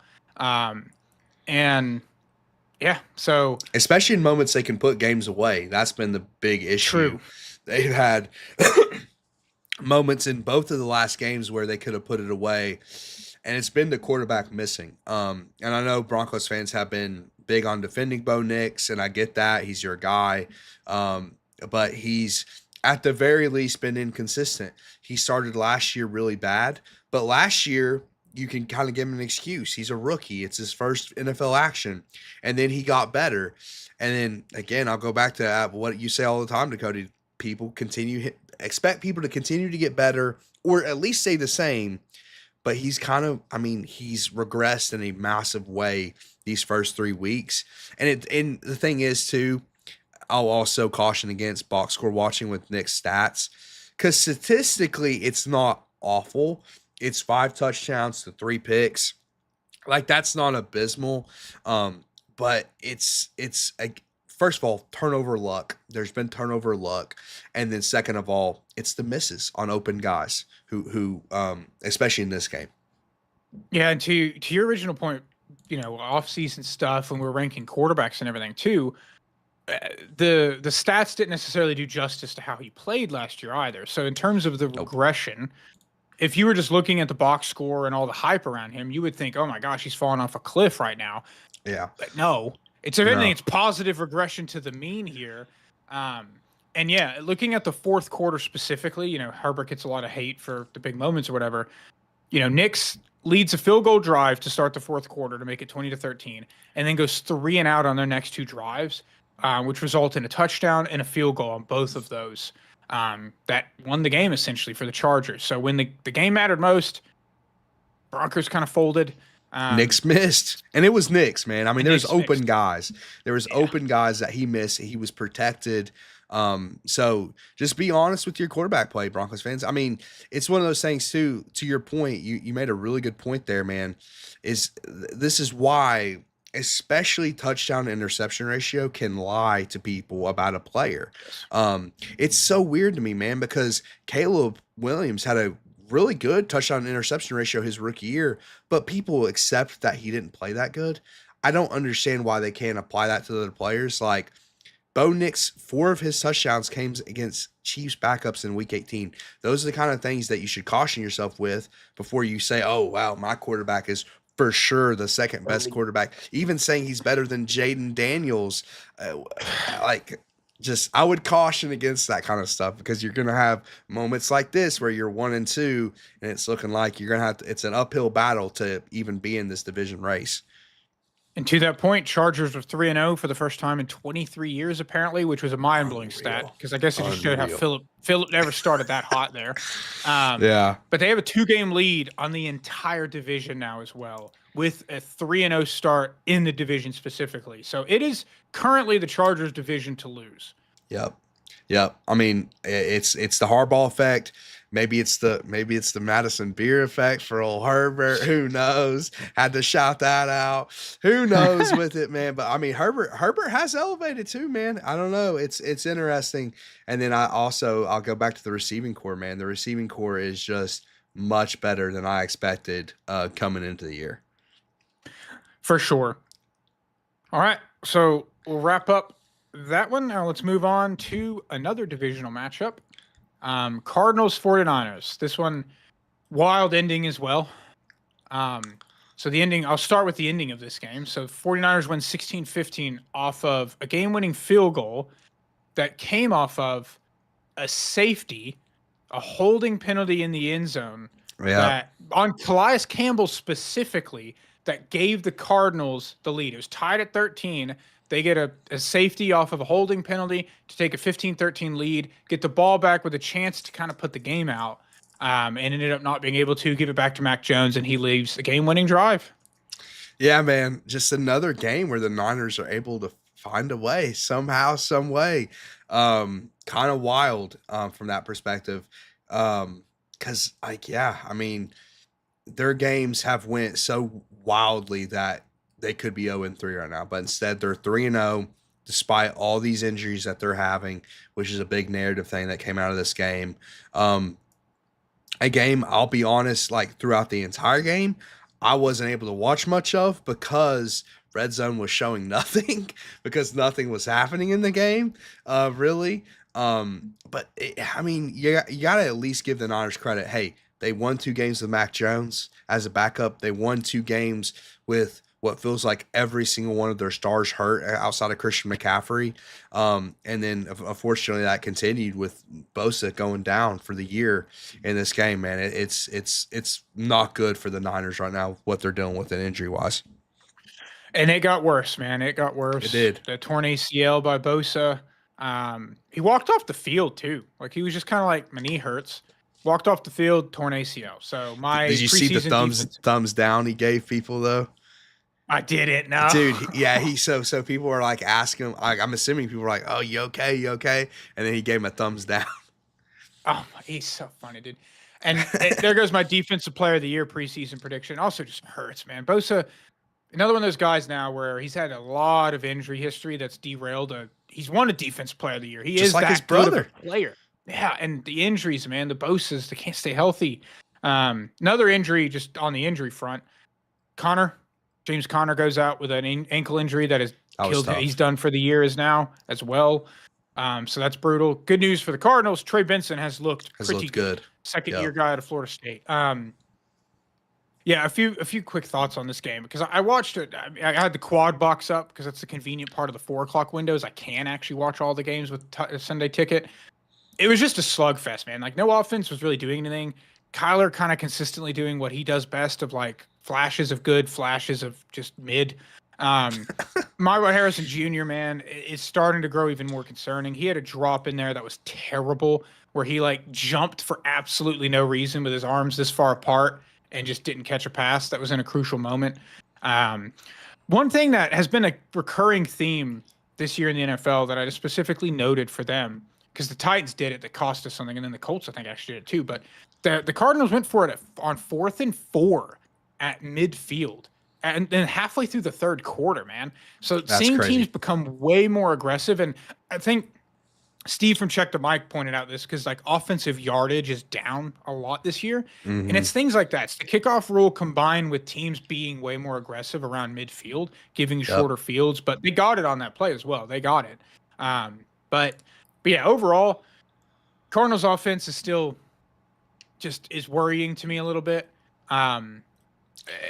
And yeah, so especially in moments they can put games away. That's been the big issue. true. They've had moments in both of the last games where they could have put it away, and it's been the quarterback missing. And I know Broncos fans have been big on defending Bo Nix, and I get that. He's your guy. But he's at the very least been inconsistent. He started last year really bad, but last year you can kind of give him an excuse. He's a rookie. It's his first NFL action. And then he got better. And then again, I'll go back to what you say all the time, Dakota. Expect people to continue to get better or at least stay the same. But he's he's regressed in a massive way these first 3 weeks. And the thing is too, I'll also caution against box score watching with Nick's stats because statistically it's not awful. It's 5 touchdowns to 3 picks. Like that's not abysmal. But it's first of all, turnover luck. There's been turnover luck. And then second of all, it's the misses on open guys who especially in this game. Yeah, and to your original point, off-season stuff when we're ranking quarterbacks and everything too, the stats didn't necessarily do justice to how he played last year either. So in terms of the regression, if you were just looking at the box score and all the hype around him, you would think, oh my gosh, he's falling off a cliff right now. Yeah. But no, it's anything, it's positive regression to the mean here. And yeah, looking at the fourth quarter specifically, Herbert gets a lot of hate for the big moments or whatever. Knicks leads a field goal drive to start the fourth quarter to make it 20-13, and then goes 3 and out on their next 2 drives, which result in a touchdown and a field goal on both of those. That won the game essentially for the Chargers. So when the game mattered most, Broncos kind of folded. Knicks missed, and it was Knicks, man. I mean, there was open mixed. guys. There was open guys that he missed. He was protected. So just be honest with your quarterback play, Broncos fans. I mean, it's one of those things too. To your point, you made a really good point there, man. This is why, especially touchdown to interception ratio can lie to people about a player. It's so weird to me, man, because Caleb Williams had a really good touchdown to interception ratio his rookie year, but people accept that he didn't play that good. I don't understand why they can't apply that to other players. Like Bo Nix, 4 of his touchdowns came against Chiefs backups in week 18. Those are the kind of things that you should caution yourself with before you say, oh, wow, my quarterback is for sure the second best quarterback. Even saying he's better than Jaden Daniels, I would caution against that kind of stuff because you're going to have moments like this where you're 1-2 and it's looking like you're going to have to, it's an uphill battle to even be in this division race. And to that point, Chargers were 3-0 for the first time in 23 years, apparently, which was a mind-blowing stat because I guess it just showed how Philip never started that hot there. Yeah. But they have a 2-game lead on the entire division now as well, with a 3-0 start in the division specifically. So it is currently the Chargers' division to lose. Yep. I mean, it's the Harbaugh effect. Maybe it's the Madison Beer effect for old Herbert. Who knows? Had to shout that out. Who knows with it, man? But I mean, Herbert has elevated too, man. I don't know. It's interesting. And then I'll go back to the receiving core, man. The receiving core is just much better than I expected coming into the year. For sure. All right, so we'll wrap up that one. Now let's move on to another divisional matchup. Cardinals 49ers. This one, wild ending as well. So the ending, I'll start with the ending of this game. So 49ers win 16-15 off of a game-winning field goal that came off of a safety, a holding penalty in the end zone. Yeah. That on Calais Campbell specifically, that gave the Cardinals the lead. It was tied at 13. They get a safety off of a holding penalty to take a 15-13 lead, get the ball back with a chance to kind of put the game out, and ended up not being able to give it back to Mac Jones, and he leaves a game-winning drive. Yeah, man. Just another game where the Niners are able to find a way somehow, some way. Kind of wild from that perspective. Because like, yeah, I mean, their games have went so wildly that they could be 0-3 right now, but instead they're 3-0 despite all these injuries that they're having, which is a big narrative thing that came out of this game. A game, I'll be honest, like throughout the entire game, I wasn't able to watch much of because Red Zone was showing nothing because nothing was happening in the game, really. But I mean, you got to at least give the Niners credit. Hey, they won 2 games with Mac Jones as a backup. They won 2 games with what feels like every single one of their stars hurt outside of Christian McCaffrey. And then unfortunately that continued with Bosa going down for the year in this game, man. It's not good for the Niners right now, what they're dealing with injury wise. And it got worse, man. It got worse. It did. The torn ACL by Bosa. He walked off the field too. Like he was just kind of like, my knee hurts. Walked off the field, torn ACL. So Did you see the thumbs down he gave people though? I didn't. No, dude. Yeah, so people were like asking him. I'm assuming people were like, "Oh, you okay? You okay?" And then he gave him a thumbs down. Oh, he's so funny, dude. And there goes my defensive player of the year preseason prediction. Also, just hurts, man. Bosa, another one of those guys now where he's had a lot of injury history that's derailed. He's won a defensive player of the year. He just is like that his brother player. Yeah, and the injuries, man. The Bosas, they can't stay healthy. Another injury, just on the injury front. James Conner goes out with an ankle injury that has killed him. He's done for the year now as well. So that's brutal. Good news for the Cardinals. Trey Benson has looked pretty good. Second-year guy out of Florida State. Yeah, a few quick thoughts on this game because I watched it. I had the quad box up because that's the convenient part of the 4:00 windows. I can actually watch all the games with a Sunday ticket. It was just a slugfest, man. Like no offense was really doing anything. Kyler kind of consistently doing what he does best of like flashes of good, flashes of just mid. Marvin Harrison Jr., man, is starting to grow even more concerning. He had a drop in there that was terrible where he like jumped for absolutely no reason with his arms this far apart and just didn't catch a pass that was in a crucial moment. One thing that has been a recurring theme this year in the NFL that I just specifically noted for them, because the Titans did it that cost us something, and then the Colts, I think, actually did it too, but the Cardinals went for it on 4th and 4 at midfield and then halfway through the third quarter, man. So that's seeing crazy. Teams become way more aggressive. And I think Steve from Check the Mic pointed out this because like offensive yardage is down a lot this year. Mm-hmm. And it's things like that. It's the kickoff rule combined with teams being way more aggressive around midfield, giving shorter fields, but they got it on that play as well. They got it. But yeah, overall, Cardinals offense is still just is worrying to me a little bit.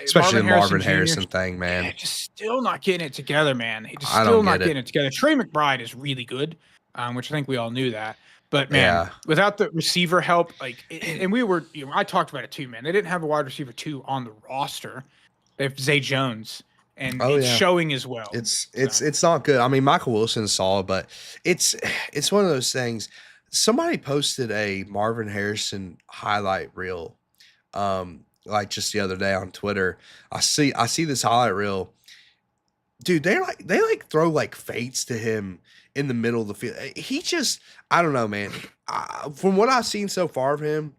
Especially the Marvin Harrison thing, man. Yeah, just still not getting it together, man. He's just still not getting it together. Trey McBride is really good, which I think we all knew that. But man, without the receiver help, like, and we were, I talked about it too, man. They didn't have a wide receiver 2 on the roster. They have Zay Jones, and it's showing as well. It's not good. I mean, Michael Wilson's solid, but it's one of those things. Somebody posted a Marvin Harrison highlight reel, like just the other day on Twitter. I see this highlight reel. Dude, they throw like fates to him in the middle of the field. He just, I don't know, man. From what I've seen so far of him,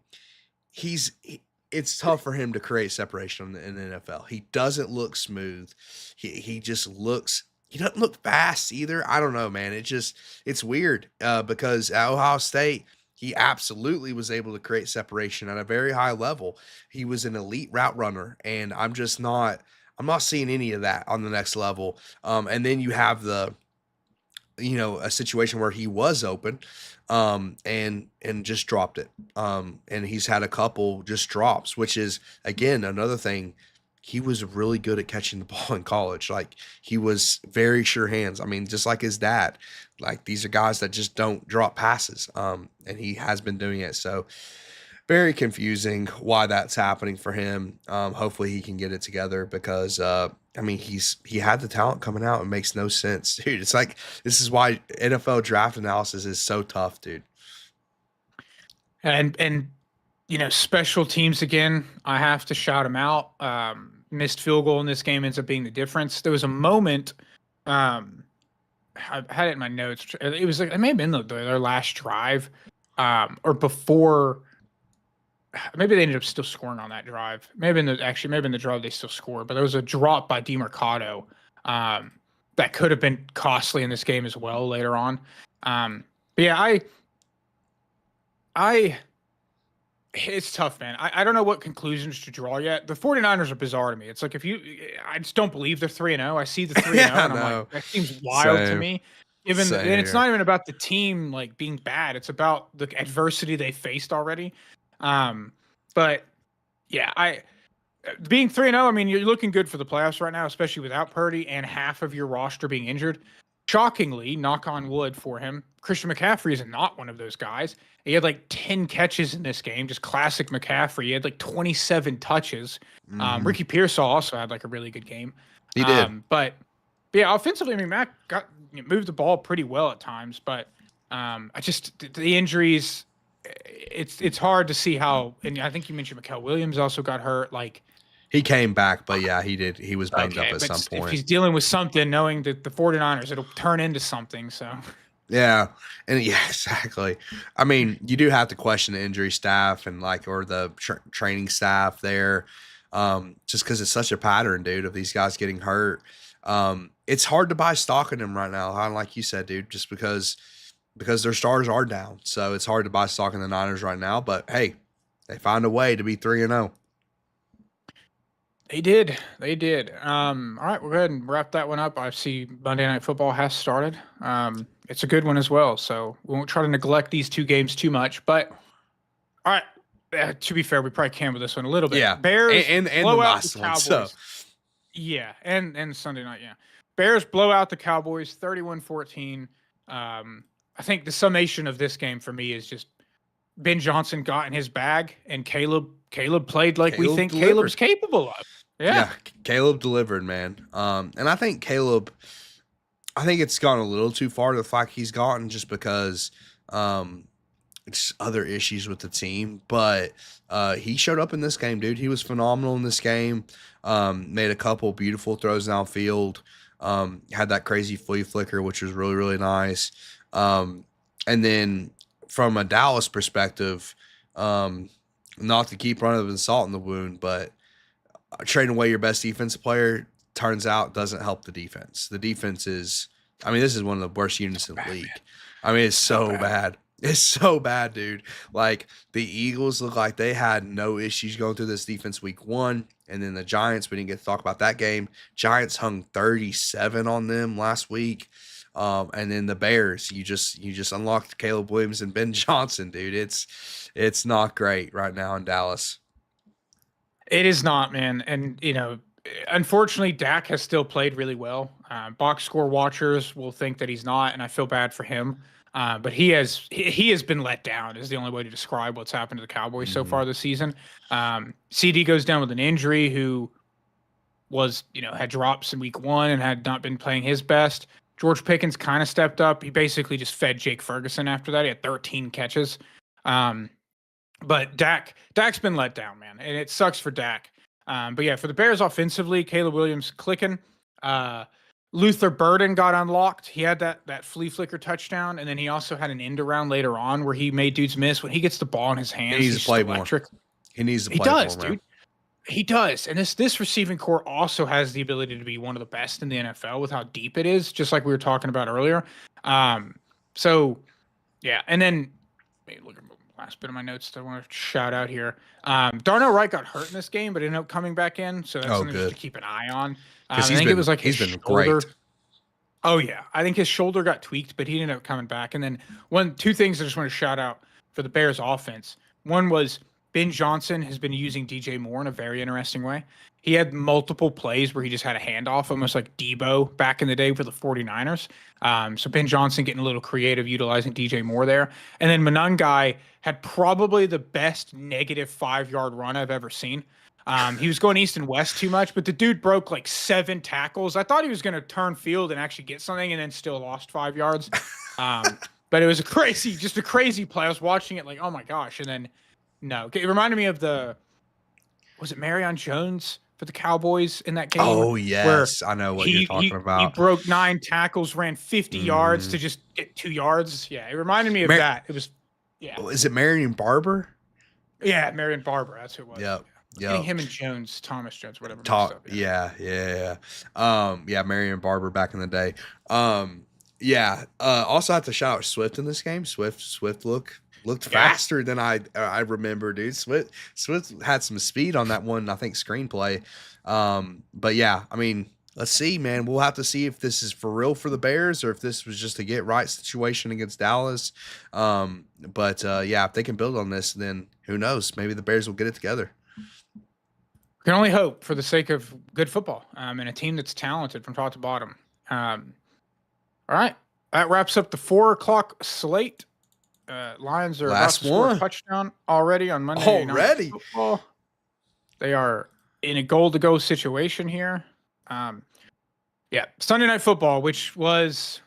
it's tough for him to create separation in the NFL. He doesn't look smooth. He doesn't look fast either. I don't know, man. It's weird because at Ohio State, he absolutely was able to create separation at a very high level. He was an elite route runner, and I'm not seeing any of that on the next level. And then you have a situation where he was open and just dropped it. And he's had a couple just drops, which is, again, another thing. He was really good at catching the ball in college. Like, he was very sure hands. I mean, just like his dad. Like, these are guys that just don't drop passes. And he has been doing it. So, very confusing why that's happening for him. Hopefully he can get it together because I mean he had the talent coming out. It makes no sense, dude. It's like this is why NFL draft analysis is so tough, dude. And special teams again. I have to shout him out. Missed field goal in this game ends up being the difference. There was a moment. I had it in my notes. It was like it may have been their last drive, or before. Maybe they ended up still scoring on that drive. Maybe in the drive they still scored, but there was a drop by DeMarcado that could have been costly in this game as well later on. But yeah, it's tough, man. I don't know what conclusions to draw yet. The 49ers are bizarre to me. It's like I just don't believe they're 3-0. I see the 3-0 Yeah, and I'm no. like, that seems wild to Same. me. Same And it's here. not even about the team like being bad. It's about the adversity they faced already. But yeah, being 3-0, I mean, you're looking good for the playoffs right now, especially without Purdy and half of your roster being injured. Shockingly, knock on wood for him, Christian McCaffrey is not one of those guys. He had like 10 catches in this game, just classic McCaffrey. He had like 27 touches. Mhm. Ricky Pearsall also had like a really good game. He did. But yeah, offensively, I mean, Mac moved the ball pretty well at times, but the injuries, it's hard to see how. And I think you mentioned Mikael Williams also got hurt. Like, He came back, but yeah, he did. He was banged up okay, at but some if point. he's dealing with something, knowing that the 49ers, it'll turn into something. So Yeah, and yeah, exactly. I mean, you do have to question the injury staff and or the training staff there, just because it's such a pattern, dude, of these guys getting hurt. It's hard to buy stock in them right now, like you said, dude, just because their stars are down. So it's hard to buy stock in the Niners right now. But hey, they found a way to be 3-0. They did. All right, we'll go ahead and wrap that one up. I see Monday Night Football has started. It's a good one as well, so we won't try to neglect these two games too much. But all right, to be fair, we probably can with this one a little bit. Yeah, Bears and the blow out last the one. Cowboys. So Yeah, and Sunday night, yeah. Bears blow out the Cowboys 31-14. I think the summation of this game for me is just Ben Johnson got in his bag, and Caleb played like we think delivered. Caleb's capable of. Yeah, Caleb delivered, man. And I think it's gone a little too far to the fact he's gotten just because it's other issues with the team. But he showed up in this game, dude. He was phenomenal in this game. Made a couple beautiful throws downfield. Had that crazy flea flicker, which was really, really nice. And then from a Dallas perspective, not to keep running the salt in the wound, but trading away your best defensive player turns out doesn't help the defense. The defense is, I mean, this is one of the worst units in the league. I mean, it's so bad. It's so bad, dude. Like, the Eagles look like they had no issues going through this defense week 1. And then the Giants, we didn't get to talk about that game. Giants hung 37 on them last week. And then the Bears, you just unlocked Caleb Williams and Ben Johnson, dude. It's not great right now in Dallas. it is not, man. And unfortunately, Dak has still played really well. Box score watchers will think that he's not, and I feel bad for him. But he has been let down is the only way to describe what's happened to the Cowboys so far this season. CD goes down with an injury, who was, had drops in week 1 and had not been playing his best. George Pickens kind of stepped up. He basically just fed Jake Ferguson after that. He had 13 catches. But Dak's been let down, man, and it sucks for Dak. But yeah, for the Bears offensively, Caleb Williams clicking. Luther Burden got unlocked. He had that flea flicker touchdown, and then he also had an end around later on where he made dudes miss. When he gets the ball in his hands, He needs to play electric. more. He needs to play He does, more, dude. He does. And this receiving core also has the ability to be one of the best in the NFL with how deep it is, just like we were talking about earlier. So yeah, and then look at the last bit of my notes that I want to shout out here. Darnell Wright got hurt in this game, but ended up coming back in, so that's something just to keep an eye on. I think it was like his shoulder. Great. Oh yeah, I think his shoulder got tweaked, but he ended up coming back. And then two things I just want to shout out for the Bears offense. One was Ben Johnson has been using DJ Moore in a very interesting way. He had multiple plays where he just had a handoff, almost like Debo back in the day for the 49ers. So Ben Johnson getting a little creative, utilizing DJ Moore there. And then Monangai had probably the best negative 5-yard run I've ever seen. He was going east and west too much, but the dude broke like 7 tackles. I thought he was going to turn field and actually get something, and then still lost 5 yards. But it was just a crazy play. I was watching it like, oh my gosh. And then, no. It reminded me of was it Marion Jones for the Cowboys in that game? Oh, yes. I know what you're talking about. He broke 9 tackles, ran 50 yards to just get 2 yards. Yeah, it reminded me of that. It was, yeah. Is it Marion Barber? Yeah, Marion Barber. That's who it was. Yep. Getting him and Thomas Jones, whatever. Yeah. Marion Barber back in the day. Also have to shout out Swift in this game. Swift looked faster than I remember, dude. Swift had some speed on that one, I think, screenplay. But yeah, I mean, let's see, man. We'll have to see if this is for real for the Bears or if this was just a get right situation against Dallas. If they can build on this, then who knows? Maybe the Bears will get it together. We can only hope for the sake of good football and a team that's talented from top to bottom. All right. That wraps up the 4:00 slate. Lions are about to score a touchdown already on Monday Night Football. They are in a goal-to-go situation here. Sunday Night Football, which was,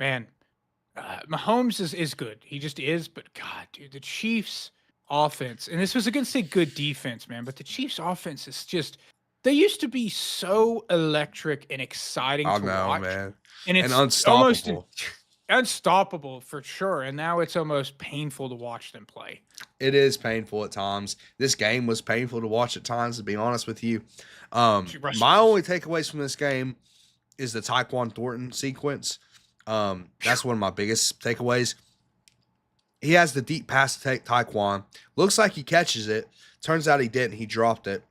Mahomes is good. He just is. But, God, dude, the Chiefs' offense, and this was against a good defense, man, but the Chiefs' offense is just, they used to be so electric and exciting to watch. Man. And it's unstoppable. Unstoppable for sure. And now it's almost painful to watch them play. It is painful at times. This game was painful to watch at times, to be honest with you. My only takeaways from this game is the Tyquan Thornton sequence. That's one of my biggest takeaways. He has the deep pass to take Tyquan. Looks like he catches it. Turns out he didn't. He dropped it.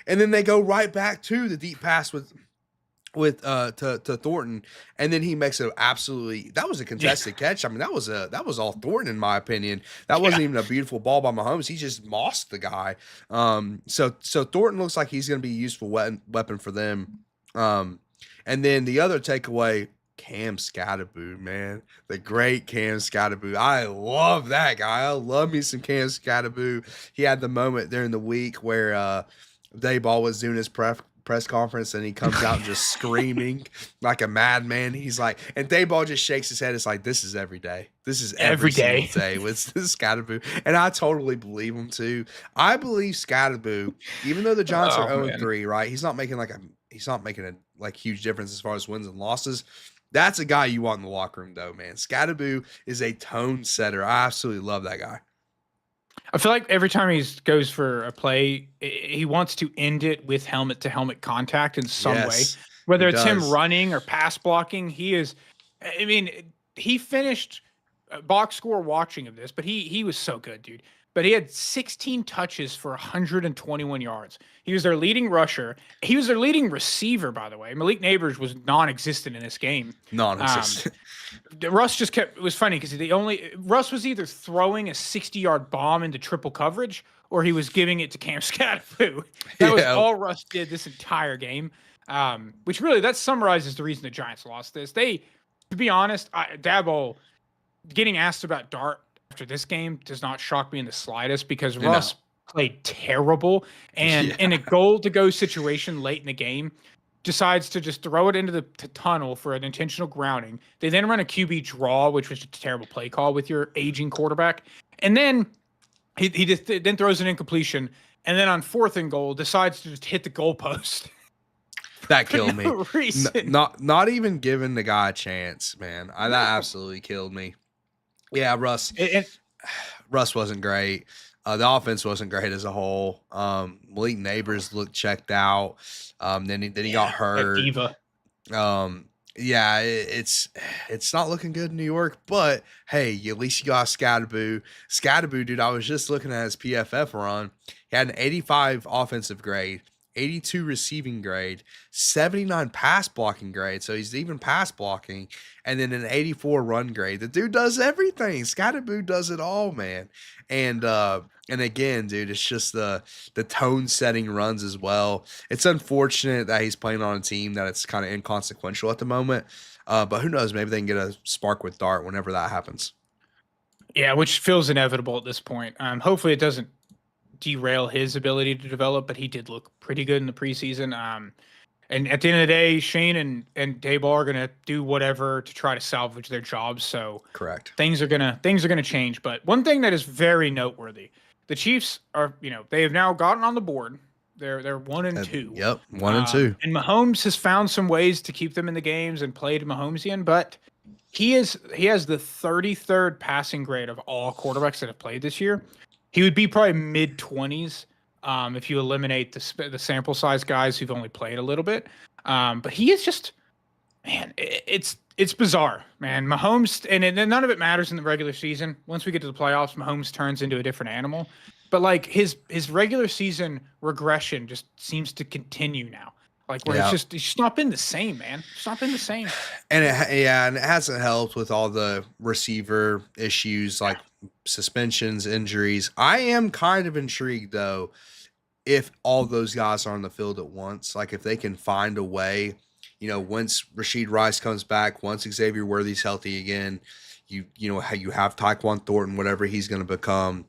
And then they go right back to the deep pass to Thornton, and then he makes it absolutely. That was a contested catch. I mean, that was all Thornton in my opinion. That wasn't even a beautiful ball by Mahomes. He just mossed the guy. So Thornton looks like he's going to be a useful weapon for them. And then the other takeaway, Cam Scatterboo, man, the great Cam Scatterboo. I love that guy. I love me some Cam Scatterboo. He had the moment during the week where Dayball was doing his press conference and he comes out just screaming like a madman. He's like, and Dayball just shakes his head. It's like, this is every day. This is every day with Scatterboo. And I totally believe him too. I believe Scatterboo, even though the Giants are 0-3, right? He's not making a huge difference as far as wins and losses. That's a guy you want in the locker room, though, man. Scatterboo is a tone setter. I absolutely love that guy. I feel like every time he goes for a play, he wants to end it with helmet-to-helmet contact in some way. Whether it's him running or pass blocking, he finished box score watching of this, but he was so good, dude. But he had 16 touches for 121 yards. He was their leading rusher. He was their leading receiver, by the way. Malik Neighbors was non-existent in this game. Non-existent. Russ just kept. It was funny because Russ was either throwing a 60-yard bomb into triple coverage or he was giving it to Cam Scatterboo. That was all Russ did this entire game. Which really that summarizes the reason the Giants lost this. To be honest, Dabo getting asked about Dart after this game does not shock me in the slightest because Russ played terrible and in a goal-to-go situation late in the game decides to just throw it into the tunnel for an intentional grounding. They then run a QB draw, which was a terrible play call with your aging quarterback. And then he just then throws an incompletion. And then on 4th and goal decides to just hit the goalpost. That killed me. Not even giving the guy a chance, man. That absolutely killed me. Yeah, Russ wasn't great. The offense wasn't great as a whole. Malik Neighbors looked checked out. Then he got hurt. It's not looking good in New York. But hey, at least you got Scatterboo. Scatterboo, dude, I was just looking at his PFF run. He had an 85 offensive grade. 82 receiving grade, 79 pass blocking grade. So he's even pass blocking, and then an 84 run grade. The dude does everything. Scottaboo does it all, man. And again, dude, it's just the tone setting runs as well. It's unfortunate that he's playing on a team that it's kind of inconsequential at the moment. But who knows? Maybe they can get a spark with Dart whenever that happens. Yeah, which feels inevitable at this point. Hopefully it doesn't derail his ability to develop, but he did look pretty good in the preseason. And at the end of the day, Shane and Dayball are gonna do whatever to try to salvage their jobs. So Correct. things are gonna change. But one thing that is very noteworthy, the Chiefs are, they have now gotten on the board. They're 1-2. Yep, 1-2. And Mahomes has found some ways to keep them in the games and played Mahomesian, but he has the 33rd passing grade of all quarterbacks that have played this year. He would be probably mid-20s if you eliminate the sample size guys who've only played a little bit. But he is just, man, it's bizarre, man. Mahomes, and none of it matters in the regular season. Once we get to the playoffs, Mahomes turns into a different animal. But like his regular season regression just seems to continue now. Like where it's just not been the same, man. It's not been the same. And it hasn't helped with all the receiver issues like suspensions, injuries. I am kind of intrigued though if all those guys are on the field at once. Like if they can find a way, once Rashid Rice comes back, once Xavier Worthy's healthy again, you know how you have Tyquan Thornton, whatever he's going to become.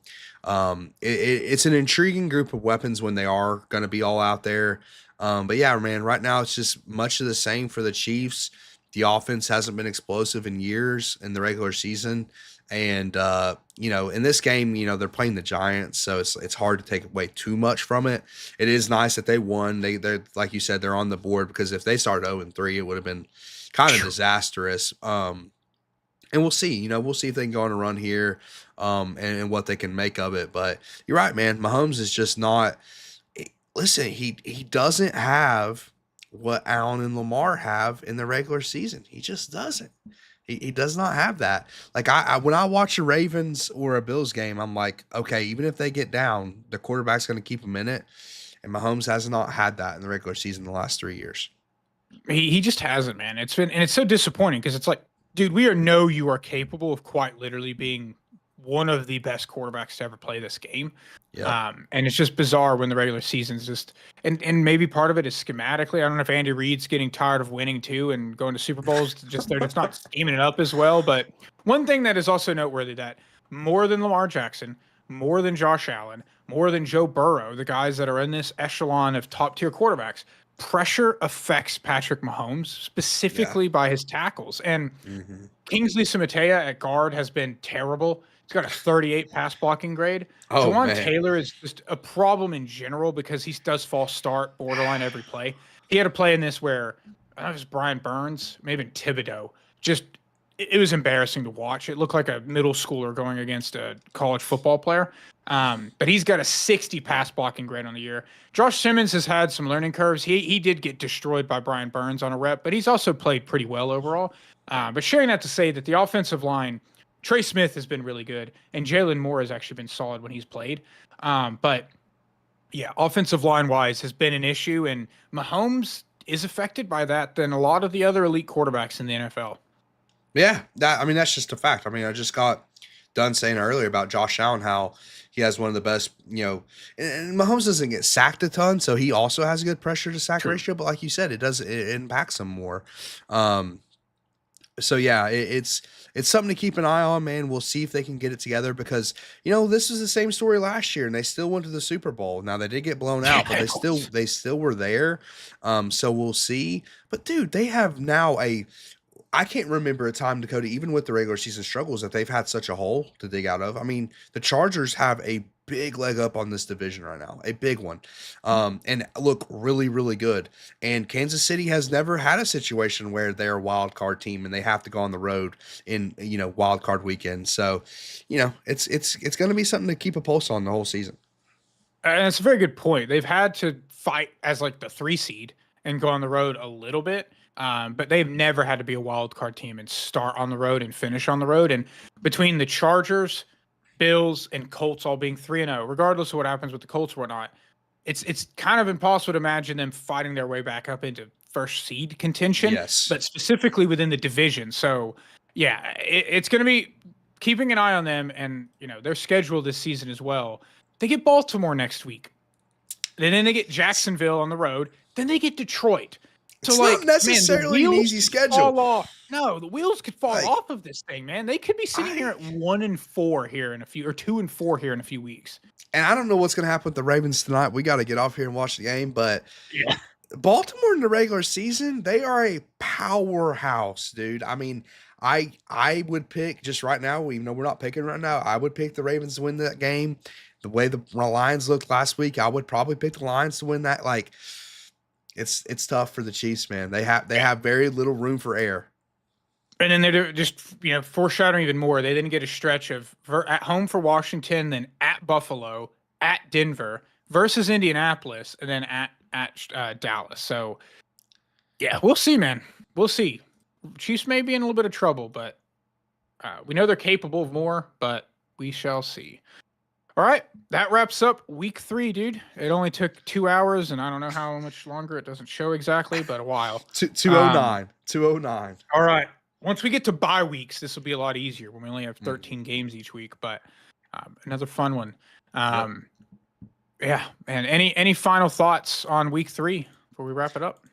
It's an intriguing group of weapons when they are going to be all out there. But yeah, man, right now it's just much of the same for the Chiefs. The offense hasn't been explosive in years in the regular season. And, in this game, they're playing the Giants, so it's hard to take away too much from it. It is nice that they won. They're like you said, they're on the board because if they start 0-3, it would have been kind of disastrous. And we'll see, we'll see if they can go on a run here and what they can make of it. But you're right, man. Mahomes is just not – listen, he doesn't have what Allen and Lamar have in the regular season. He just doesn't. He does not have that. Like when I watch a Ravens or a Bills game, I'm like, okay, even if they get down, the quarterback's going to keep them in it. And Mahomes has not had that in the regular season the last 3 years. He just hasn't, man. It's so disappointing because it's like, dude, you are capable of quite literally being one of the best quarterbacks to ever play this game. Yeah. And it's just bizarre when the regular season's just and maybe part of it is schematically. I don't know if Andy Reid's getting tired of winning too and going to Super Bowls. They're just not scheming it up as well. But one thing that is also noteworthy that more than Lamar Jackson, more than Josh Allen, more than Joe Burrow, the guys that are in this echelon of top tier quarterbacks, pressure affects Patrick Mahomes specifically by his tackles. And Kingsley Samatea at guard has been terrible. He's got a 38 pass blocking grade. Jawan Taylor is just a problem in general because he does false start borderline every play. He had a play in this where I don't know if it was Brian Burns, maybe Thibodeau. Just it was embarrassing to watch. It looked like a middle schooler going against a college football player. But he's got a 60 pass blocking grade on the year. Josh Simmons has had some learning curves. He did get destroyed by Brian Burns on a rep, but he's also played pretty well overall. But sharing that to say that the offensive line, Trey Smith has been really good, and Jalen Moore has actually been solid when he's played. But yeah, offensive line wise has been an issue, and Mahomes is affected by that than a lot of the other elite quarterbacks in the NFL. Yeah, that's just a fact. I just got done saying earlier about Josh Allen, how he has one of the best, and Mahomes doesn't get sacked a ton, so he also has a good pressure to sack ratio. But like you said, it impacts him more. So yeah, it's something to keep an eye on, man. We'll see if they can get it together because this is the same story last year, and they still went to the Super Bowl. Now they did get blown out, but they still were there. So we'll see. But dude, they have now I can't remember a time, Dakota, even with the regular season struggles, that they've had such a hole to dig out of. I mean, the Chargers have a big leg up on this division right now, a big one, and look really, really good. And Kansas City has never had a situation where they're a wild card team and they have to go on the road in wild card weekend. So, it's going to be something to keep a pulse on the whole season. And it's a very good point. They've had to fight as like the 3 seed and go on the road a little bit. But they've never had to be a wild card team and start on the road and finish on the road. And between the Chargers, Bills, and Colts all being 3-0, regardless of what happens with the Colts or whatnot, it's kind of impossible to imagine them fighting their way back up into first seed contention, Yes. but specifically within the division. So yeah, it's going to be keeping an eye on them, and their schedule this season as well. They get Baltimore next week, and then they get Jacksonville on the road. Then they get Detroit. So It's like, not necessarily man, an the wheels easy could schedule. fall off. No, the wheels could fall Like, off of this thing, man. They could be sitting here at 1-4 here in a few, or 2-4 here in a few weeks. And I don't know what's going to happen with the Ravens tonight. We got to get off here and watch the game. But Yeah. Baltimore in the regular season, they are a powerhouse, dude. I mean, I would pick just right now, even though we're not picking right now, I would pick the Ravens to win that game. The way the Lions looked last week, I would probably pick the Lions to win that. Like, it's tough for the Chiefs, man. They have very little room for error. And then they're just, foreshadowing even more. They didn't get a stretch of at home for Washington, then at Buffalo, at Denver, versus Indianapolis, and then at Dallas. So, yeah, we'll see, man. We'll see. Chiefs may be in a little bit of trouble, but we know they're capable of more, but we shall see. All right, that wraps up week 3, dude. It only took 2 hours, and I don't know how much longer. It doesn't show exactly, but a while. 209. 209. All right. Once we get to bye weeks, this will be a lot easier when we only have 13 games each week, but another fun one. Yeah, man. Any final thoughts on week 3 before we wrap it up?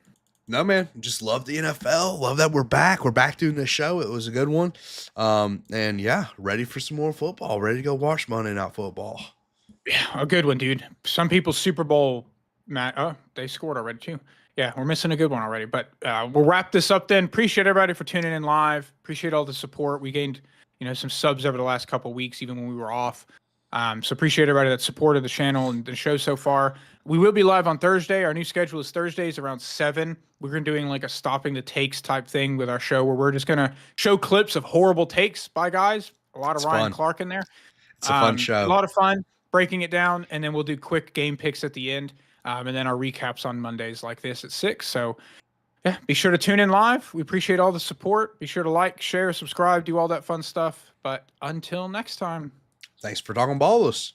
No, man. Just love the NFL. Love that we're back. We're back doing this show. It was a good one. And yeah, ready for some more football. Ready to go watch Monday Night Football. Yeah, a good one, dude. Some people's Super Bowl, they scored already too. Yeah, we're missing a good one already. But we'll wrap this up then. Appreciate everybody for tuning in live. Appreciate all the support. We gained, some subs over the last couple of weeks, even when we were off. So appreciate everybody that supported the channel and the show so far. We will be live on Thursday. Our new schedule is Thursdays around 7. We're going to be doing like a stopping the takes type thing with our show where we're just going to show clips of horrible takes by guys. A lot of Ryan Clark in there. It's a fun show. A lot of fun breaking it down. And then we'll do quick game picks at the end. And then our recaps on Mondays like this at 6. So yeah, be sure to tune in live. We appreciate all the support. Be sure to like, share, subscribe, do all that fun stuff. But until next time. Thanks for talking ballless.